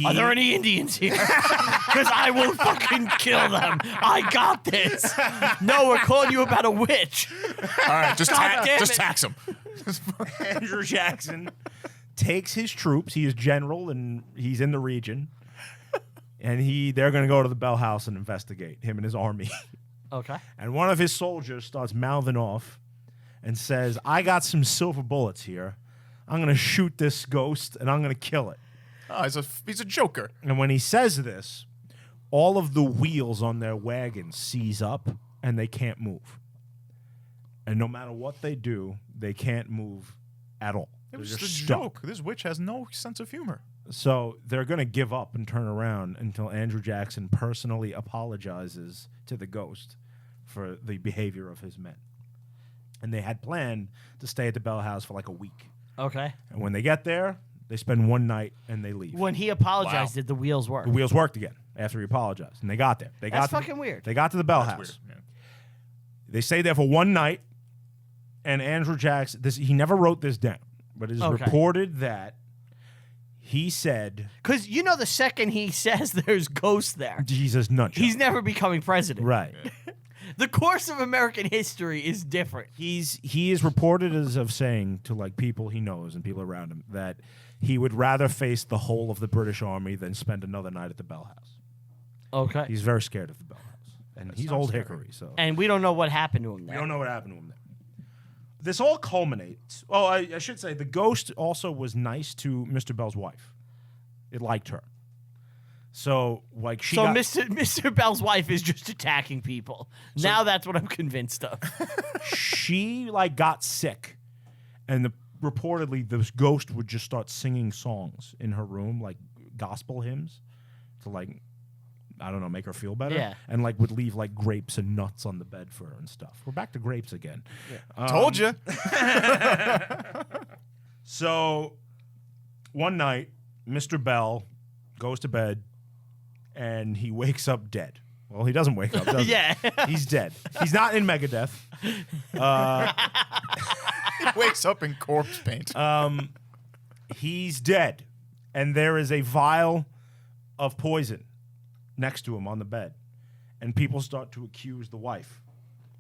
Speaker 1: Are there any Indians here? Because I will fucking kill them. I got this. No, we're calling you about a witch.
Speaker 2: All right, just
Speaker 1: damn it.
Speaker 2: tax him.
Speaker 3: Andrew Jackson takes his troops. He is general, and he's in the region. And they're going to go to the Bell House and investigate, him and his army.
Speaker 1: Okay.
Speaker 3: And one of his soldiers starts mouthing off and says, I got some silver bullets here. I'm going to shoot this ghost, and I'm going to kill it.
Speaker 2: Oh, he's a joker.
Speaker 3: And when he says this, all of the wheels on their wagon seize up, and they can't move. And no matter what they do, they can't move at all.
Speaker 2: It was
Speaker 3: They're
Speaker 2: just a
Speaker 3: stuck.
Speaker 2: joke. This witch has no sense of humor.
Speaker 3: So they're going to give up and turn around until Andrew Jackson personally apologizes to the ghost for the behavior of his men. And they had planned to stay at the Bell House for like a week.
Speaker 1: Okay.
Speaker 3: And when they get there, they spend one night and they leave.
Speaker 1: When he apologized,
Speaker 2: Wow.
Speaker 1: did the wheels work?
Speaker 3: The wheels worked again after he apologized. And they got there.
Speaker 1: That's fucking weird.
Speaker 3: They got to the Bell
Speaker 2: That's
Speaker 3: House.
Speaker 2: weird. Yeah.
Speaker 3: They stayed there for one night. And Andrew Jackson, he never wrote this down, but it is
Speaker 1: Okay.
Speaker 3: reported that he said,
Speaker 1: Because you know the second he says there's ghosts there,
Speaker 3: Jesus nutshot.
Speaker 1: he's never becoming president.
Speaker 3: Right.
Speaker 1: The course of American history is different.
Speaker 3: He is reported as of saying to like people he knows and people around him that he would rather face the whole of the British Army than spend another night at the Bell House.
Speaker 1: Okay.
Speaker 3: He's very scared of the Bell House, and he's
Speaker 2: sounds
Speaker 3: old
Speaker 2: scary.
Speaker 3: Hickory, so
Speaker 1: And we don't know what happened to him
Speaker 3: we
Speaker 1: there.
Speaker 3: don't know what happened to him there. This all culminates. Oh, I should say the ghost also was nice to Mr. Bell's wife. It liked her. So like she
Speaker 1: So
Speaker 3: got,
Speaker 1: Mr. Bell's wife is just attacking people. Now that's what I'm convinced of.
Speaker 3: she like got sick, and reportedly this ghost would just start singing songs in her room, like gospel hymns, to like, I don't know, make her feel better.
Speaker 1: Yeah.
Speaker 3: And like would leave like grapes and nuts on the bed for her and stuff. We're back to grapes again.
Speaker 2: Told you.
Speaker 3: So one night, Mr. Bell goes to bed and he wakes up dead. Well, he doesn't wake up, does he?
Speaker 1: Yeah.
Speaker 3: He's dead. He's not in Megadeth.
Speaker 2: He wakes up in corpse paint.
Speaker 3: He's dead. And there is a vial of poison next to him on the bed. And people start to accuse the wife.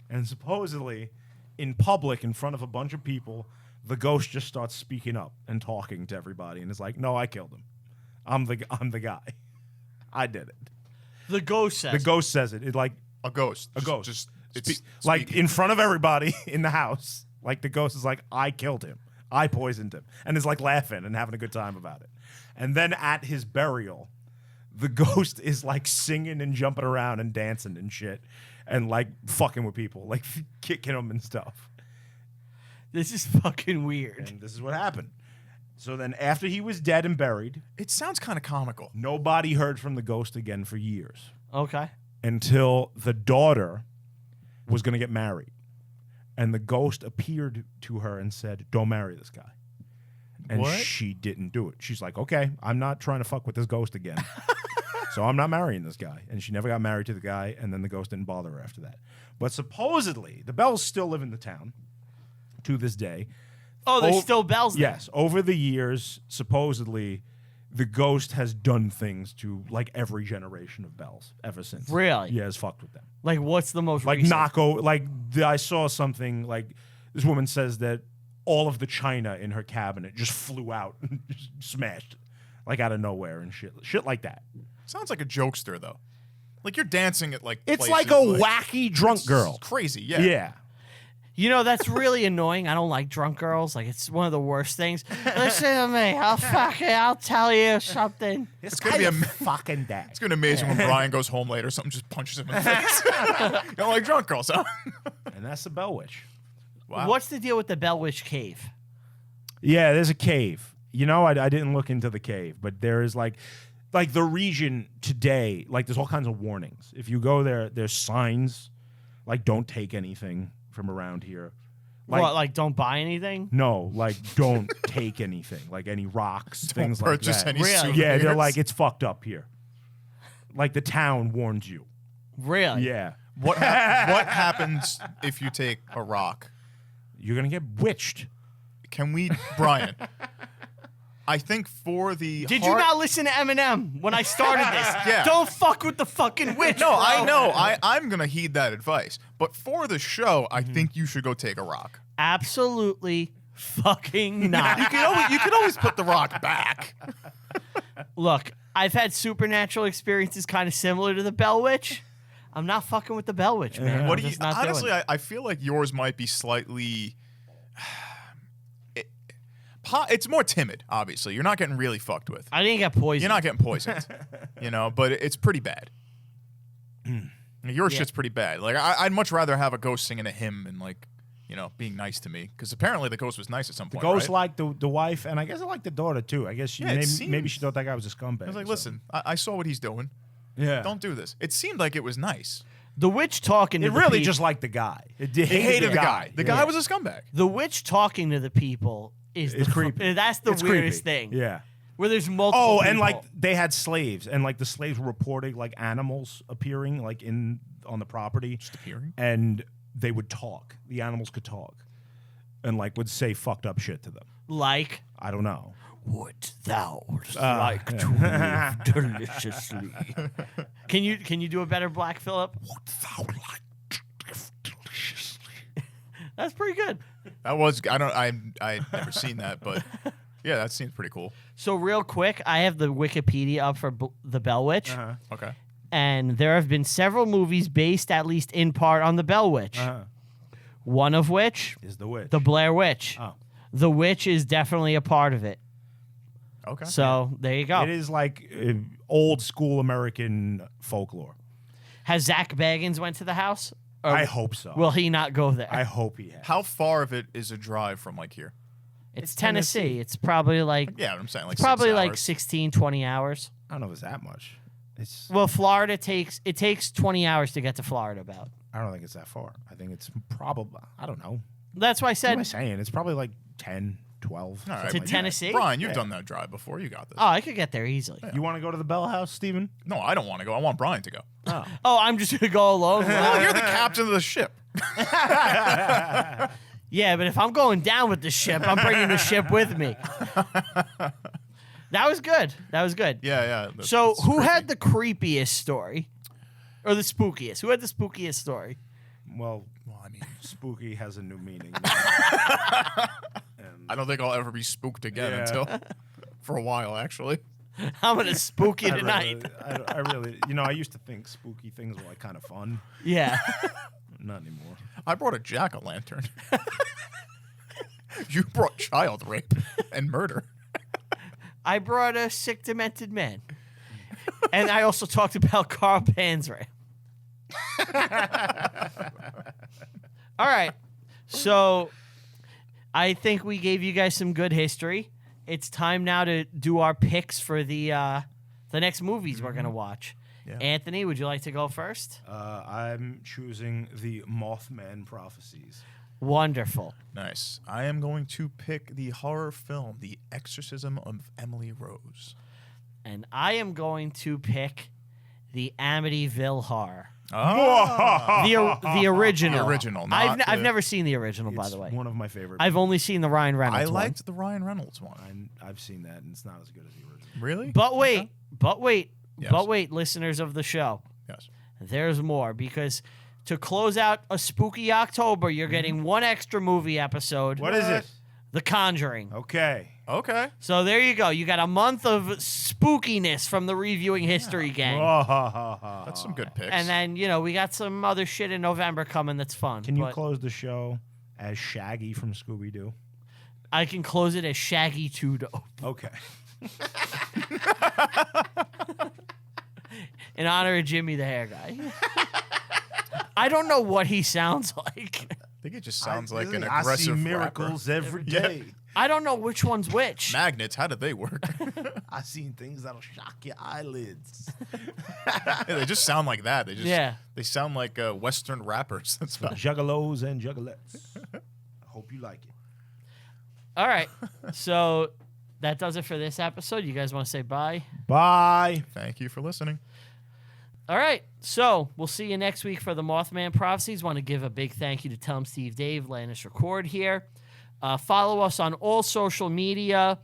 Speaker 3: And supposedly, in public, in front of a bunch of people, the ghost just starts speaking up and talking to everybody. And is like, no, I killed him. I'm the guy. I did it.
Speaker 1: The ghost says.
Speaker 3: The ghost says it. It like
Speaker 2: a ghost.
Speaker 3: a ghost.
Speaker 2: Just it's
Speaker 3: like
Speaker 2: speaking.
Speaker 3: in front of everybody in the house. Like the ghost is like, I killed him. I poisoned him. And is like laughing and having a good time about it. And then at his burial, the ghost is like singing and jumping around and dancing and shit. And like fucking with people. Like kicking them and stuff.
Speaker 1: This is fucking weird.
Speaker 3: And this is what happened. So then after he was dead and buried,
Speaker 2: It sounds kind of comical.
Speaker 3: nobody heard from the ghost again for years.
Speaker 1: Okay.
Speaker 3: Until the daughter was going to get married. And the ghost appeared to her and said, don't marry this guy. And
Speaker 2: What?
Speaker 3: she didn't do it. She's like, okay, I'm not trying to fuck with this ghost again. So I'm not marrying this guy. And she never got married to the guy, and then the ghost didn't bother her after that. But supposedly, the Bells still live in the town to this day.
Speaker 1: Oh, there's
Speaker 3: Oh,
Speaker 1: still bells there.
Speaker 3: Yes, over the years, supposedly, the ghost has done things to like every generation of Bells ever since.
Speaker 1: Really?
Speaker 3: Yeah, has fucked with them.
Speaker 1: Like, what's the most
Speaker 3: Like
Speaker 1: recent?
Speaker 3: I saw something like this woman says that all of the china in her cabinet just flew out and just smashed, like out of nowhere and shit like that.
Speaker 2: Sounds like a jokester though. Like you're dancing at like
Speaker 3: It's
Speaker 2: places,
Speaker 3: like a wacky drunk girl.
Speaker 2: It's crazy, yeah.
Speaker 3: Yeah.
Speaker 1: You know, that's really annoying. I don't like drunk girls. Like, it's one of the worst things. Listen to me. I'll tell you something.
Speaker 3: It's
Speaker 2: gonna be a
Speaker 3: fucking dad.
Speaker 2: It's gonna be amazing when Brian goes home later, something just punches him in the face. You don't like drunk girls, huh?
Speaker 3: And that's the Bell Witch.
Speaker 2: Wow.
Speaker 1: What's the deal with the Bell Witch Cave?
Speaker 3: Yeah, there's a cave. You know, I didn't look into the cave, but there is like the region today, like there's all kinds of warnings. If you go there, there's signs like don't take anything from around here.
Speaker 1: Like don't buy anything?
Speaker 3: No, like don't take anything, like any rocks, things like
Speaker 2: purchase
Speaker 3: that.
Speaker 2: any
Speaker 1: Really?
Speaker 2: souvenirs.
Speaker 3: Yeah, they're like it's fucked up here. Like the town warns you.
Speaker 1: Really?
Speaker 3: Yeah.
Speaker 2: What happens if you take a rock?
Speaker 3: You're going to get witched.
Speaker 2: Can we, Brian? I think for the
Speaker 1: Did you not listen to Eminem when I started this?
Speaker 2: Yeah.
Speaker 1: Don't fuck with the fucking witch.
Speaker 2: No,
Speaker 1: bro.
Speaker 2: I know. I'm gonna heed that advice. But for the show, I think you should go take a rock.
Speaker 1: Absolutely fucking not.
Speaker 2: You can always put the rock back.
Speaker 1: Look, I've had supernatural experiences kind of similar to the Bell Witch. I'm not fucking with the Bell Witch, man.
Speaker 2: What
Speaker 1: I'm
Speaker 2: do you?
Speaker 1: just not doing
Speaker 2: Honestly,
Speaker 1: it.
Speaker 2: I feel like yours might be slightly. It's more timid. Obviously, you're not getting really fucked with.
Speaker 1: I didn't get poisoned.
Speaker 2: You're not getting poisoned, but it's pretty bad. Your shit's pretty bad. Like I'd much rather have a ghost singing a hymn and being nice to me, because apparently the ghost was nice at some
Speaker 3: The
Speaker 2: point.
Speaker 3: ghost
Speaker 2: right?
Speaker 3: liked the wife, and I guess I liked the daughter too. I guess maybe she thought that guy was a scumbag.
Speaker 2: I was like,
Speaker 3: so.
Speaker 2: listen, I saw what he's doing.
Speaker 3: Yeah.
Speaker 2: Don't do this. It seemed like it was nice.
Speaker 1: The witch talking to
Speaker 3: It
Speaker 1: the
Speaker 3: really
Speaker 1: peop-
Speaker 3: just liked the guy. It
Speaker 2: Hated the guy. The guy was a scumbag.
Speaker 1: The witch talking to the people is
Speaker 3: It's creepy.
Speaker 1: That's the
Speaker 3: It's
Speaker 1: weirdest
Speaker 3: creepy.
Speaker 1: thing.
Speaker 3: Yeah.
Speaker 1: Where there's multiple
Speaker 3: Oh,
Speaker 1: people.
Speaker 3: and like they had slaves, and like the slaves were reporting like animals appearing like on the property,
Speaker 2: Just appearing.
Speaker 3: and they would talk. The animals could talk, and like would say fucked up shit to them.
Speaker 1: Like,
Speaker 3: I don't know.
Speaker 1: would thou like to live deliciously? Can you do a better Black Phillip?
Speaker 3: Would thou like to live deliciously?
Speaker 1: That's pretty good.
Speaker 2: That was I'd never seen that, but yeah, that seems pretty cool.
Speaker 1: So real quick, I have the Wikipedia up for the Bell Witch,
Speaker 2: Okay.
Speaker 1: and there have been several movies based at least in part on the Bell Witch. One of which,
Speaker 3: Is the witch?
Speaker 1: the Blair Witch.
Speaker 3: Oh.
Speaker 1: The witch is definitely a part of it.
Speaker 2: Okay.
Speaker 1: So there you go.
Speaker 3: It is like old school American folklore.
Speaker 1: Has Zach Baggins went to the house? Or
Speaker 3: I hope so.
Speaker 1: Will he not go there?
Speaker 3: I hope he has.
Speaker 2: How far of it is a drive from like here?
Speaker 1: it's Tennessee. It's probably like
Speaker 2: Yeah, I'm saying like
Speaker 1: probably
Speaker 2: 6
Speaker 1: like
Speaker 2: hours.
Speaker 1: 16, 20 hours.
Speaker 3: I don't know if it's that much.
Speaker 1: Well, Florida takes 20 hours to get to Florida about.
Speaker 3: I don't think it's that far. I think it's probably, I don't know.
Speaker 1: That's why I
Speaker 3: What am I
Speaker 1: said,
Speaker 3: saying? It's probably like 10, 12.
Speaker 2: All right,
Speaker 1: to
Speaker 2: well,
Speaker 1: Tennessee?
Speaker 2: Brian, you've done that drive before. You got this.
Speaker 1: oh, I could get there easily.
Speaker 3: You want to go to the Bell House, Steven?
Speaker 2: No, I don't want to go. I want Brian to go.
Speaker 1: Oh, I'm just going to go alone?
Speaker 2: Oh, you're the captain of the ship.
Speaker 1: Yeah, but if I'm going down with the ship, I'm bringing the ship with me. That was good. That was good.
Speaker 2: Yeah.
Speaker 1: So,
Speaker 2: that's
Speaker 1: who
Speaker 2: crazy.
Speaker 1: had the creepiest story? Or the spookiest? Who had the spookiest story?
Speaker 3: Well,
Speaker 2: I mean,
Speaker 3: spooky has a new meaning.
Speaker 2: I don't think I'll ever be spooked again
Speaker 3: Yeah.
Speaker 2: until for a while, actually.
Speaker 1: I'm going to spook you tonight.
Speaker 3: I really, I used to think spooky things were like kind of fun.
Speaker 1: Yeah.
Speaker 3: Not anymore.
Speaker 2: I brought a jack-o'-lantern. You brought child rape and murder.
Speaker 1: I brought a sick, demented man. And I also talked about Carl Panzram. All right. So I think we gave you guys some good history. It's time now to do our picks for the next movies we're going to watch.
Speaker 2: Yeah.
Speaker 1: Anthony, would you like to go first?
Speaker 3: I'm choosing the Mothman Prophecies.
Speaker 1: Wonderful.
Speaker 2: Nice. I am going to pick the horror film, The Exorcism of Emily Rose.
Speaker 1: And I am going to pick the Amityville Horror.
Speaker 2: Oh.
Speaker 1: The original.
Speaker 2: The original,
Speaker 1: I've
Speaker 2: not
Speaker 1: I've
Speaker 2: the-
Speaker 1: never seen the original, by
Speaker 3: It's
Speaker 1: the way.
Speaker 3: one of my favorites.
Speaker 1: I've only seen the Ryan Reynolds
Speaker 2: I
Speaker 1: one.
Speaker 2: liked the Ryan Reynolds one.
Speaker 3: I've seen that, and it's not as good as the original.
Speaker 2: Really?
Speaker 1: But wait,
Speaker 2: Yes.
Speaker 1: but wait, listeners of the show,
Speaker 2: Yes.
Speaker 1: there's more, because to close out a spooky October, you're getting one extra movie episode.
Speaker 3: What is it?
Speaker 1: The Conjuring.
Speaker 3: Okay.
Speaker 2: Okay.
Speaker 1: So there you go. You got a month of spookiness from the Reviewing History gang.
Speaker 2: That's some good picks.
Speaker 1: And then, we got some other shit in November coming that's fun.
Speaker 3: Can you
Speaker 1: but
Speaker 3: close the show as Shaggy from Scooby-Doo?
Speaker 1: I can close it as Shaggy 2 Dope.
Speaker 3: Okay.
Speaker 1: In honor of Jimmy the Hair Guy. I don't know what he sounds like.
Speaker 2: I think it just sounds like an
Speaker 3: I see
Speaker 2: aggressive
Speaker 3: miracles every
Speaker 2: Yeah.
Speaker 3: day.
Speaker 1: I don't know which one's which.
Speaker 2: Magnets, how did they work?
Speaker 3: I seen things that'll shock your eyelids.
Speaker 2: Yeah, they just sound like that. They sound like Western rappers. That's about
Speaker 3: Juggalos and juggalettes. I hope you like it.
Speaker 1: All right. So that does it for this episode. You guys want to say bye?
Speaker 3: Bye.
Speaker 2: Thank you for listening.
Speaker 1: All right. So we'll see you next week for the Mothman Prophecies. Want to give a big thank you to Tell 'em Steve Dave, letting us record here. Follow us on all social media.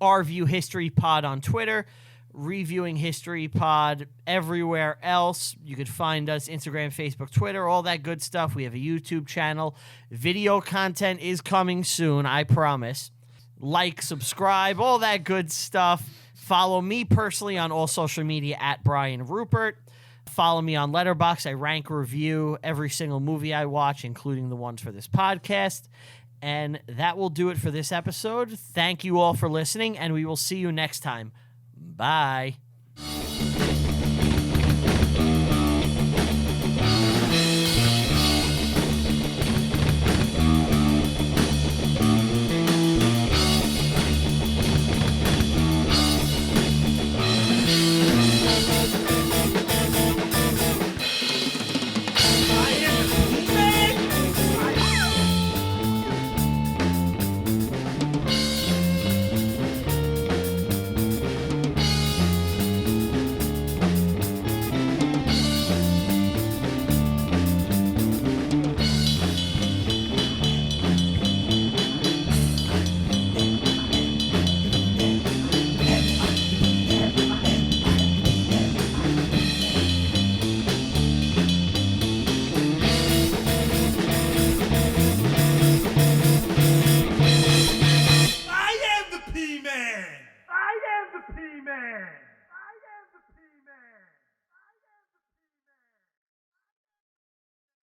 Speaker 1: Review History Pod on Twitter. Reviewing History Pod everywhere else. You could find us Instagram, Facebook, Twitter, all that good stuff. We have a YouTube channel. Video content is coming soon, I promise. Like, subscribe, all that good stuff. Follow me personally on all social media at Brian Rupert. Follow me on Letterboxd. I rank review every single movie I watch, including the ones for this podcast. And that will do it for this episode. Thank you all for listening, and we will see you next time. Bye.